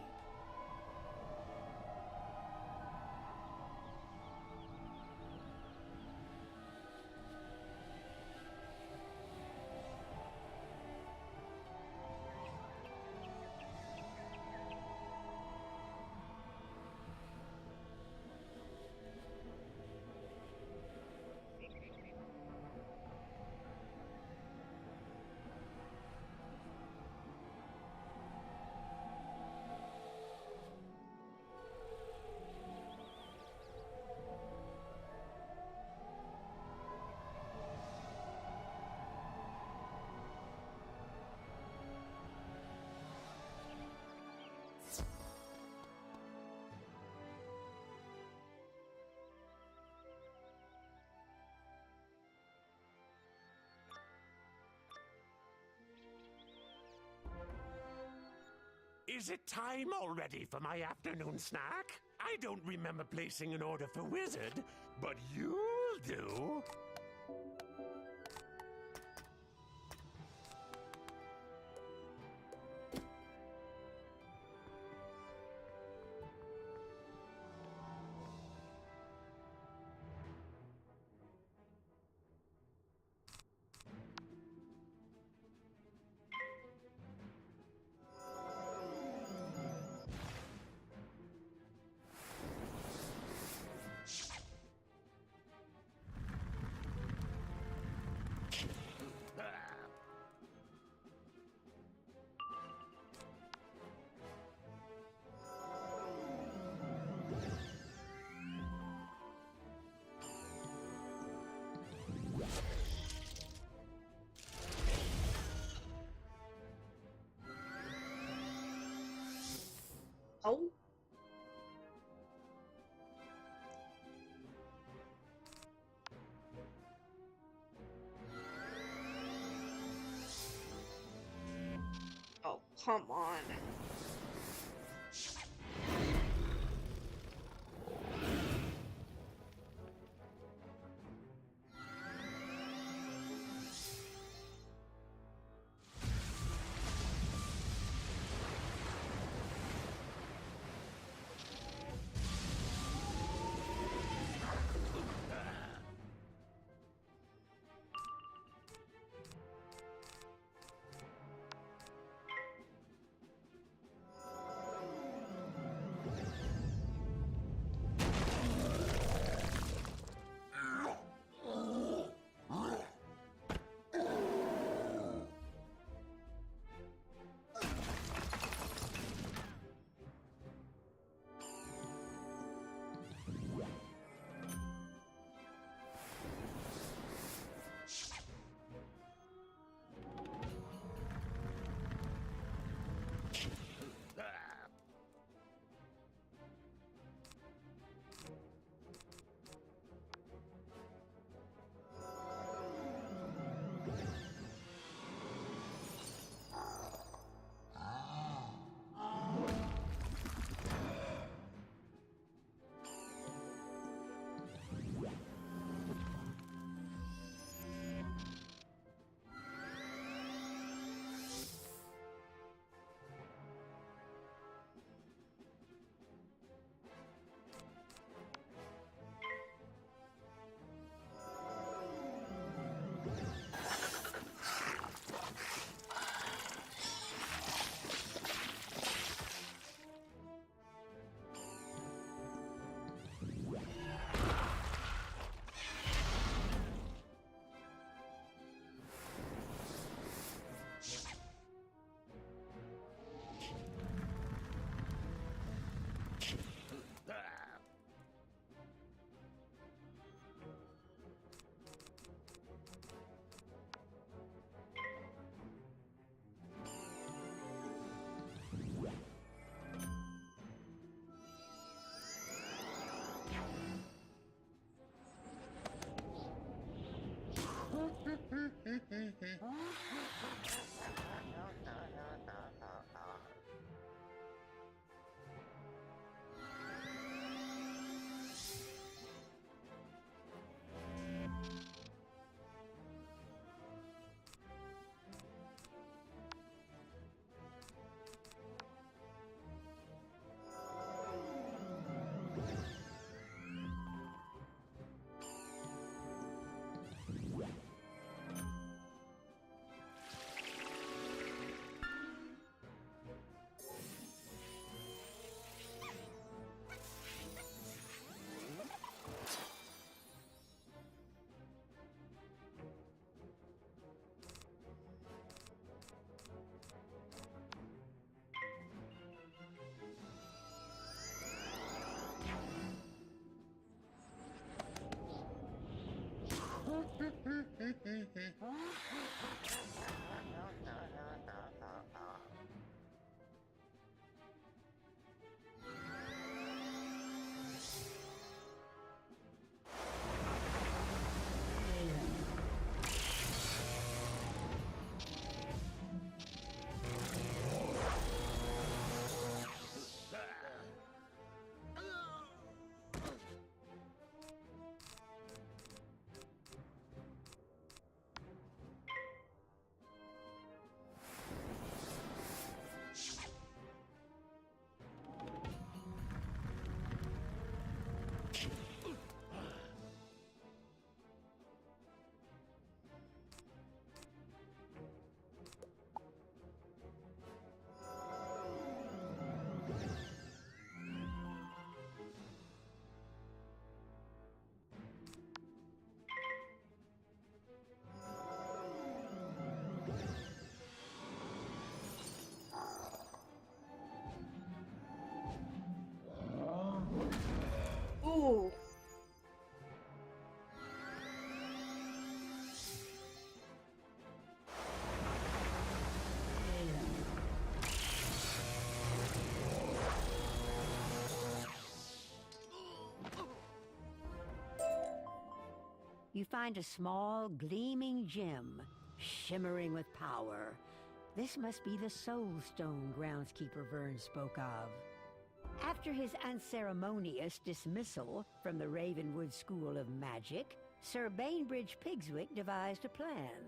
Is it time already for my afternoon snack? I don't remember placing an order for Wizard, but you'll do. Oh. Oh, come on. you find a small, gleaming gem, shimmering with power. This must be the Soul Stone groundskeeper Vern spoke of. After his unceremonious dismissal from the Ravenwood School of Magic, Sir Bainbridge Pigswick devised a plan.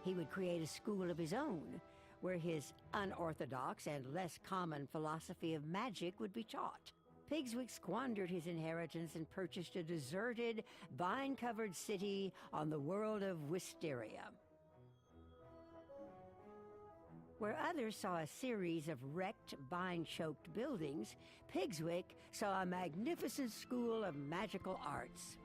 He would create a school of his own, where his unorthodox and less common philosophy of magic would be taught. Pigswick squandered his inheritance and purchased a deserted, vine-covered city on the world of Wisteria. Where others saw a series of wrecked, vine-choked buildings, Pigswick saw a magnificent school of magical arts.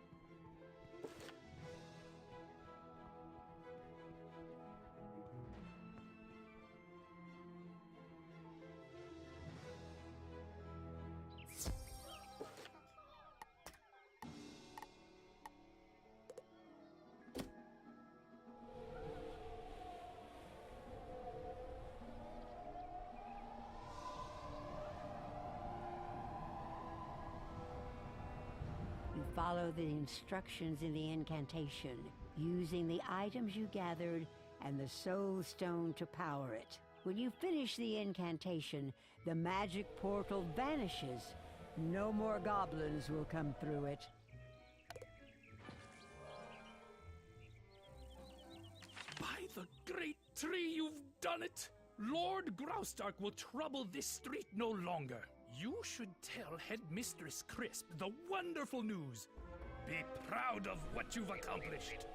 Follow the instructions in the incantation, using the items you gathered and the Soul Stone to power it. When you finish the incantation, the magic portal vanishes. No more goblins will come through it. By the great tree, you've done it! Lord Graustark will trouble this street no longer. You should tell Headmistress Crisp the wonderful news. Be proud of what you've accomplished.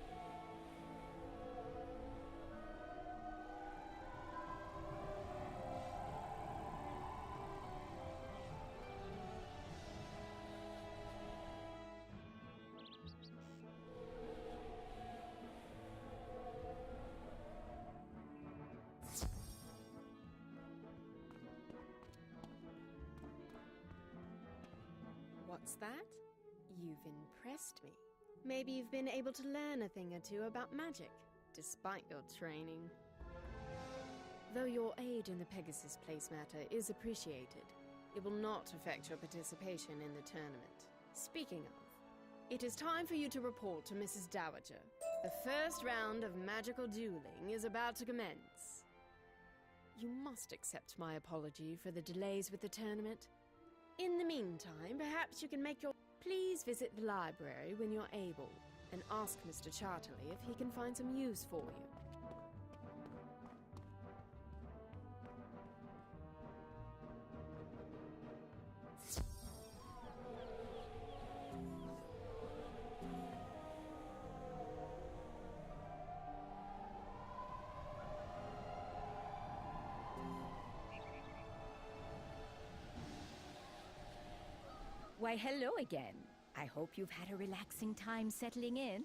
What's that? You've impressed me. Maybe you've been able to learn a thing or two about magic, despite your training. Though your aid in the Pegasus Place matter is appreciated, it will not affect your participation in the tournament. Speaking of, it is time for you to report to Mrs. Dowager. The first round of magical dueling is about to commence. You must accept my apology for the delays with the tournament. In the meantime, perhaps you can make your... Please visit the library when you're able, and ask Mr. Charterley if he can find some use for you. Why, hello again. I hope you've had a relaxing time settling in.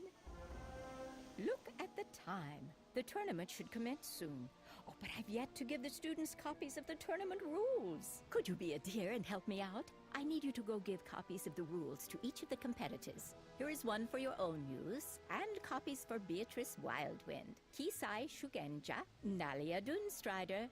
Look at the time. The tournament should commence soon. Oh, but I've yet to give the students copies of the tournament rules. Could you be a dear and help me out? I need you to go give copies of the rules to each of the competitors. Here is one for your own use, and copies for Beatrice Wildwind, Kisai Shugenja, Nalia Dunstrider,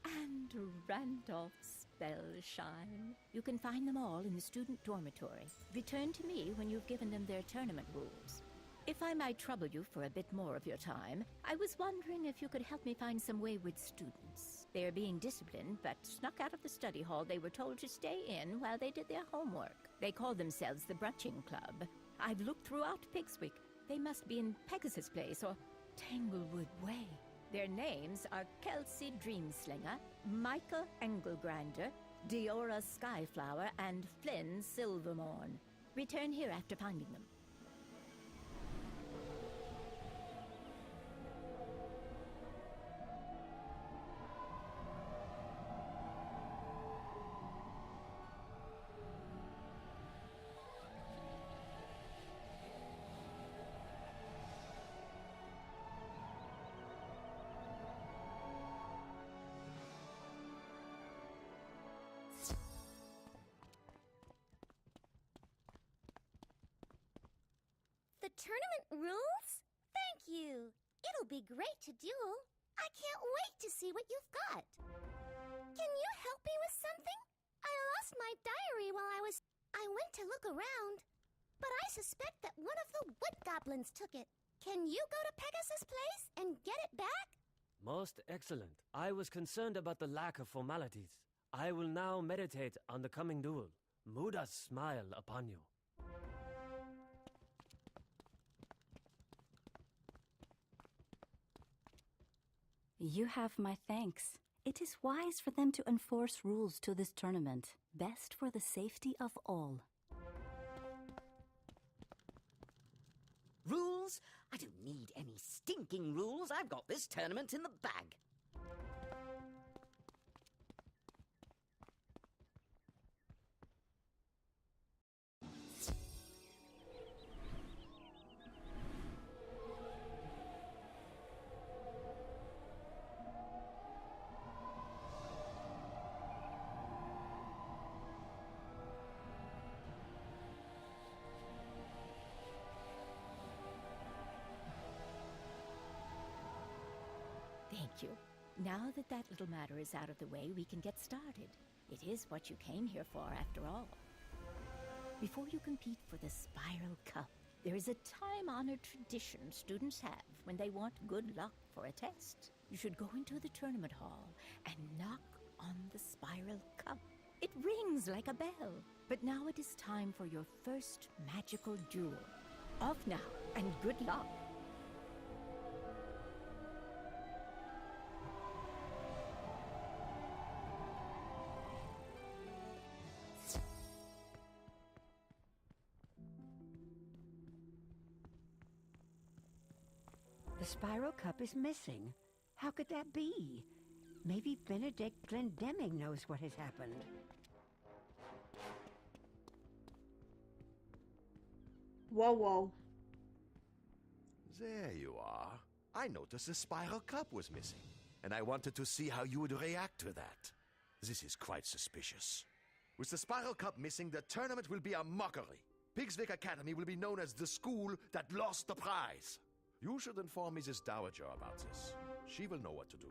and Randolph Spellshine. You can find them all in the student dormitory. Return to me when you've given them their tournament rules. If I might trouble you for a bit more of your time, I was wondering if you could help me find some wayward students. They are being disciplined, but snuck out of the study hall they were told to stay in while they did their homework. They call themselves the Brunching Club. I've looked throughout Pigswick. They must be in Pegasus Place or Tanglewood Way. Their names are Kelsey Dreamslinger, Michael Engelgrander, Diora Skyflower, and Flynn Silvermorn. Return here after finding them. The tournament rules? Thank you. It'll be great to duel. I can't wait to see what you've got. Can you help me with something? I lost my diary while I went to look around. But I suspect that one of the wood goblins took it. Can you go to Pegasus Place and get it back? Most excellent. I was concerned about the lack of formalities. I will now meditate on the coming duel. Muda's smile upon you. You have my thanks. It is wise for them to enforce rules to this tournament, best for the safety of all. Rules? I don't need any stinking rules. I've got this tournament in the bag. Thank you. Now that that little matter is out of the way, we can get started. It is what you came here for, after all. Before you compete for the Spiral Cup, there is a time-honored tradition students have when they want good luck for a test. You should go into the tournament hall and knock on the Spiral Cup. It rings like a bell. But now it is time for your first magical duel. Off now, and good luck. The Spiral Cup is missing. How could that be? Maybe Benedict Glendemming knows what has happened. Whoa, whoa. There you are. I noticed the Spiral Cup was missing, and I wanted to see how you would react to that. This is quite suspicious. With the Spiral Cup missing, the tournament will be a mockery. Pigswick Academy will be known as the school that lost the prize. You should inform Mrs. Dowager about this. She will know what to do.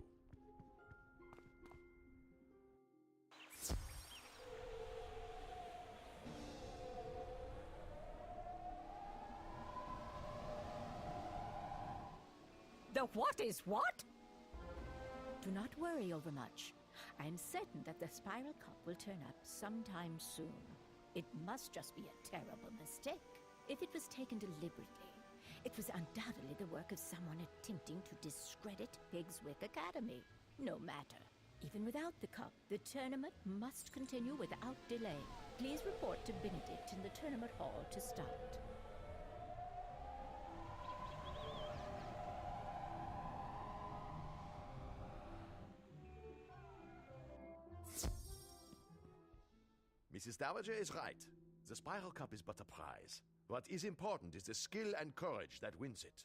The what is what? Do not worry overmuch. I am certain that the Spiral Cup will turn up sometime soon. It must just be a terrible mistake. If it was taken deliberately, it was undoubtedly the work of someone attempting to discredit Pigswick Academy. No matter. Even without the cup, the tournament must continue without delay. Please report to Benedict in the tournament hall to start. Mrs. Dowager is right. The Spiral Cup is but a prize. What is important is the skill and courage that wins it.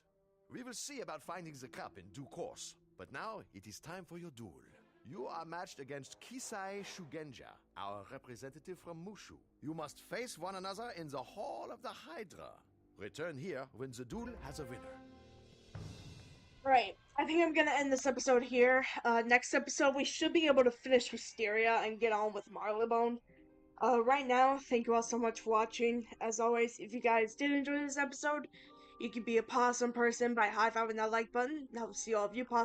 We will see about finding the cup in due course. But now it is time for your duel. You are matched against Kisai Shugenja, our representative from Mushu. You must face one another in the Hall of the Hydra. Return here when the duel has a winner. Right. I think I'm gonna end this episode here. Next episode, we should be able to finish Wisteria and get on with Marleybone. Right now, thank you all so much for watching. As always, if you guys did enjoy this episode, you can be a possum person by high-fiving that like button. Now, see all of you possum